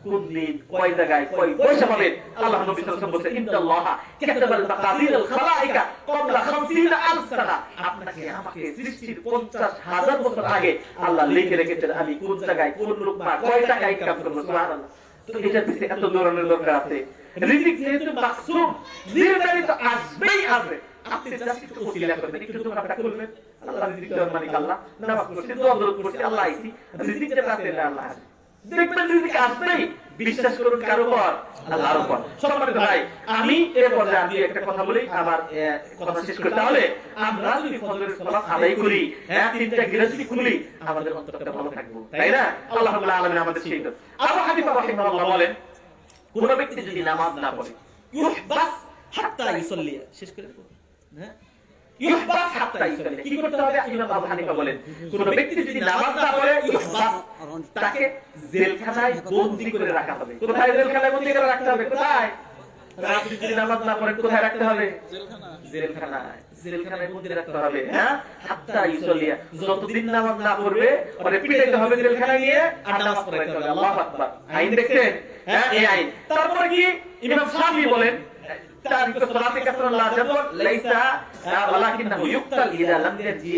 [SPEAKER 1] কোন দিন কয় জায়গায় কয় পয়সা পাবেন, আল্লাহ নবী সাল্লাল্লাহু আলাইহি ওয়াসাল্লাম বলেন, ইন্নাল্লাহা কাতাবাল মাকাদির আল খালাইকা ক্বাবলা 50,000 সানা, আপনাকে আমাকে সৃষ্টির 50,000 বছর আগে আল্লাহ লিখে রেখেছেন আমি কোন জায়গায় কোন লোকমা কয় টাকা ইনকাম করব, সুবহানাল্লাহ। তো এটা দিতে এত দৌড়ানোর দরকার আছে? রিজিক যেহেতু মাকসুম, নির্ধারিত আসবেই আসবে, আপনি জাস্ট একটু ওসিলা করবেন, একটু দোকানটা খুলবেন, আল্লাহ রিজিক দেওয়ার মালিক আল্লাহ, নামাজ পড়ছি, দোয়া করছি, আল্লাহ আইছি, রিজিক যেটা আছে আল্লাহ আছে, দেখবেন রিজিক আসবেই। বিশ্বাস করুন কার উপর? আল্লাহর উপর। সম্মানিত ভাই, আমি এর পর্যায়ে আমি একটা কথা বলি, আমার কথা শেষ করতে হলে আমরা যদি ফজরের সালাত আদায় করি, হ্যাঁ, তিনটা গিরা যদি খুলি, আমাদের অন্তরটা ভালো থাকবে, তাই না? আল্লাহ রাব্বুল আলামিন আমাদের সেই আবু হানিফা রাহিমাহুল্লাহ বলেন, কোন ব্যক্তি যদি নামাজ না পড়ে,
[SPEAKER 3] ইউহবাস হাত্তা ইউসাল্লি, শেষ করে দেব। হ্যাঁ, ইউহবাস হাত্তা ইউসাল্লি, কি করতে হবে? ইমাম আবু হানিফা বলেন কোন ব্যক্তি যদি নামাজ না পড়ে ইউহবাস, তাকে জেলখানায় বন্দী করে রাখা হবে। কোথায় জেলখানায় বন্দী করে রাখতে হবে? কোথায়? রাতে যদি নামাজ না পড়ে কোথায় রাখতে হবে? জেলখানায়। জেলখানায় বন্দী রাখতে হবে। হ্যাঁ, হাত্তা ইউসাল্লি, যতদিন নামাজ না পড়বে ওরে পিটাইতে হবে জেলখানায় নিয়ে, আর নামাজ পড়াইতে হবে। আল্লাহু আকবার। আইন দেখছেন? হ্যাঁ, এই আইন। তারপরে কি ইমাম শাফি বলেন তারিক সালাতে কাসরাল্লাহ জাবর লাইসা ওয়ালাকিনহু ইউক্তাল ইলা লাম ইয়াজি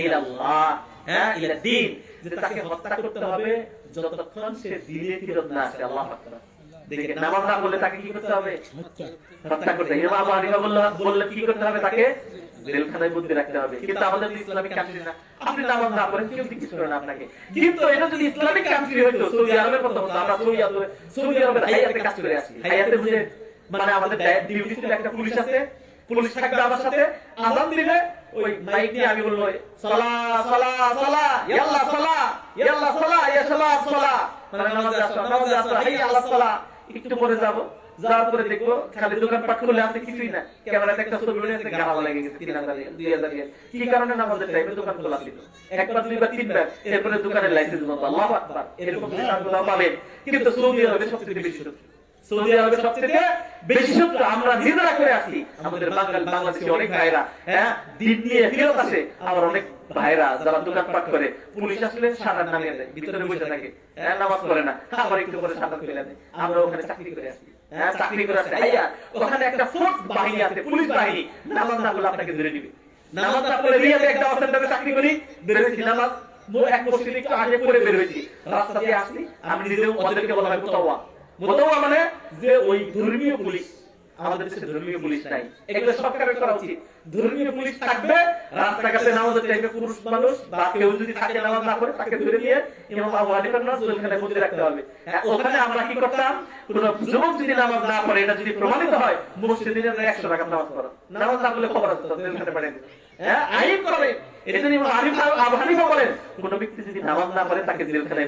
[SPEAKER 3] ইলাল্লাহ, হ্যাঁ, ইলা দ্বীন, যে তাকে হত্যা করতে হবে যতক্ষণ সে দ্বীনে ফিরত না আসে। আল্লাহু আকবার। দেখেন, নামাজ না পড়লে তাকে কি করতে হবে? হত্যা করতে হবে। ইমাম আবু হানিফা বললেন কি করতে হবে? তাকে জেলখানায় বন্দী রাখতে হবে। কিন্তু আমাদের ইসলামিক কান্ট্রি না, আপনি নামাজ না পড়েন কেউ কিছু করে না আপনাকে। কিন্তু এটা যদি ইসলামিক কান্ট্রি হইতো, সৌদি আরবের কথা হতো, আমরা সৌদি আরবের হাইয়াতে কাজ করে আসি। হাইয়াতে বুঝে মানে আমাদের ডিউটি ছিল, একটা পুলিশ আছে, পুলিশ থাকবে আমার সাথে। আযান দিলে ওই মাইক নিয়ে আমি বলবো সালাহ সালাহ সালাহ ইয়াল্লাহ সালাহ ইয়াল্লাহ সালাহ ইয়া সালাহ সালাহ, মানে নামাজে আসো নামাজে আসো, হাইয়া আলাস সালাহ। একটু পরে যাবো, যাওয়ার পরে দেখবো খালি দোকান পাট খুলে আছে, কিছুই না। ক্যামেরাতে একটা ছবি উঠে আছে, গাড়া লেগে গেছে 3000 2000 টাকা। কি কারণে? নামাজের টাইমে দোকান খোলা ছিল, একবার দুইবার তিনবার, এরপরে দোকানের লাইসেন্স বন্ধ। আল্লাহু আকবার। এরকম দৃষ্টান্ত পাবেন। কিন্তু সৌদি আরবে সবচেয়ে বেশি শত্রু, সৌদি আরবে সবচেয়ে বেশি শত্রু আমরা নিজেরা করে আসি। আমাদের বাংলাদেশে অনেক ভাইরা, হ্যাঁ, দিন নিয়ে ফেরত আসে। আবার অনেক ভাইরা যারা দোকান পাট করে, পুলিশ আসলে সাঁতার নামিয়ে দেয়, ভিতরে বসে থাকে, হ্যাঁ, নামাজ পড়ে না, আবার একটু করে সাঁতার ফেলে দেয়। আমরা ওখানে চাকরি করে আসি, হ্যাঁ, চাকরি করে আসি। আইয়া ওখানে একটা ফোর্স বাহিনী আছে, পুলিশ বাহিনী, নামাজ না পড়লে আপনাকে ধরে নিবে। নামাজ না পড়লে রিয়াদে একটা সেন্টারে চাকরি করি, বেরোয়েছি নামাজ এক মসজিদে একটু আগে পড়ে বেরোয়েছি, রাস্তা দিয়ে আসি, আমি নিজেও ওদেরকে বলা হয় মুতাওয়া। মুতাওয়া মানে যে ওই ধর্মীয় পুলিশ। আমাদের দেশে ধর্মীয় পুলিশ নাই, এগুলো সরকারের করা উচিত। ধর্মীয় পুলিশ থাকবে, রাস্তাঘাটে নামাজের টাইমে পুরুষ মানুষ বা কেউ যদি থাকে নামাজ না পড়ে, তাকে ধরে নিয়ে ইমাম আবু হানিফার নামাজ ওখানে বন্দী রাখতে হবে। ওখানে আমরা কি করতাম? কোন যুবক যদি নামাজ না পড়ে, এটা যদি প্রমাণিত হয়, মসজিদে 100 টাকা নামাজ পড়ো, নামাজ না পড়লে খবর আছে, জেলখানায় পাঠিয়ে দেবে। হ্যাঁ, আইন করে। এটা ইমাম আবু হানিফা বলেন কোন ব্যক্তি যদি নামাজ না পড়ে তাকে জেলখানায়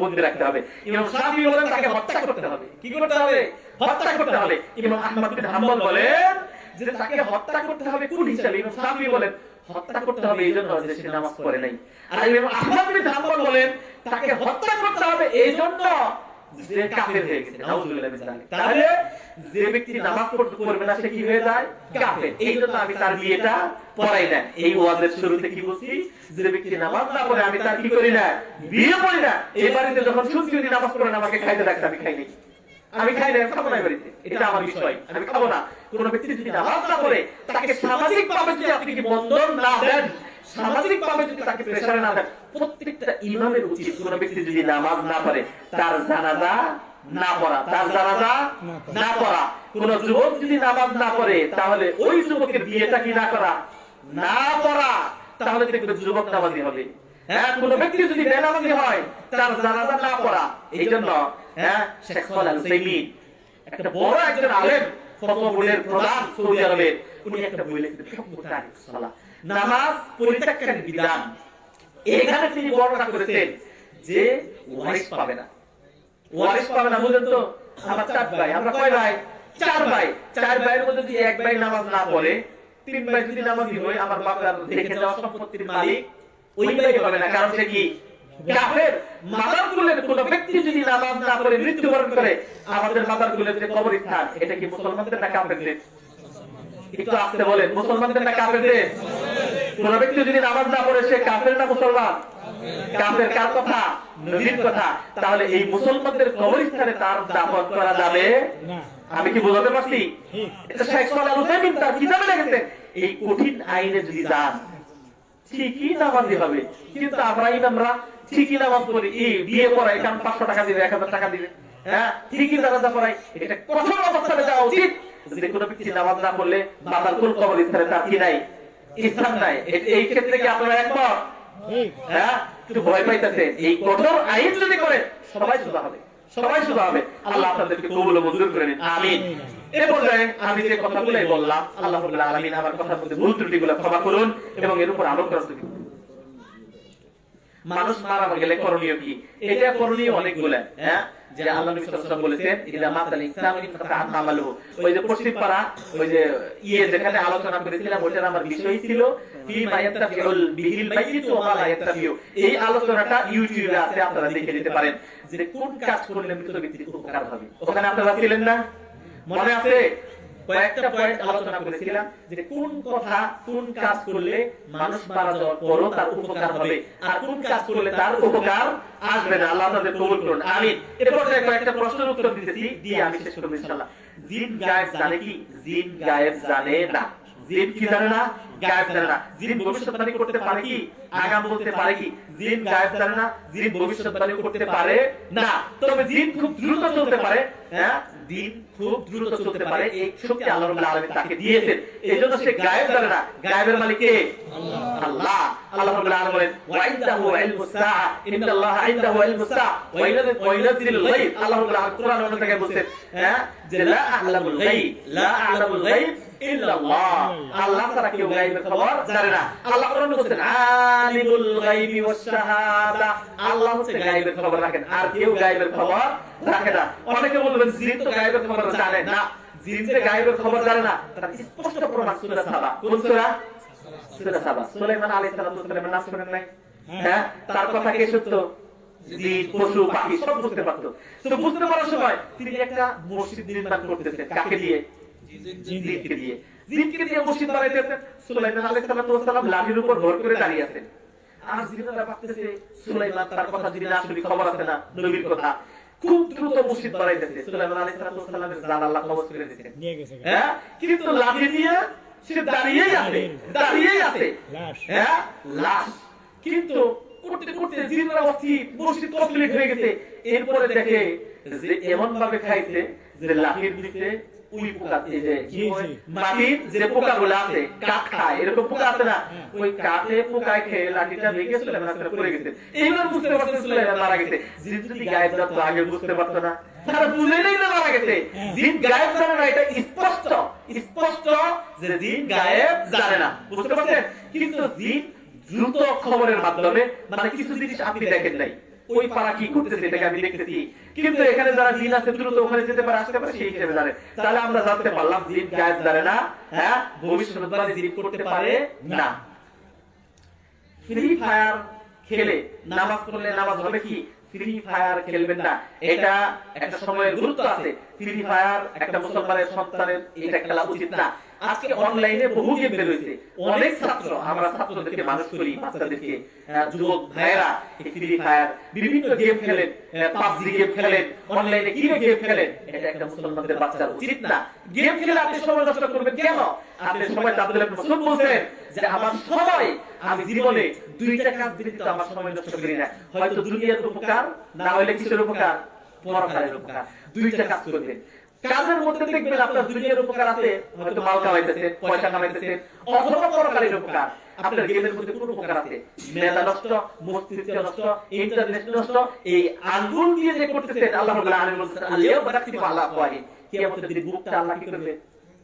[SPEAKER 3] বন্দী রাখতে হবে। ইমাম শাফি বলেন তাকে হত্যা করতে হবে। কি করতে হবে? হত্যা করতে হবে। ইমাম আহমদ বিন হাম্বল বলেন যে তাকে হত্যা করতে হবে কোন হিসাবে? ইমাম শাফি বলেন হত্যা করতে হবে এইজন্য যে সে নামাজ পড়ে নাই। আর ইমাম আহমদ বিন হাম্বল বলেন তাকে হত্যা করতে হবে এইজন্য যে কাফের হয়ে গেছে। নাউযুবিল্লাহ মিন যালিক। তাহলে যে ব্যক্তি নামাজ পড়বে না সে কি হয়ে যায়? কাফের। এইজন্য আমি তার বিয়েটা পড়াই না। এই ওয়াজের শুরুতে কি বলছি? যে ব্যক্তি নামাজ না পড়ে আমি তার কি করি না? বিয়ে পড়ি না। এই বাড়িতে যখন শুনছি উনি নামাজ পড়ে না, আমাকে খাইতে ডাকছে, আমি খাই নাই, আমি খাই না, খাবো না বাড়িতে, এটা আমার বিষয়, আমি খাবো না। কোন ব্যক্তি যদি নামাজ না পড়ে তাকে সামাজিক ভাবে যদি আপনি কি বন্ধন না দেন, সামাজিক ভাবে যদি তাকে প্রেসারে না দেন, প্রত্যেকটা ইমামের উচিত কোন ব্যক্তি যদি নামাজ না পড়ে তার জানাজা না পড়া, তার জানাজা না পড়া। কোন যুবক যদি নামাজ না পড়ে তাহলে ওই যুবকের বিয়েটা কি না করা, না পড়া, তাহলে দেখবে যুবক নামাজি হবে। হ্যাঁ, কোন ব্যক্তি যদি বেনামাজি হয় তার জানাজা না পড়া। এই জন্য হ্যাঁ, শেখ সালেহ আল উসাইমিন একটা বড় একজন আলেম, ফতোয়া বোর্ডের প্রধান সৌদি আরবের, উনি একটা বই লিখেছেন হুকমু তারিক সালাহ, নামাজ পরিত্যাগকারীর বিধান। এখানে তিনি বর্ণনা করেছেন যে ওয়ারিস পাবে না, ওয়ারিস পাবে না। বুঝলেন তো? আমার 4 ভাই, আমরা কয় ভাই? 4 ভাই। 4 ভাইয়ের মধ্যে যদি এক ভাই নামাজ না পড়ে, 3 ভাই যদি নামাজি হয়, আমার বাবার রেখে যাওয়া সম্পত্তির মালিক ওই ভাই পাবে না। কারণ সে কি? কাফের। মাদার কুলের কোন ব্যক্তি যদি নামাজ না পড়ে মৃত্যুবরণ করে, আমাদের মাদার কুলের যে কবরস্থান, এটা কি মুসলমানদের না কাফেরদের? একটু আসতে বলেন, মুসলমানদের না কাফেরদের? কোন ব্যক্তি যদি নামাজ না পড়ে সে কাফের না মুসলমান? কাফের। কার কথা? নবীর কথা। তাহলে এই মুসলমানদের কবরস্থানে তার দাফন করা যাবে না। আমি কি বোঝাতে পারছি? এটা শেখ সালেহ আল উসাইমিন তার কিতাবে লিখেছেন। এই কঠিন আইনে যদি যান, ঠিকই নামাজি হবে। কিন্তু আমরা ইমামরা ঠিকই নামাজ পড়ি, বিয়ে পড়াই, কারণ 500 টাকা দিবে, 1000 টাকা দিবে, হ্যাঁ, ঠিকই জানাজা পড়াই। এটা কঠোর অবস্থানে যাওয়া উচিত যে কোনো ব্যক্তি নামাজ না পড়লে মাদার কুল কবরস্থানে তার কি নাই? স্থান নাই। এই ক্ষেত্রে কি আপনারা একমত? হ্যাঁ, একটু ভয় পাইতেছে। এই কঠোর আইন যদি করে সবাই সুদা হবে, সবাই সুদা হবে। আল্লাহ আপনাদেরকে কবুল ও মঞ্জুর করে নিন, আমিন। এই পর্যায়ে আমি যে কথাগুলোই বললাম, আল্লাহ রাব্বুল আলামিন আমার কথার মধ্যে ভুল ত্রুটিগুলো ক্ষমা করুন এবং এর উপর আমল করার তৌফিক দিন।
[SPEAKER 1] মানুষ মারা গেলে করণীয় কি? এটা করণীয় অনেকগুলো, হ্যাঁ, যে আল্লাহ নবী সাল্লাল্লাহু আলাইহি ওয়াসাল্লাম বলেছেন ইদা মাতাল ইনসানু ইনকাতা আমালুহু। ওই যে পশ্চিম পাড়া ওই যে যেখানে আলোচনা করেছিলাম ওইটার আমার বিষয় ছিল ফি মা ইয়াতাফিউল বিহিল মাইয়িত ওয়া মা লা ইয়াতাফিউ। এই আলোচনাটা ইউটিউবে আছে, আপনারা দেখে নিতে পারেন যে কোন কাজ করলে মৃত ব্যক্তির উপকার হবে। ওখানে আপনারা ছিলেন না? মনে আছে? কয়েকটা পয়েন্ট আলোচনা করেছিলাম যে কোন কথা কোন কাজ করলে মানুষ মারা যাওয়ার পরও তার উপকার হবে আর কোন কাজ করলে তার উপকার আসবে না। আল্লাহ তাদের কবুল করুন, আমিন। এরপর কয়েকটা প্রশ্নের উত্তর দিতেছি, দিয়ে আমি শেষ করব ইনশাআল্লাহ। জিন গায়েব জানে কি? জিন গায়েব জানে না। জিন কি জানে না? গায়েব জানে না। জিন ভবিষ্যৎবাণী করতে পারে কি? আগাম বলতে পারে কি? জিন গায়েব জানে না, জিন ভবিষ্যৎবাণী করতে পারে না। তবে জিন খুব দ্রুত চলতে পারে, হ্যাঁ, দিন খুব দ্রুত চলতে পারে, এই শক্তি আল্লাহ রাব্বুল আলামিন তাকে দিয়েছেন। এইজন্য সে গায়েব জানে না। গায়েবের মালিক কে? আল্লাহ। আল্লাহ রাব্বুল আলামিন বলেন ওয়া ইনদাহু ইলমুস সাআ, ইন্নাল্লাহা ইনদাহু ইলমুস সাআ ওয়া ইউনাজ্জিলুল গায়ব। আল্লাহ রাব্বুল আলামিন কোরআনে অন্য জায়গায় বলেন, হ্যাঁ, যে লা আ'লামুল গায়ব, লা আ'লামুল গায়ব ইল্লাল্লাহ। আল্লাহ ছাড়া কেউ গায়েবের খবর জানে না। আল্লাহ কোরআনে বলেন আলিমুল গায়বি ওয়াস শাহাদা। আল্লাহ হচ্ছে গায়েবের খবর রাখেন, আর কেউ গায়েবের খবর রাখে না। অনেকে বলবেন জিন তো গায়েবের খবর জানে না। জিন যে গায়েবের খবর জানে না তার স্পষ্ট প্রমাণ সূরা সাবা। কোন সূরা? সূরা সাবা। সুলাইমান আলাইহিস সালামের নাম শুনেন নাই? হ্যাঁ, তার কথা কে সত্য? জিন, পশু, পাখি সব বুঝতে পারতো। তো বুঝতে পারার সময় তিনি একটা মসজিদ নির্মাণ করতেছেন, কাকে দিয়ে? জিনকে দিয়ে। জিনকে দিয়ে মসজিদ বানাইতেছেন। সুলাইমান আলাইহিস সালাম লাঠির উপর ভর করে দাঁড়িয়ে আছেন। আর জিনেরা ভাবতেছে সুলাইমান তার কথা যদি না শুনি, খবর আছে না নবীর কথা, খুব দ্রুত মসজিদ বানাইতেছে। সুলাইমান আলাইহিস সালামের জান আল্লাহ খবর করে দিয়েছেন,
[SPEAKER 2] নিয়ে গেছে।
[SPEAKER 1] হ্যাঁ, কিন্তু লাঠি নিয়ে সে দাঁড়িয়েই আছে, দাঁড়িয়েই আছে, হ্যাঁ, লাশ। কিন্তু করতে করতে জিনেরা অস্থির, মসজিদ কমপ্লিট হয়ে গেছে। এরপরে দেখে যে এমন ভাবে খাইছে যে লাঠির নিচে উই পোকা, এই যে মাটির যে পোকাগুলো আছে, কাঠ খায়, এরকম পোকা আছে না, ওই কাঠে পোকায় খেয়ে লাঠিটা ভেঙে সুলাইমান আসলে পড়ে গেছে। এইবার বুঝতে পারছেন সুলাইমান মারা গেছে। জিন যদি গায়েব জানতো আগে বুঝতে পারতো না, তারা বুঝে নেই না মারা গেছে। জিন গায়েব জানে না, এটা স্পষ্ট স্পষ্ট যে জিন গায়েব জানে না, বুঝতে পারছেন? কিন্তু জিন দ্রুত খবরের মাধ্যমে, মানে কিছু জিনিস আপনি দেখেন নাই, ওই পাড়া কি করতেছে এটাকে আমি দেখতেছি, কিন্তু এখানে যারা জিন আছে দ্রুত ওখানে যেতে পারে, আসতে পারে, সেই হিসেবে জানে। তাহলে আমরা জানতে পারলাম জিন গায়েব জানে না, হ্যাঁ, ভবিষ্যৎবাণী জিন করতে পারে না। ফ্রি ফায়ার খেলে নামাজ পড়লে নামাজ হবে কি? ফ্রি ফায়ার খেলবেন না, এটা একটা সময়ের গুরুত্ব আছে। ফ্রি ফায়ার একটা মুসলমানের সন্তানের এটা খেলা উচিত না। আজকে অনলাইনে বহু গেম বের হয়েছে, অনেক ছাত্র, আমরা ছাত্রদেরকে মানুষ করি, বাচ্চাদেরকে, যুবক ভাইয়েরা ফ্রি ফায়ার বিভিন্ন গেম খেলেন, পাবজি গেম খেলেন, অনলাইনে কি গেম খেলেন, এটা একটা মুসলমানদের বাচ্চার উচিত না। গেম খেলে আপনি সময় নষ্ট করবেন কেন? আপনি সময় আব্দুল্লাহ ইবনে মাসউদ বলেন যে আমার সময়, আমি জীবনে দুইটা কাজ ব্যতীত আমার সময় নষ্ট করি না, হয়তো দুনিয়ার উপকার, না হলে কিসের উপকার? পরকালের উপকার। দুইটা কাজ করবেন। কাজের মধ্যে দেখবেন আপনার দুনিয়ার উপকার আছে, হয়তো মাল কামাইতেছেন, পয়সা কামাইতেছেন, অথবা পরকালের উপকার। আপনার গেমের মধ্যে কোন উপকার আছে? মেধা নষ্ট, মস্তিষ্ক নষ্ট, ইন্টারনেট নষ্ট। এই আঙ্গুল দিয়ে যে করতেছেন, আল্লাহ রাব্বুল আলামিন বলেছেন আলিয়া বারাকাতু আল্লাহ ওয়াহি, কিয়ামতের দিন মুখটা আল্লাহ কি করবে?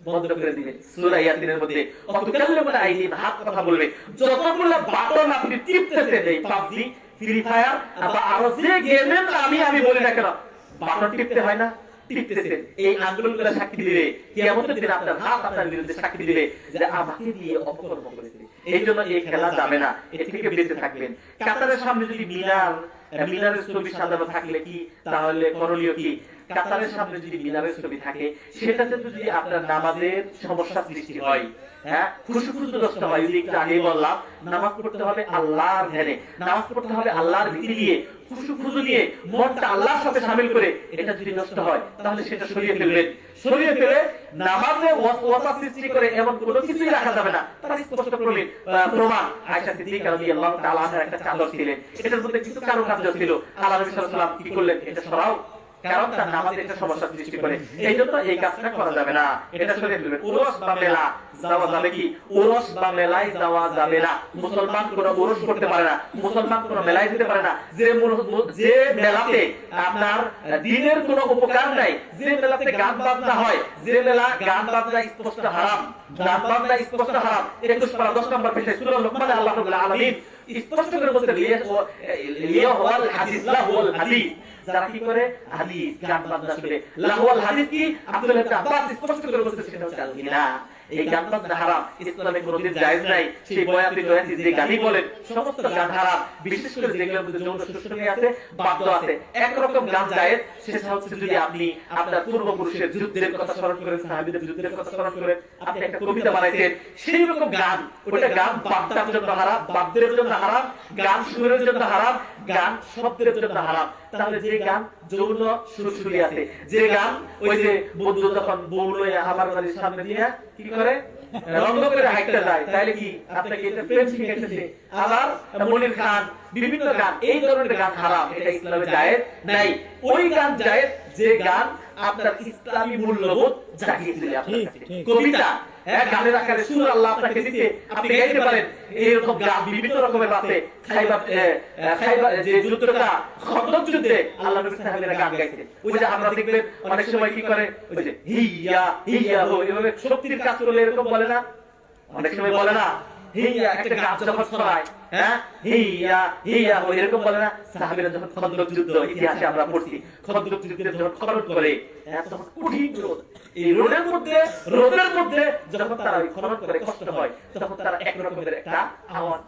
[SPEAKER 1] বন্ধ করে দিবেন। সূরা ইয়াসিনের মধ্যে অতুকাল্লিমুনা আইদিহিম, হাত কথা বলবে। যতগুলো বাটন আপনি টিপতেছেন, এই পাবজি, ফ্রি ফায়ার বা আরো যে গেমের আমি বলি না কেন, বাটন টিপতে হয় না? টিপতেছেন। এই আন্দোলনগুলো সাক্ষী দিবে, কিয়ামতের দিন আপনার হাত আপনার বিরুদ্ধে সাক্ষী দিবে যে আমাকে দিয়ে অপকর্ম করেছে। এই জন্য এই খেলা যাবে না, এ থেকে বেঁচে থাকবেন। কাতারের সামনে যদি মিনারের ছবি সাজানো থাকলে কি, তাহলে করণীয় কি? কাতারের সামনে যদি মিনারের ছবি থাকে, সেটাতে যদি আপনার নামাজের সমস্যা সৃষ্টি হয়, হ্যাঁ, খুশু নষ্ট হয়। যদি একটু আগেই বললাম, নামাজ পড়তে হবে আল্লাহর ধ্যানে, নামাজ পড়তে হবে আল্লাহর ভীতি নিয়ে, খুশু নিয়ে, মনটা আল্লাহর সাথে শামিল করে। এটা যদি নষ্ট হয় তাহলে সেটা সরিয়ে ফেলবেন। সরিয়ে ফেলে নামাজে ওয়াসওয়াসা সৃষ্টি করে এমন কোনো কিছুই রাখা যাবে না। তার স্পষ্ট প্রমাণ আয়েশা সিদ্দিকা রাদিয়াল্লাহু তাআলা আনহার একটা চাদর ছিলেন, এটার মধ্যে কিছু কারুকার্য ছিল। আল্লাহ নবী সাল্লাল্লাহু আলাইহি ওয়াসাল্লাম কি করলেন? এটা সরাও, কারণ তার নামাজে একটা সমস্যা সৃষ্টি করে। এই জন্য এই কাজটা করা যাবে না, এটা সরিয়ে ফেলবেন। উরস বা মেলা যাওয়া যাবে কি? উরস বা মেলায় যাওয়া যাবে না। মুসলমান কোনো উরস করতে পারে না, মুসলমান কোনো মেলায় যেতে পারে না। যে মেলাতে আপনার দিনের কোনো উপকার নাই, যে মেলাতে গান বাজনা হয়, যে মেলা গান বাজনা স্পষ্ট হারাম, গান বাজনা স্পষ্ট হারাম। 21 পারা 10 নম্বর পৃষ্ঠায় সূরা লুকমানে আল্লাহ রাব্বুল আলামিন স্পষ্ট করে বলতে লিয়াহুল হাদিস লাহুল হাদিস। যারা কি করে? হাদিস গান বাজনা শুনে। লাহুল হাদিস কি? আব্দুল্লাহ ইবনে আব্বাস স্পষ্ট করে বলতে সেটা হচ্ছে আল গিনা। এই গান বাজনা হারাম, ইসলামে কোনোদিন জায়েজ নাই। সেই বয়াতি টয়াতি যে গানই বলেন সমস্ত গান হারাম। বিশেষ করে যেগুলোর মধ্যে যৌন শোষণ আছে, বাদ্য আছে। একরকম গান জায়েজ, সেটা হচ্ছে যদি আপনি আপনার পূর্বপুরুষের যুদ্ধের কথা স্মরণ করেন, সাহাবীদের যুদ্ধের কথা স্মরণ করেন, আপনি একটা কবিতা বানাইছেন, সেই রকম গান, ওটা গান বাদ্যের জন্য হারাম, বাদ্যের জন্য হারাম, গান সুরের জন্য হারাম, গান শব্দের জন্য হারাম। তাহলে যে গান যৌন সুরসুরি আছে, যে গান ওই যে বন্ধু যখন বউ লইয়া আমার বাড়ির সামনে দিয়ে কি করে রঙ্গ করে হাইটে যায়, তাহলে কি আপনাকে এটা প্রেম শিখাইতেছে? আবার মনির খান, বিভিন্ন গান, এই ধরনের গান হারাম, এটা ইসলামে জায়েজ নাই। ওই গান জায়েজ যে গান আপনার ইসলামী মূল্যবোধ জাগিয়ে দিলে আপনার কাছে। কবিতা, গানের আকারে সুর আল্লাহ আপনাকে দিতে, আপনি গাইতে পারেন। এইরকম গান বিভিন্ন রকমের আছে। খাইবার যে যুদ্ধটা, খন্দক যুদ্ধে আল্লাহ নবী সাহাবীরা গান গাইতেন। ওই যে আমরা দেখবেন অনেক সময় কি করে, ওই যে হিয়া হিয়া হো, এভাবে শক্তির কাজ করলে এরকম বলে না, অনেক সময় বলে না হিয়া, একটা গান যখন শোনায়, হ্যাঁ হিয়া হিয়া হো, এরকম বলে না? সাহাবীরা যখন খন্দক যুদ্ধ ইতিহাসে আমরা পড়ছি, খন্দক যুদ্ধে যখন খনন করে, তখন কঠিন রোদ, এই রোদের মধ্যে যখন তারা খনন করে কষ্ট হয়, তখন তারা এক রকমের একটা আওয়াজ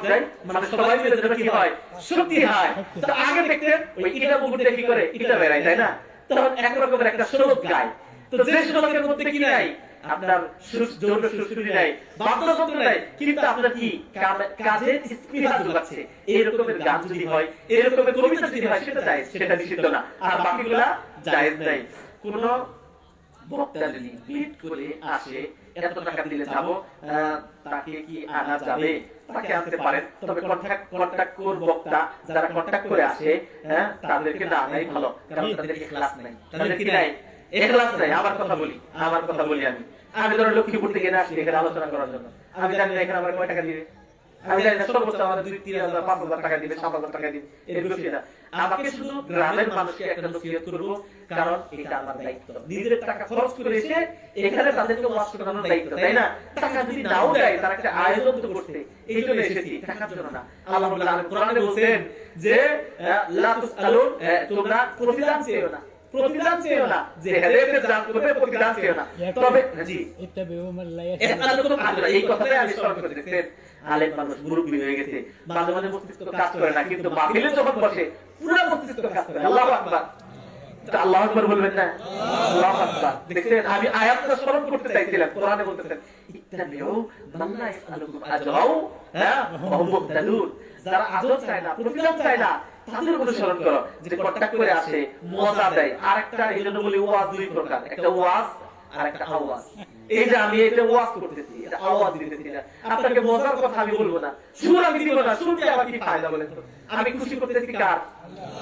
[SPEAKER 1] দেয়, মানে সবাই মিলে যেন কি হয়, শক্তি হয়। তো আগে দেখতেন ওই ইটা মুকুটে কি করে, ইটা বেড়ায়, তাই না? তখন এক রকমের একটা শ্লোক গায়। তো যে শ্লোকের মধ্যে কি নাই, আপনার যৌন সুরসুরি নাই, বাদ্যযন্ত্র নাই, কিন্তু আপনার কি কাজের স্পৃহা যোগাচ্ছে। এই রকমের গান যদি হয়, এই রকমের কবিতা যদি হয়, সেটা জায়েজ, সেটা নিষিদ্ধ না। আর বাকিগুলা জায়েজ নাই। কোন বক্তা যদি বিট করে আসে, এত টাকা দিলে যাবো, তাকে কি আনা যাবে? তাকে আনতে পারেন, তবে কন্টাক্ট কোর বক্তা যারা কন্টাক্ট করে আসে, তাদেরকে না আনাই ভালো, কারণ তাদের ইখলাস নাই, তাদের কি নাই, ইখলাস নাই। আমার কথা বলি আমি ধরো লক্ষ্মীপুর থেকে আসি এখানে আলোচনা করার জন্য, আমি জানি না এখানে আমার কয় টাকা দিবে, আমি জানি না সর্বোচ্চ আমার 2-3,000 5,000 টাকা দিবে, 7,000 টাকা দিবে, এরকম সেটা। আমাকে শুধু গ্রামের মানুষকে একটা নসিহত করবো, কারণ এটা আমার দায়িত্ব। নিজের টাকা খরচ করে এসে এখানে তাদেরকে ওয়াজ করানোর দায়িত্ব, তাই না? টাকা যদি নাও দেয়, তারা একটা আয়োজন তো করতে, এই জন্য এসেছি, টাকার জন্য না। আল্লাহ রাব্বুল আলামিন কোরআনে বলছেন যে লা তুসআলুন, তোমরা প্রতিদান চেয়েও না, যে হেদায়েতের দান করবে, প্রতিদান চেয়েও না। তবে জি এই কথাটাই আমি স্মরণ করে দেখছেন, আলেম মানুষ মুরব্বি হয়ে গেছে, মাঝে মাঝে মস্তিষ্ক কাজ করে না, কিন্তু মাহফিলে যখন বসে পুরো মস্তিষ্ক কাজ করে। আল্লাহু আকবার, আল্লাহু আকবার বলবেন না? আল্লাহু আকবার। দেখছেন, আমি আয়াতটা স্মরণ করতে চাইছিলাম, কোরআনে বলতেছেন ইত্তাবিউ মান লা ইয়াসআলুকুম আজরাও ওয়া হুম মুহতাদুন। যারা আজর চায় না, প্রতিদান চায় না, তাদের অনুসরণ করো। যে কন্টাক্ট করে আসে, মজা দেয়। আরেকটা এই জন্য বলি ওয়াজ দুই প্রকার, একটা ওয়াজ আর একটা আওয়াজ। এই যে আমি এটা ওয়াজ করতেছি, এটা আওয়াজ দিতেছি না, আপনাকে মজার কথা আমি বলবো না, সুর আমি দিব না, শুনতে আমার কি ফায়দা বলেন তো? আমি খুশি করতেছি কার?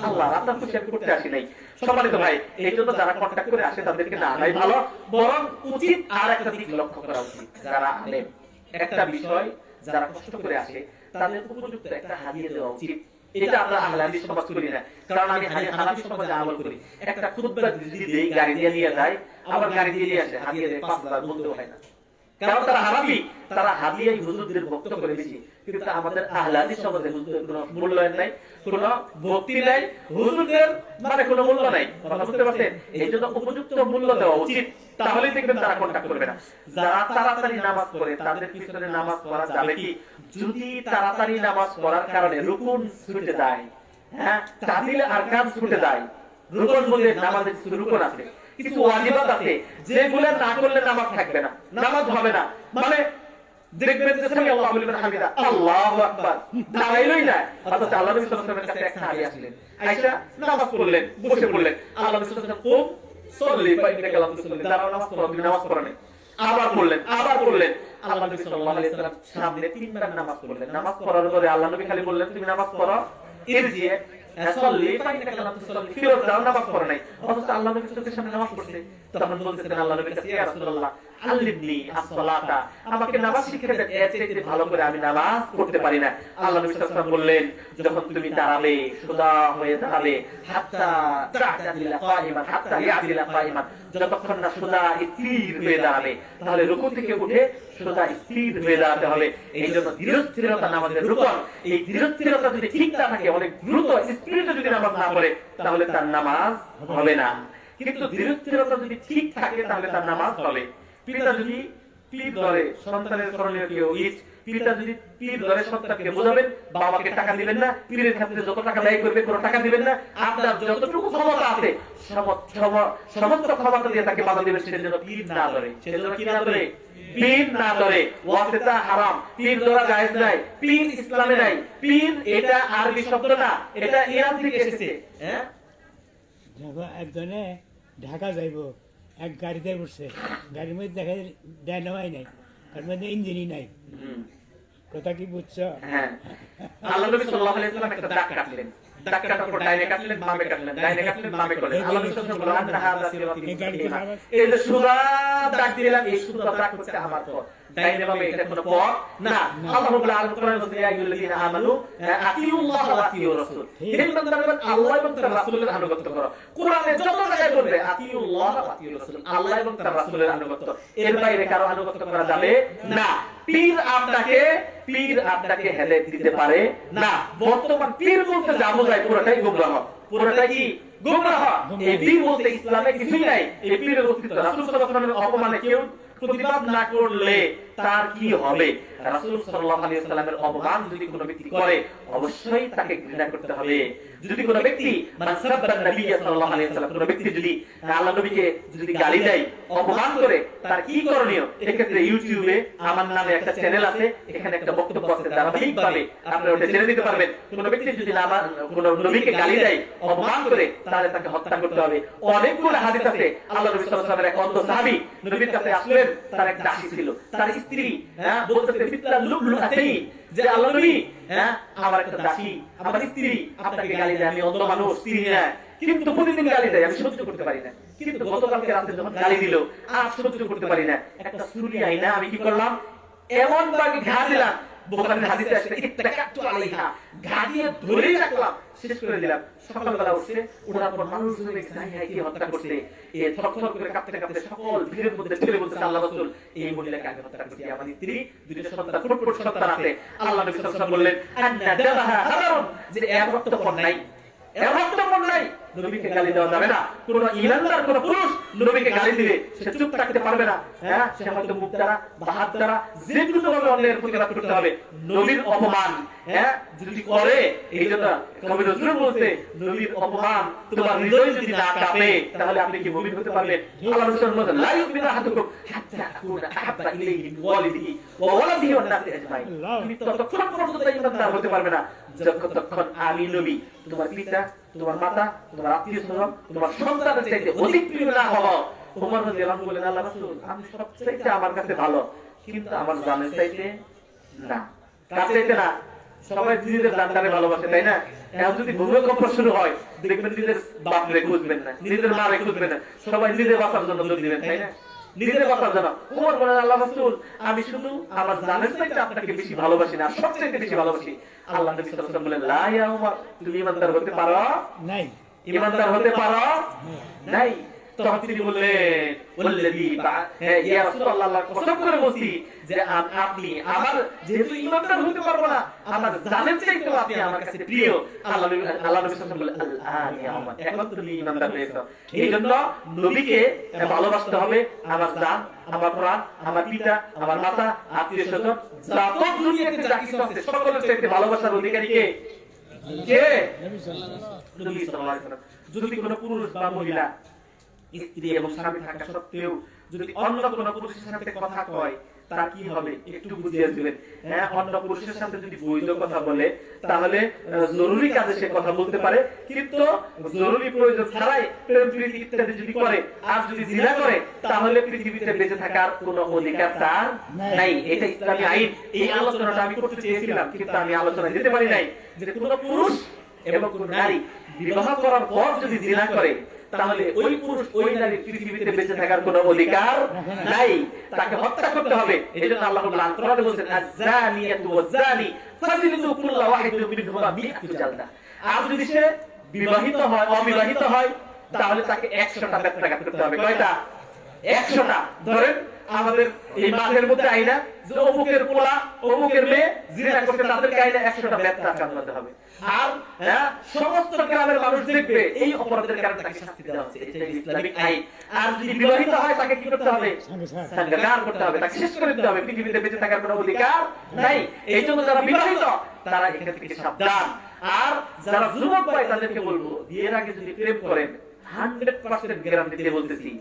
[SPEAKER 1] আল্লাহ। আপনার খুশি আমি করতে আসি নাই। সম্মানিত ভাই, এই জন্য যারা কন্টাক্ট করে আসে তাদেরকে না আনাই ভালো, বরং উচিত আর একটা দিক লক্ষ্য করা উচিত। যারা আলেম, একটা বিষয় যারা কষ্ট করে আসে, তাদের উপযুক্ত একটা হাদিয়া দেওয়া উচিত। এটা আমরা আহলে হাদিস সমাজ করি না, কারণ আমি হানাফি সমাজে আমল করি। একটা খুতবা যদি দেই, গাড়ি দিয়ে নিয়ে যায়, আবার গাড়ি দিয়ে নিয়ে আসে, হাদিয়া দেয় 5,000 বলতেও হয় না, কারণ তারা হানাফি, তারা হাদিয়াই হুজুরদের ভক্ত করে বেশি। কিন্তু আমাদের আহলে হাদিস সমাজে হুজুরদের কোনো মূল্যায়ন নাই, কোনো ভক্তি নাই, হুজুরদের মানে কোনো মূল্য নাই। কথা বুঝতে পারছেন? এই জন্য উপযুক্ত মূল্য দেওয়া উচিত, তাহলেই দেখবেন তারা কন্টাক্ট করবে না। যারা তাড়াতাড়ি নামাজ পড়ে, তাদের পিছনে নামাজ পড়া যাবে কি? যদি তাড়াতাড়ি নামাজ পড়ার কারণে রুকুন ছুটে যায়, তাহলে আরকান ছুটে যায়। রুকুন বলতে নামাজের কিছু রুকুন আছে, কিছু ওয়াজিবাত আছে, যেগুলো না করলে নামাজ থাকবে না, নামাজ হবে না। মানে দেখবেন যে সামি আল্লাহু লিমান হামিদা, আল্লাহু আকবার, দাঁড়াইলই না। অথচ আল্লাহ নবী সাল্লাল্লাহু আলাইহি ওয়াসাল্লামের কাছে এক সাহাবী আসলেন, আয়েশা নামাজ পড়লেন, বসে পড়লেন। আল্লাহ নবী সাল্লাল্লাহু আলাইহি ওয়াসাল্লাম সল্লি ফাইন্নাকা লাম তুসাল্লি, দাঁড়াও নামাজ পড়ো, তুমি নামাজ পড়ো না। আবার পড়লেন। আল্লাহ নবী সাল্লাল্লাহু আলাইহি ওয়াসাল্লাম সামনে 3 বার নামাজ পড়লেন। নামাজ পড়ার পরে আল্লাহ নবী খালি বললেন, তুমি নামাজ পড়ো, ইরজি সল্লি ফাইন্নাকা লাম তুসল্লি, ফিরত যাও, নামাজ পড়ো নাই। অথচ আল্লাহ নবী চোখের সামনে নামাজ পড়ছে। তখন বলতেছেন আল্লাহ নবীর কাছে, ইয়া রাসূলুল্লাহ আল্লিমনি আস-সালাতা, আমাকে নামাজ শিখিয়ে দেন, এর চাইতে ভালো করে আমি নামাজ পড়তে পারি না। আল্লাহ নবী সাল্লাল্লাহু আলাইহি ওয়াসাল্লাম বললেন, যখন তুমি দাঁড়াবে, সোজা হয়ে দাঁড়াবে, হাত্তা তা'তাদিলা কাইমান, হাত্তা ইয়াদিলা কাইমান, যতক্ষণ না সোজা স্থির হয়ে দাঁড়াবে, তাহলে রুকু থেকে উঠে সোজা স্থির হয়ে দাঁড়াতে হবে। এই জন্য ধীরস্থিরতা নামাজের রুকন। এই ধীরস্থিরতা যদি ঠিক না থাকে, অনেক দ্রুত স্পিডে যদি নামাজ না পড়ে, তাহলে তার নামাজ হবে না। কিন্তু ধীরস্থিরতা যদি ঠিক থাকে, তাহলে তার নামাজ হবে। পিতা যদি পীর ধরে সন্তানের করণীয় কি উচিত? পিতা যদি পীর ধরে সন্তানকে বোঝাবেন, বাবাকে টাকা দিবেন না, পীরের ক্ষেত্রে যত টাকা ব্যয় করবে কোনো টাকা দিবেন না, আপনার যতটুকু ক্ষমতা আছে সমস্ত ক্ষমতা দিয়ে তাকে বাধা দিবেন, সেজন্য পীর না ধরে। সেজন্য কি না ধরে? পীর না ধরে। ওয়াসিতা হারাম, পীর ধরা জায়েজ নাই, পীর ইসলামে নাই। পীর এটা আরবি শব্দ না, এটা ইরান থেকে এসেছে। হ্যাঁ,
[SPEAKER 2] দেখো একজনে ঢাকা যাইব, এক গাড়িতে উঠছে, গাড়ির মধ্যে দেখা যায় ডায়নামাই নাই, তার মধ্যে ইঞ্জিনই নাই। কথা কি বুঝছো?
[SPEAKER 1] হ্যাঁ, আল্লাহ নবী সাল্লাল্লাহু আলাইহি ওয়াসাল্লাম একটা দাগ কাটলেন, দাগ কাটার পর ডাইনে কাটলেন, বামে কাটলেন, ডাইনে কাটলেন, বামে করলেন। আল্লাহ নবী সাল্লাল্লাহু আলাইহি ওয়াসাল্লাম বললেন, হাযা সিরাতুল, এই যে সুদা দাগ দিলাম, এই সুদা দাগ হচ্ছে আমার পথ। ডাইনে বামে এটা কোনো পথ না। আল্লাহ রাব্বুল আলামিন কোরআনে বলেছেন, ইয়া আইয়ুহাল্লাযীনা আমানু আতিউল্লাহ ওয়া আতিউর রাসূল, হে বান্দারা আল্লাহ এবং তার রাসূলের আনুগত্য করো। কোরআনে যত জায়গায় বলবে আতিউল্লাহ ওয়া আতিউর রাসূল, আল্লাহ এবং তার রাসূলের আনুগত্য, এর বাইরে কারো আনুগত্য করা যাবে না। পীর আপনাকে হেদায়েত দিতে পারে না। বর্তমান পীর বলতে যা বোঝায় পুরোটাই গুমরাহ, পুরোটাই কি গুমরাহ। এই পীর বলতে ইসলামে কিছুই নাই। এই পীরের অস্তিত্ব, রাসূল সাল্লাল্লাহু আলাইহি ওয়াসাল্লামের অপমানে কেউ প্রতিবাদ না করলে তার কি হবে? রাসূল সাল্লাল্লাহু আলাইহি ওয়াসাল্লামের অপমান যদি কোনো ব্যক্তি করে, অবশ্যই তাকে ঘৃণা করতে হবে। যদি কোনো ব্যক্তি মান সাব্বান নবী সাল্লাল্লাহু আলাইহি ওয়াসাল্লাম, কোনো ব্যক্তি যদি আল্লাহ নবীকে যদি গালি দেয়, অপমান করে, তার কি করণীয়? এক্ষেত্রে ইউটিউবে আমার নামে একটা চ্যানেল আছে, এখানে একটা বক্তব্য আছে, ধারাবাহিকভাবে আপনারা ওটা জেনে নিতে পারবেন। কোনো ব্যক্তি যদি কোনো নবীকে গালি দেয়, অপমান করে, তাহলে তাকে হত্যা করতে হবে। অনেকগুলো হাদিস আছে। আল্লাহ নবী সাল্লাল্লাহু আলাইহি ওয়াসাল্লামের এক অন্ধ সাহাবী নবীর কাছে আসলেন, তার এক দাসী ছিল, তার স্ত্রী বলতেছে ফিতলা লুলুআতাই, যে আল্লাহ নবী, আমার একটা দাসী, আমার স্ত্রী আপনাকে গালি দেয়, আমি অন্ধ মানুষ, স্ত্রী না, কিন্তু প্রতিদিন গালি দেয়, আমি সহ্য করতে পারি না। কিন্তু গতকালকে রাতে যখন গালি দিল, আর সহ্য করতে পারি না, একটা ছুরি আইনা আমি কি করলাম, এমন ভাবে ঘা দিলাম, বুখারীর হাদিসে আছে, ইত্তাকাতু আলাইহা, ঘা দিয়ে ধরেই রাখলাম, শেষ করে দিলাম। সকালবেলা উঠছে, ওঠার পর মানুষ কি হত্যা করছে, এ থরথর করে কাঁপতে কাঁপতে সকল ভিড়ের মধ্যে ছেলে বলছে, আল্লাহ রাসূল, এই মহিলাকে আমি হত্যা করছি, আমার স্ত্রী, দুইটা সন্তান, ফুটফুট সন্তান আছে। আল্লাহ নবী সাল্লাল্লাহু আলাইহি ওয়াসাল্লাম বললেন, আন্না দামাহা হাদারুন, যে এর রক্তপণ নাই, এর রক্তপণ নাই, নবীকে গালি দেওয়া যাবে না। কোন ইমানদার কোন পুরুষ নবীকে গালি দিলে সে চুপ থাকতে পারবে না। সে হয়তো মুখ দ্বারা বা হাত দ্বারা যে কোনো ভাবে অন্যের প্রতিবাদ করতে হবে। নবীর অপমান যদি করে, এই জন্য কবি নজরুল বলতে, নবীর অপমান তোমার হৃদয় যদি না কাঁপে, তাহলে আপনি কি মুমিন হতে পারবেন? আল্লাহ রাসূল বলেন, লা ইউমিনু আহাদুকুম হাত্তা আকুনা আহাব্বা ইলাইহি মিন ওয়ালিদিহি ওয়া ওয়ালাদিহি ওয়ান নাসি আজমাইন। তুমি ততক্ষণ পর্যন্ত ঈমানদার হতে পারবে না যতক্ষণ আমি নবী তোমার পিতা, তোমার মাতা, তোমার আত্মীয়স্বজন, তোমার সন্তানের চাইতে অধিক প্রিয় না হও। ওমর রাদিয়াল্লাহু আনহু বলেন, আল্লাহ রাসূল, আমি সবচাইতে আমার কাছে ভালো, কিন্তু আমার জানের চাইতে না। কার চাইতে না? সবাই নিজেদের জানটারে ভালোবাসে, তাই না? এখন যদি ভূমিকম্প শুরু হয়, দেখবেন নিজের বাপরে খুঁজবেন না, নিজের মারে খুঁজবেন না, সবাই নিজের বাঁচার জন্য দৌড় দিবেন, তাই না? নিজের বাঁচার জন্য। ওমর বলেন, আল্লাহ রাসূল, আমি শুধু আমার জানের চাইতে আপনাকে বেশি ভালোবাসি না, সবচাইতে বেশি ভালোবাসি। আল্লাহ নবী সাল্লাল্লাহু আলাইহি ওয়াসাল্লাম বলেন, লা ইয়া ওমর, তুমি ঈমানদার হতে পারো
[SPEAKER 2] নাই,
[SPEAKER 1] ঈমানদার হতে পারো নাই। তখন তিনি বললেন, ওয়াল্লাযী ইয়া রাসূলুল্লাহ, কসম করে বলছি যে আপনি আমার, যেহেতু ঈমানদার হতে পারবো না, আমার জানের চাইতেও আপনি আমার কাছে প্রিয়। আল্লাহ নবী সাল্লাল্লাহু আলাইহি ওয়াসাল্লাম বললেন, আল-আন ইয়া ওমর, এখন তুমি ঈমানদার হয়েছো। এইজন্য নবীকে ভালোবাসতে হবে। আমার জান, আমার প্রাণ, আমার পিতা, আমার মাতা, আত্মীয়স্বজন, যত দুনিয়াতে যা কিছু আছে, সকলের চাইতে ভালোবাসার অধিকারী কে? কে? নবী সাল্লাল্লাহু আলাইহি ওয়াসাল্লাম। যদি কোনো পুরুষ বা মহিলা, স্ত্রী এবং স্বামী থাকা সত্ত্বেও যদি অন্য কোনো পুরুষের সাথে কথা কয়, তার কি হবে একটু বুঝিয়ে দিবেন। অন্য পুরুষের সাথে যদি বৈধ কথা বলে, তাহলে জরুরি কাজে সে কথা বলতে পারে, কিন্তু জরুরি প্রয়োজন ছাড়াই প্রেম প্রীতি ইত্যাদি যদি করে, আর যদি জিনা করে, তাহলে পৃথিবীতে বেঁচে থাকার কোনো অধিকার তার নাই। এটা ইসলামী আইন। এই আলোচনাটা আমি করতে চেয়েছিলাম, কিন্তু আমি আলোচনায় যেতে পারি নাই। যে কোনো পুরুষ
[SPEAKER 3] এবং কোন নারী বিবাহ করার পর যদি জিনা করে তাহলে ওই পুরুষ ওই নারীর পৃথিবীতে বেঁচে থাকার কোনো অধিকার নাই, তাকে হত্যা করতে হবে। এজন্য আল্লাহ রাব্বুল আলামিন কোরআনে বলেছেন আয-যানিয়াতু ওয়াজ-যানি ফাজলিদু কুল্লা ওয়াহিদিন মিনহুমা মিআতু জালদা। আর যদি সে বিবাহিত হয় অবিবাহিত হয় তাহলে তাকে 100টা বেত্রাঘাত করতে হবে। কয়টা? 100টা। ধরেন আমাদের এই মাঠের মধ্যে আইনা যে অমুকের পোলা অমুকের মেয়ে জিনা করতে তাদেরকে আইনা 100টা বেত্রাঘাত করতে হবে। আর সমস্ত গ্রামের মানুষ দেখবে এই অপরাধের কারণে তাকে শাস্তি দেওয়া হচ্ছে, এটা ইসলামিক আইন। আর যদি বিবাহিত হয় তাকে কি করতে হবে? সংস্কার করতে হবে, তাকে শেষ করে দিতে হবে, পৃথিবীতে বেঁচে থাকার কোনো অধিকার নাই। এই জন্য যারা বিবাহিত তারা এখান থেকে সাবধান। আর যারা যুবক ভাই তাদেরকে বলবো বিয়ের আগে যদি প্রেম করেন 100% গ্যারান্টি দিয়ে বলতেছি,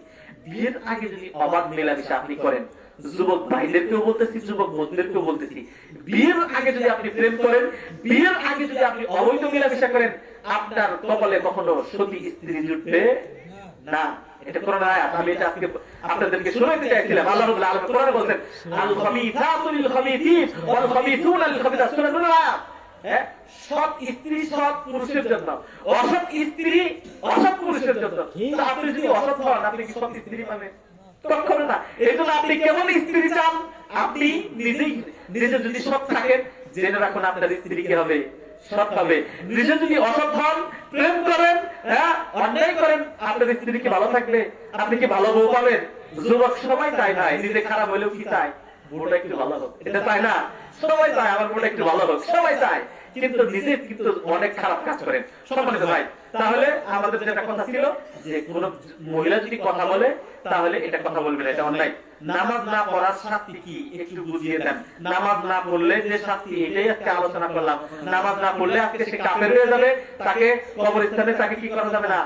[SPEAKER 3] বিয়ের আগে যদি অবাধ মেলামেশা আপনি করেন, যুবক ভাইদেরকেও বলতেছি যুবক বোনদেরকেও বলতেছি, বিয়ের আগে যদি আপনি প্রেম করেন, বিয়ের আগে যদি আপনি অবৈধ মেলামেশা করেন, আপনার কপালে কখনো সতী স্ত্রী জুটবে না। এটা কোরআনের আয়াত। আমি এটা আজকে আপনাদেরকে শোনাতে চাইছিলাম। আল্লাহ রাব্বুল আলামিন কোরআনে বলেন আল খাবিথাতু লিল খাবিথিন ওয়াল খাবিথুনা লিল খাবিথাত। সূরা নূর আয়াত। সৎ স্ত্রী সৎ পুরুষের জন্য, অসৎ স্ত্রী অসৎ পুরুষের জন্য। আপনি যদি অসৎ হন আপনি কি সৎ স্ত্রী পাবেন? কখনো না। এই জন্য আপনি কেমন স্ত্রী চান, আপনি নিজে যদি সৎ থাকেন জেনে রাখুন আপনার স্ত্রী কি হবে? সৎ হবে। নিজে যদি অসৎ হন, প্রেম করেন, অন্যায় করেন, আপনার স্ত্রী কি ভালো থাকবে? আপনি কি ভালো বউ পাবেন? যুবক সবাই চায় না, নিজে খারাপ হলেও কি চায়? বউটা একটু ভালো হোক, এটা চায় না? সবাই চায় আমার বউটা একটু ভালো হোক, সবাই চায়, কিন্তু নিজে কিন্তু অনেক খারাপ কাজ করেন। সম্মানিত ভাই, তাহলে আমাদের যেটা কথা ছিল যে কোন মহিলা যদি কথা বলে তাহলে এটা কথা বলবে না, এটা অন্যায়। নামাজ না পড়ার শাস্তি কি একটু বুঝিয়ে দেন। নামাজ না পড়লে যে শাস্তি, এটাই আজকে আলোচনা করলাম। নামাজ না পড়লে আজকে সে কাফের হয়ে যাবে, তাকে কবরস্থানে তাকে কি করা যাবে না,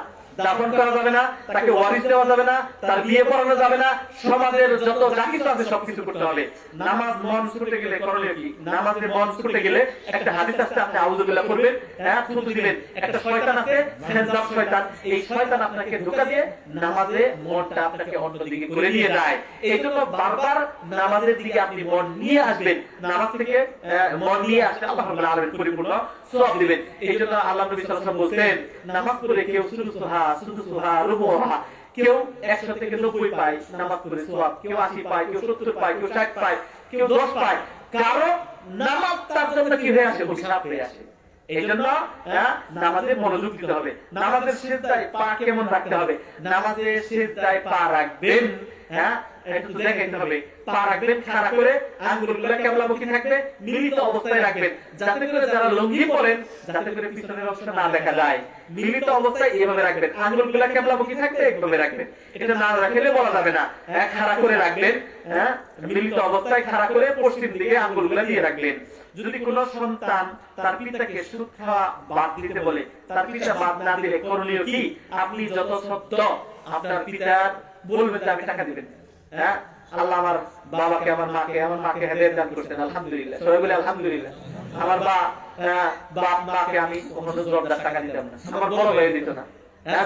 [SPEAKER 3] দাফন করা যাবে না, তাকে ওয়ারিস দেওয়া যাবে না, তার বিয়ে পড়ানো যাবে না, সমাজের যত যা কিছু আছে সবকিছু করতে হবে। নামাজ মন ছুটে গেলে করণীয় কি? নামাজে মন ছুটে গেলে একটা হাদিস আছে, আপনি আউযুবিল্লাহ করবেন, থুতু দিবেন। একটা শয়তান আছে, ফেরেশতার শয়তান, এই শয়তান আপনাকে ধোঁকা দিয়ে নামাজে মনটা আপনাকে অন্যদিকে করে নিয়ে যায়। এইজন্য বারবার নামাজের দিকে আপনি মন নিয়ে আসবেন। নামাজ থেকে মন নিয়ে আসলে আল্লাহ রাব্বুল আলামিন পরিপূর্ণ সওয়াব দিবেন। এইজন্য আল্লাহ নবী সাল্লাল্লাহু আলাইহি ওয়াসাল্লাম বলেন, নামাজ পড়ে কেউ সুদুসুহা রুবুহা, কেউ 100 থেকে 90 পায় নামাজ পড়ে সওয়াব, কেউ 80 পায়, কেউ 70 পায়, কেউ 60 পায়, কেউ 10 পায়। কারণ নামাজ তার জন্য কি হয়ে আসে? অভিশাপ হয়ে আসে। এইজন্য নামাজে মনোযোগ দিতে হবে। নামাজের সিজদায় পা কেমন রাখতে হবে? নামাজের সিজদায় পা রাখবেন, একটু দেখাইতে হবে। পা রাখবেন খাড়া করে, আঙ্গুলগুলো কিবলামুখী থাকবে, মিলিত অবস্থায় রাখবেন, যাতে করে যারা লুঙ্গি পরেন যাতে করে পিছনের অংশ না দেখা যায়। মিলিত অবস্থায় এইভাবে রাখবেন, আঙ্গুলগুলো কিবলামুখী থাকবে, এইভাবে রাখবেন। এটা না রাখলে বলা যাবে না। খাড়া করে রাখবেন, মিলিত অবস্থায় খাড়া করে পশ্চিম দিকে আঙ্গুলগুলো দিয়ে রাখবেন। যদি কোন সন্তান তার পিতাকে সুদ খাওয়া বাদ দিতে বলে, তার পিতা বাদ না দিলে করণীয় কি? আপনি যত সত্য আপনার পিতার বলবেন যে আমি টাকা দিবেন। আল্লাহ আমার বাবাকে আমার মাকে হেদায়েত দান করতেন, আলহামদুলিল্লাহ। সবাই বলে আলহামদুলিল্লাহ। আমার বাপ মাকে আমি কখনো জবদার টাকা দিতাম না, আমার বড় ভাই দিত না।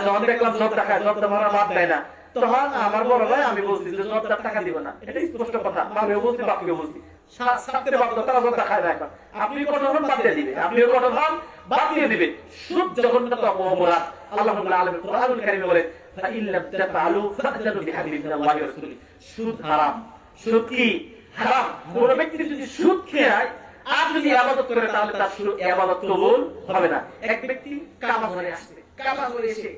[SPEAKER 3] যখন দেখলাম জব টাকা জবদার মারা বাদ দেয় না, তখন আমার বড় ভাই আমি বলছি যে জবদার টাকা দিব না। এটা স্পষ্ট কথা, মাকেও বলছি বাপকেও বলছি। আপনি কঠোর হন বাদ দিয়ে দিবে, আপনিও কঠোর হন বাদ দিয়ে দিবে। সুদ জঘন্যতম অপরাধ। আল্লাহ রাব্বুল আলামিন কোরআনুল কারীমে বলেন ফাইল্লাম তাফআলু ফা'যানু বিহারবিন মিনাল্লাহি ওয়া রাসূলিহি। সুদ হারাম। সুদ কি? হারাম। কোন ব্যক্তি যদি সুদ খায় আর যদি ইবাদত করে তাহলে তার ইবাদত কবুল হবে না। এক ব্যক্তি কাবা ঘরে আসছে, কাবা ঘরে এসে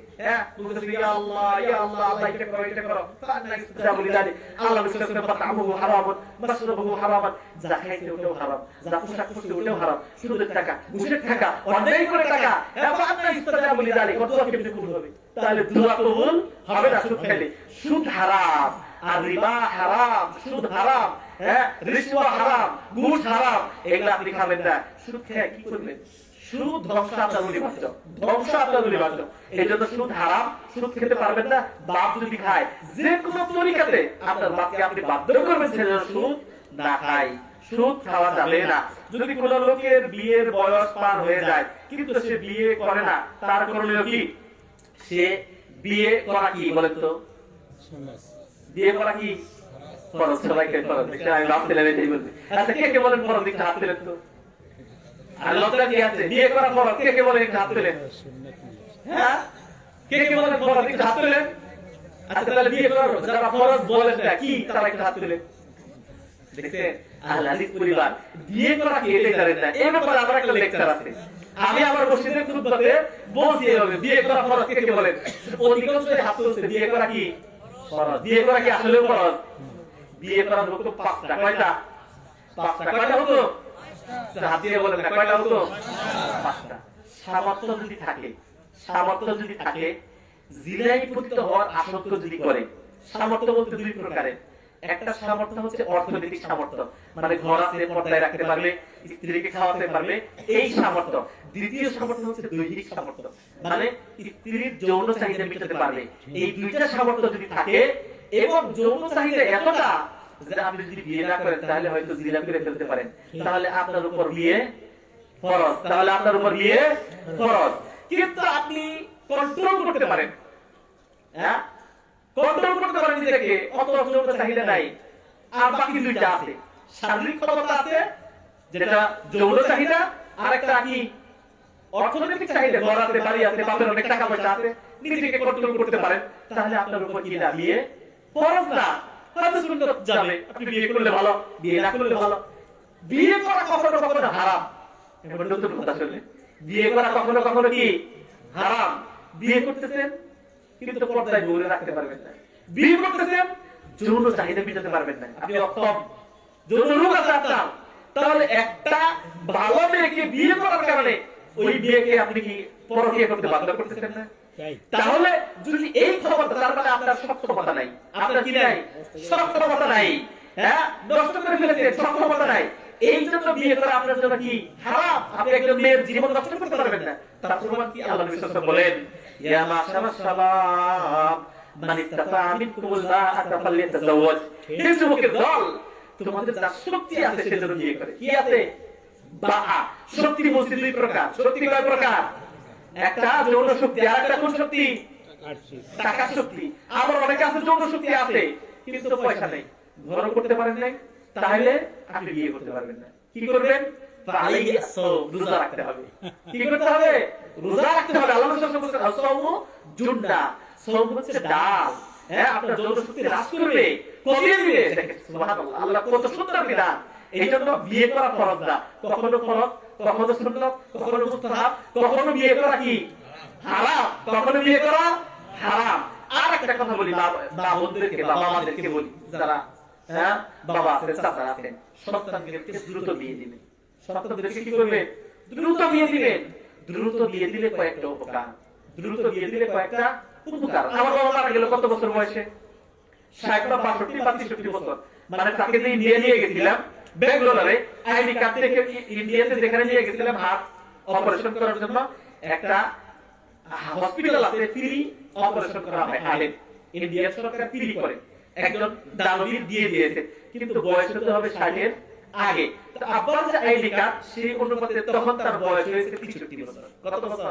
[SPEAKER 3] বলতেছে ইয়া আল্লাহ ইয়া আল্লাহ, আল্লাহ এটা করো এটা করো, ফা'না ইসতাজাবু লিযালিক। আল্লাহ বিসমিল্লাহ ফাতামুহু হারামান মাশরাবুহু হারামান, যা খাইতে ওটাও হারাম, যা পোশাক পরতে ওটাও হারাম। সুদের টাকা, ঘুষের টাকা, অন্যায় করে টাকা, ফা'না ইসতাজাবু লিযালিক। কত কেমনে কবুল হবে? তাহলে দোয়া কবুল হবে না সুদ খাইলে। সুদ হারাম, আর রিবা হারাম, সুদ হারাম, রিশওয়া হারাম, ঘুষ হারাম, এগুলা আপনি খাবেন না। সুদ খেয়ে কি করবেন? সুদ ধ্বংস আপনার অনিবার্য, ধ্বংস আপনার অনিবার্য। এই জন্য সুদ হারাম, সুদ খেতে পারবেন না। বাপ যদি খায় যে কোনো তরিকাতে আপনার বাপকে আপনি বাধ্য করবেন সে যেন সুদ না খায়। সুদ খাওয়া যাবে না। যদি কোন লোকের বিয়ের বয়স পার হয়ে যায় কিন্তু সে বিয়ে করে না, তার করণীয় কি? সে বিয়ে করা কি বলেন তো? বিয়ে করা কি ফরজ? সবাইকে ফরজ। আমি ভাবছিলাম এটাই বলছি। আচ্ছা কে কে বলেন ফরজ? একটু হাত তুলেন তো।
[SPEAKER 1] আর লজ্জা কি আছে? বিয়ে করা ফরজ, কে কে বলেন একটু হাত তোলেন? হ্যাঁ, কে কে বলেন ফরজ একটু হাত তোলেন? আচ্ছা তাহলে বিয়ে করা যারা ফরজ বলেন না কি, তারা একটু হাত তোলেন। দেখছেন আহলে হাদিস পরিবার, বিয়ে করা কি এটাই জানেন না। এই ব্যাপারে আমার একটা লেকচার আছে, আমি আমার মসজিদের খুতবাতে বলছি এইভাবে, বিয়ে করা ফরজ, কে কে বলেন? অধিকাংশ হাত তুলছে। বিয়ে করা কি ফরজ? বিয়ে করা কি আসলেও ফরজ? বিয়ে করার হুকুম 5টা। কয়টা? 5টা। কয়টা হুকুম? হাত দিয়ে বলেন না, কয়টা হুকুম? 5টা। সামর্থ্য যদি থাকে, সামর্থ্য যদি থাকে, জিনায় পতিত হওয়ার আশঙ্কা যদি করে, সামর্থ্য বলতে দুই প্রকারের। একটা সামর্থ্য হচ্ছে অর্থনৈতিক সামর্থ্য, মানে ঘর আছে, পর্দায় রাখতে পারবে, স্ত্রীকে খাওয়াতে পারবে, এই সামর্থ্য। দ্বিতীয় সামর্থ্য হচ্ছে দৈহিক সামর্থ্য, মানে স্ত্রীর যৌন চাহিদা মেটাতে পারবে। এই দুইটা সামর্থ্য যদি থাকে এবং যৌন চাহিদা এতটা যে আপনি যদি বিয়ে না করেন তাহলে হয়তো জিনা করে ফেলতে পারেন, তাহলে আপনার উপর বিয়ে ফরজ, তাহলে আপনার উপর বিয়ে ফরজ। কিন্তু আপনি কন্ট্রোল করতে পারেন, হ্যাঁ, কন্ট্রোল করতে পারেন নিজেকে, অত যৌন চাহিদা নাই। আর বাকি দুইটা আছে, শারীরিক ক্ষমতা আছে যেটা যৌন চাহিদা, আর একটা কি অর্থনৈতিক চাহিদা, ঘর আছে, বাড়ি আছে, বাপের অনেক টাকা পয়সা আছে, নিজেকে কন্ট্রোল করতে পারেন, তাহলে আপনার উপর কি না বিয়ে ফরজ না, হয়তো সুন্নাত যাবে। আপনি বিয়ে করলে ভালো, বিয়ে না করলে ভালো। বিয়ে করা কখনো কখনো হারাম, এবার নতুন কথা শুনলে, বিয়ে করা কখনো কখনো কি হারাম। বিয়ে করতেছেন কিন্তু পর্দায় ধরে রাখতে পারবেন না, বিয়ে করতেছেন যৌন চাহিদা মেটাতে পারবেন না, আপনি অক্ষম, যৌন রোগ আছে আপনার, তাহলে একটা ভালো মেয়েকে বিয়ে করার কারণে ওই বিয়েকে আপনি কি পরকীয়া করতে বাধ্য করতেছেন না? তাহলে যদি এই ক্ষমতা, তার মানে আপনার সক্ষমতা নাই, আপনার কি নাই? সক্ষমতা নাই, হ্যাঁ, নষ্ট করে ফেলেছেন, সক্ষমতা নাই। এই জন্য বিয়ে করা আপনার জন্য কি হারাম। আপনি একজন মেয়ের জীবন নষ্ট করতে পারবেন না। তার প্রমাণ কি? আল্লাহ নবী সাল্লাল্লাহু আলাইহি ওয়াসাল্লাম বলেন, ইয়া মাশারাশ শাবাব মান ইসতাতা মিনকুমুল বাআতা ফালইতাযাওয়াজ। হে যুবকের দল, তোমাদের যার শক্তি আছে সে যেন বিয়ে করে। কি আছে? বাআ। শক্তি বলতে দুই প্রকার। শক্তি কয় প্রকার? একটা যৌন শক্তি, আর একটা কোন শক্তি? টাকার শক্তি। আবার অনেকে আছে যৌন শক্তি আছে কিন্তু পয়সা নেই, ঘর করতে পারেন নাই, তাহলে আপনি বিয়ে করতে পারবেন না। কি করবেন? আলাইহি আসসাওম, রোজা রাখতে হবে। কি করতে হবে? রোজা রাখতে হবে। আল্লাহ রাসূল সাল্লাল্লাহু আলাইহি ওয়াসাল্লাম বলেছেন, আস-সাওমু জুন্নাহ, সাওম হচ্ছে ডাল, হ্যাঁ, আপনার যৌন শক্তি হ্রাস করবে, কমিয়ে দিবে। দেখেন সুবহানাল্লাহ, আল্লাহ কত সুন্দর বিধান। এইজন্য বিয়ে করা ফরজ না, কখনো ফরজ, কখনো সুন্নাত, কখনো মুস্তাহাব, কখনো বিয়ে করা কি হারাম, কখনো বিয়ে করা হারাম। আর একটা কথা বলি, মা বোনদেরকে, বাবা মাদেরকে বলি, যারা হ্যাঁ বাবা আছেন, চাচা আছেন, সন্তানদেরকে দ্রুত বিয়ে দিবেন। সন্তানদেরকে কি করবে? দ্রুত বিয়ে দিবেন। দ্রুত বিয়ে দিলে কয়েকটা উপকার, দ্রুত বিয়ে দিলে কয়েকটা উপকার। আমার বাবা মারা গেল কত বছর বয়সে? 60 বা 62 বা 63 বছর। মানে তাকে যে ইন্ডিয়া নিয়ে গেছিলাম, ব্যাঙ্গালোরে আইডি কার্ড থেকে ইন্ডিয়াতে যেখানে নিয়ে গেছিলাম হার্ট অপারেশন করার জন্য, একটা হসপিটাল আছে, ফ্রি অপারেশন করা হয় হার্টের, ইন্ডিয়ার সরকার ফ্রি করে। একজন দানবীর দিয়ে দিয়েছে, কিন্তু বয়স হতে হবে 60 এর আগে। তো আব্বার যে আইডি কার্ড সেই অনুপাতে তখন তার বয়স হয়েছে 63 বছর। কত বছর?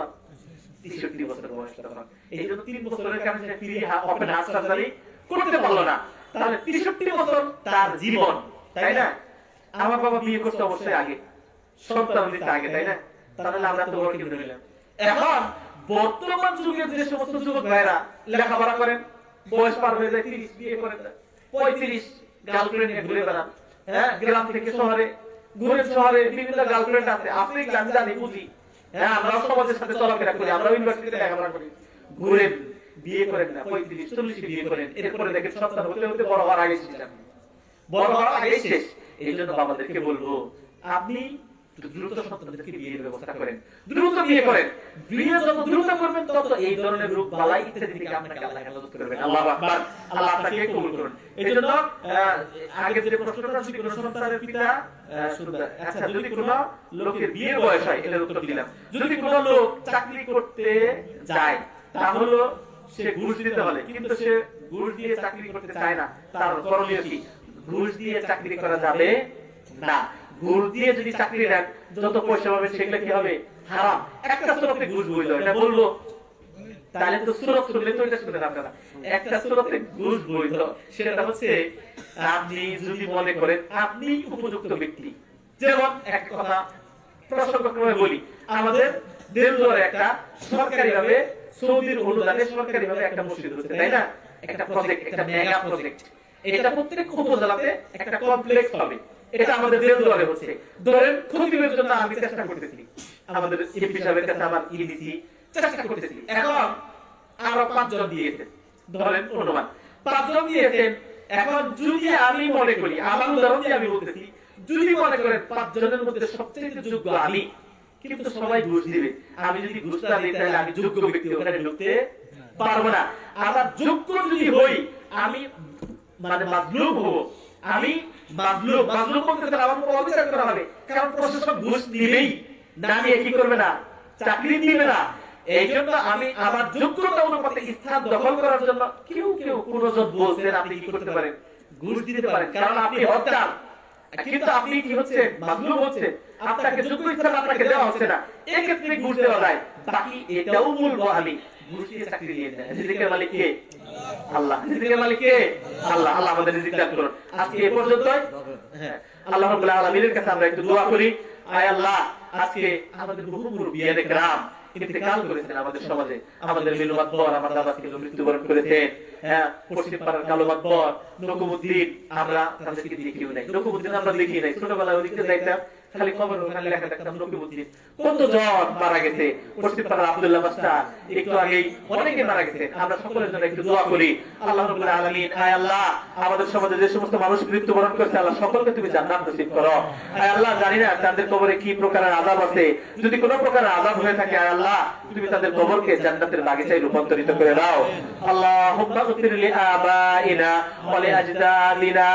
[SPEAKER 1] 63 বছর বয়স তখন। এই জন্য 3 বছরের কারণে সে ফ্রি ওপেন হার্ট সার্জারি করতে পারলো না। তাহলে 63 বছর তার জীবন, তাই না? আমার বাবা বিয়ে করতে অবশ্যই আগে, সন্তান দিতে আগে, তাই না? তাহলে আমরা তো বড় কি নিলাম। এখন বর্তমান যুগের যে সমস্ত যুবক ভাইরা লেখাপড়া করেন, বয়স পার হয়ে যায় 30, বিয়ে করেন 35, গার্লফ্রেন্ড নিয়ে ঘুরে বেড়ান, হ্যাঁ, গ্রাম থেকে শহরে ঘুরেন, শহরে বিভিন্ন গার্লফ্রেন্ড আছে, আপনি জানি বুঝি, হ্যাঁ, আমরা সমাজের সাথে চলাফেরা করি, আমরা ইউনিভার্সিটিতে লেখাপড়া করি, ঘুরেন, বিয়ে করেন না, 35, 40 বিয়ে করেন, এরপরে দেখেন সন্তান হতে হতে বড় হওয়ার আগে শেষ, বড় হওয়ার আগে শেষ। এই জন্য বাবাদেরকে বলবো, আপনি দ্রুত সন্তানদেরকে বিয়ের ব্যবস্থা করেন, দ্রুত বিয়ে করেন। বিয়ে যত দ্রুত করবেন তত এই ধরনের রোগ বালাই ইত্যাদি থেকে আপনাকে আল্লাহ হেফাজত করবেন। আল্লাহু আকবার, আল্লাহ আপনাকে কবুল করুন। এইজন্য আগে যে প্রশ্নটা ছিল, কোন সন্তানের পিতা সুন্দর, আচ্ছা, যদি কোন লোকের বিয়ের বয়স হয়, এটার উত্তর দিলাম। যদি কোন লোক চাকরি করতে যায়, তাহলে সে ঘুষ দিতে হবে, কিন্তু সে ঘুষ দিয়ে চাকরি করতে চায় না, তার করণীয় কি? ঘুষ দিয়ে চাকরি করা যাবে না। ঘুষ দিয়ে যদি চাকরি নেন, যত পয়সা পাবেন সেগুলো কি হবে? হারাম। একটা সুরতে ঘুষ বৈধ, এটা বলবো, তাহলে তো সুরত শুনলে তো এটা শুনলেন আপনারা। একটা সুরতে ঘুষ বৈধ, সেটা হচ্ছে আপনি যদি মনে করেন আপনি উপযুক্ত ব্যক্তি, যেমন এক কথা, প্রসঙ্গক্রমে বলি, আমাদের দেলদুয়ারে একটা সরকারিভাবে সৌদির অনুদানে সরকারিভাবে একটা মসজিদ হচ্ছে, তাই না? একটা প্রজেক্ট, একটা মেগা প্রজেক্ট। এটা প্রত্যেক উপজেলাতে একটা কমপ্লেক্স হবে। এটা আমাদের দেলদুয়ারে হচ্ছে। ধরেন খতিবের জন্য আমি চেষ্টা করতেছি, আমাদের এমপি সাহেবের কাছে আমার ইডিসি চেষ্টা করতেছি। এখন আরো 5 জন দিয়েছেন, ধরেন অনুমান 5 জন দিয়েছেন। এখন যদি আমি মনে করি, আমার উদাহরণ দিয়ে আমি বলতেছি, যদি মনে করেন 5 জনের মধ্যে সবচেয়ে যোগ্য আমি, কিন্তু সবাই ঘুষ দিবে, আমি যদি ঘুষটা দিই তাহলে আমি যোগ্য ব্যক্তি ওখানে ঢুকতে পারবো না। আবার যোগ্য যদি হই, আমি মানে মাজলুম হব, আমি মাজলুম বলতে আমার উপর অবিচার করা হবে, কারণ প্রশাসন ঘুষ দিবেই, না নিয়ে কি করবে না, চাকরি দিবে না। এই জন্য আমি আমার যোগ্যতা অনুপাতে স্থান দখল করার জন্য কেউ কেউ কোনজন বলছেন আপনি কি করতে পারেন, ঘুষ দিতে পারেন, কারণ আপনি হকদার। কিন্তু আপনি কি হচ্ছে, মাজলুম হচ্ছে, আপনাকে যোগ্য স্থান আপনাকে দেওয়া হচ্ছে না, এই ক্ষেত্রে ঘুষ দেওয়া যায়। বাকি এটাও বলবো আমি, ঘুষ দিয়ে চাকরি দিয়ে দেয় রিজিকের মালিক কে? আল্লাহ। রিজিকের মালিক কে? আল্লাহ। আল্লাহ আমাদের রিজিক দান করুন। আজকে এই পর্যন্তই। হ্যাঁ, আল্লাহ রাব্বুল আলামিনের কাছে আমরা একটু দোয়া করি। আয় আল্লাহ, আজকে আমাদের বহু মুরব্বিয়ানে کرام ইন্তেকাল করেছেন আমাদের সমাজে। আমাদের মিলু মাতবর আমার দাদা ছিল, মৃত্যুবরণ করেছেন। হ্যাঁ, পশ্চিম পাড়ার কালো মাতবর, নকুমুদ্দিন, আমরা তাদেরকে দেখিও নাই। নকুমুদ্দিন আমরা দেখি নাই, ছোটবেলায় ওদিকে যাইতাম, খালি খবর ওখানে লেখা দেখতাম নকুমুদ্দিন। কতজন মারা গেছে, পশ্চিম পাড়ার আব্দুল্লাহ মাস্টার একটু আগেই অনেকে মারা গেছে। আমরা সকলের জন্য একটু দোয়া করি। আল্লাহ রাব্বুল আলামিন, আয় আল্লাহ, আমাদের সমাজে যে সমস্ত মানুষ মৃত্যুবরণ করেছে, আল্লাহ সকলকে তুমি জান্নাত নসিব করো। আয় আল্লাহ, জানি না তাদের কবরে কি প্রকারের আযাব আছে, যদি কোনো প্রকারের আযাব হয়ে থাকে, আয় আল্লাহ তুমি তাদের কবরকে জান্নাতের বাগিচায় রূপান্তরিত করে দাও। আল্লাহুম্মা গফির লি আবাইনা ওয়া লি আজদাদিনা,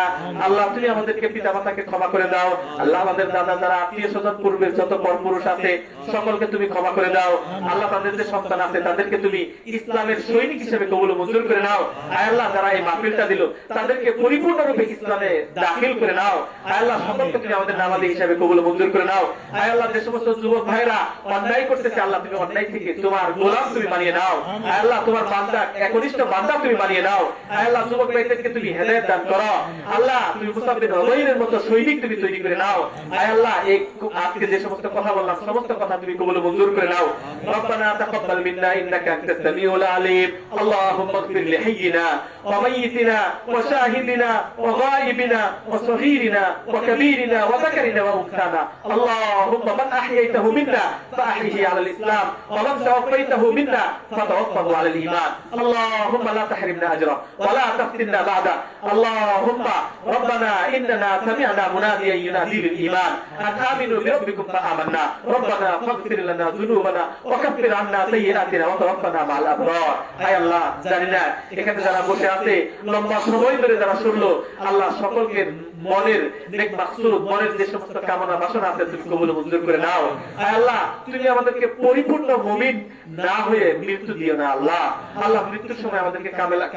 [SPEAKER 1] আল্লাহ তুমি আমাদেরকে পিতামাতাকে ক্ষমা করে দাও। আল্লাহ আমাদের দাদা যারা আত্মীয়-স্বজন পূর্বের যত পরপুরুষ আছে সকলকে তুমি ক্ষমা করে দাও। আল্লাহ তাদের যে সন্তান আছে তাদেরকে তুমি ইসলামের সৈনিক হিসেবে কবুল মঞ্জুর করে নাও। আয় আল্লাহ, যারা এই মাহফিলটা দিল তাদেরকে পরিপূর্ণরূপে ইসলামে দাখিল করে নাও। আয় আল্লাহ, সকলকে তুমি আমাদের নামাজি হিসেবে কবুল মঞ্জুর করে নাও। আয় আল্লাহ, যে সমস্ত যুবক ভাইরা অন্যায় করতেছে, আল্লাহ তুমি অন্যায় থেকে তোমার গোলাম তুমি বানিয়ে নাও। আয় আল্লাহ, তোমার বান্দা, একনিষ্ঠ বান্দা তুমি বানিয়ে নাও। আয় আল্লাহ, যুবক ভাইদেরকে তুমি হেদায়েত দান করো। আল্লাহ, তুমি মুসাব বিন উমাইরের মতো সৈনিক তুমি তৈরি করে নাও। আয় আল্লাহ, এই আজকে যে সমস্ত কথা বললাম সমস্ত কথা তুমি কবুল মঞ্জুর করে নাও। রব্বানা তাকাব্বাল মিন্না ইন্নাকা আনতাস সামিউল আলিম। আল্লাহুম্মা ইগফির লিহাইয়িনা ওয়া মাইয়িতিনা ওয়া শাহিদিনা ওয়া গায়িবিনা ওয়া সগীরিনা ওয়া কাবীরিনা ওয়া যাকারিনা ওয়া উনসানা। আল্লাহুম্মা মান আহইয়াইতাহু মিন্না ফাআহইহি আলাল ইসলাম ওয়া মান তাওফাইতাহু মিন্না ফাতাওফাহু আলাল ঈমান। আল্লাহুম্মা লা তাহরিমনা আজরা ওয়া লা তাফতিননা বা'দা। আল্লাহুম্মা রব্বানা ইন্নানা সামি'না মুনাদিয়ান ইউনাদি লিল ঈমান আন আমিনু বিরাব্বিকুম ফাআমান্না। রব্বানা ফাগফির লানা যুনুবানা ওয়া কাফির আন্না সাইয়্যাতিনা ওয়া তাওফানা মা'আল আবরার। আয় আল্লাহ, জানি না এখানে যারা বসে আছে লম্বা সময় ধরে যারা শুনলো, আল্লাহ সকলকে মনের নেক মাকসুদ, মনের যে সমস্ত কামনা বাসনা আছে তুমি কবুল মঞ্জুর করে নাও। আয় আল্লাহ, তুমি আমাদেরকে পরিপূর্ণ মুমিন না হয়ে মৃত্যু দিও না। আল্লাহ, আল্লাহ মৃত্যুর সময় আমাদেরকে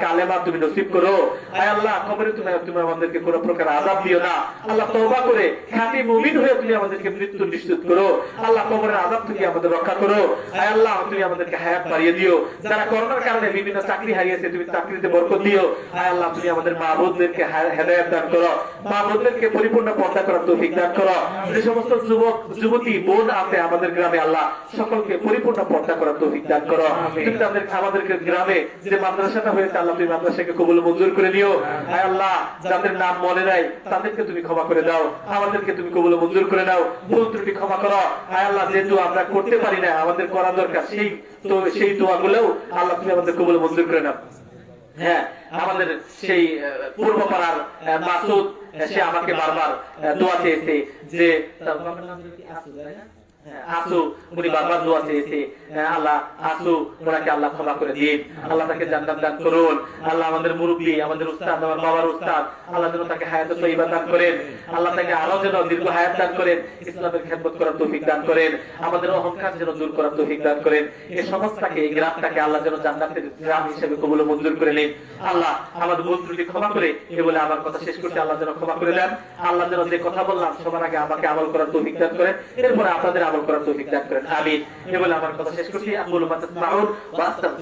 [SPEAKER 1] কালেমা তুমি নসিব করো। আয় আল্লাহ, কবরে তুমি আমাদেরকে কোনো প্রকার আযাব দিও না। আল্লাহ, তওবা করে খাঁটি মুমিন হয়ে তুমি আমাদেরকে মৃত্যু নিশ্চিত করো। আল্লাহ, কবরের আযাব থেকে আমাদের রক্ষা করো। আয় আল্লাহ, তুমি আমাদেরকে হায়াত বাড়িয়ে দিও। যারা করোনার কারণে বিভিন্ন চাকরি হারিয়েছে তুমি চাকরিতে বরকত দিও। আয় আল্লাহ, তুমি আমাদের মা বোনদেরকে হেদায়েত দান করো, মা বোনদেরকে পরিপূর্ণ পর্দা করার তৌফিক দান করো। যে সমস্ত যুবক যুবতী বোন আছে আমাদের গ্রামে, আল্লাহ সকলকে পরিপূর্ণ পর্দা করার তৌফিক দান করো। তুমি আমাদের গ্রামে যে মাদ্রাসাটা হয়েছে, আল্লাহ তুমি মাদ্রাসাকে কবুল মঞ্জুর করে নিও। আয় আল্লাহ, যাদের নাম মনে নাই তাদেরকে তুমি ক্ষমা করে দাও, আমাদেরকে তুমি কবুল মঞ্জুর করে নাও, ভুল ত্রুটি ক্ষমা করো। আয় আল্লাহ, যেহেতু আমরা করতে পারি না, আমাদের করা দরকার সেই দোয়াগুলোও আল্লাহ তুমি আমাদের কবুল মঞ্জুর করে নাও। হ্যাঁ, আমাদের সেই পূর্ব পাড়ার মাসুদ, সে আমাকে বারবার দোয়া চেয়েছে যে আসু, উনি বারবার দোয়া চেয়েছে, আল্লাহ আসু ওনাকে আল্লাহ ক্ষমা করে দিন, আল্লাহ তাকে জান্নাত দান করুন। আল্লাহ আমাদের মুরব্বী, আমাদের উস্তাদ, আমার বাবার উস্তাদ, আল্লাহ যেন তাকে হায়াতে তয়্যিবা দান করেন। আল্লাহ তাকে আরো যেন দীর্ঘ হায়াত দান করেন, ইসলামের খেদমত করার তৌফিক দান করেন, আমাদের অহংকার যেন দূর করার তৌফিক দান করেন। এই সমাজটাকে, এই গ্রামটাকে আল্লাহ যেন জান্নাতের গ্রাম হিসেবে কবুল মঞ্জুর করে নেন। আল্লাহ আমাদের ভুল ত্রুটি ক্ষমা করে, এ বলে আমার কথা শেষ করতে আল্লাহ যেন ক্ষমা করে দেন। আল্লাহ যেন যে কথা বললাম সবার আগে আমাকে আমল করার তৌফিক দান করেন, এরপরে আপনাদের আমল করার তৌফিক দান করেন। আমিন। এ বলে আমার কথা শেষ করছি। আকুলু মা তাসমাউন ওয়া আস্তাগফিরুল্লাহ।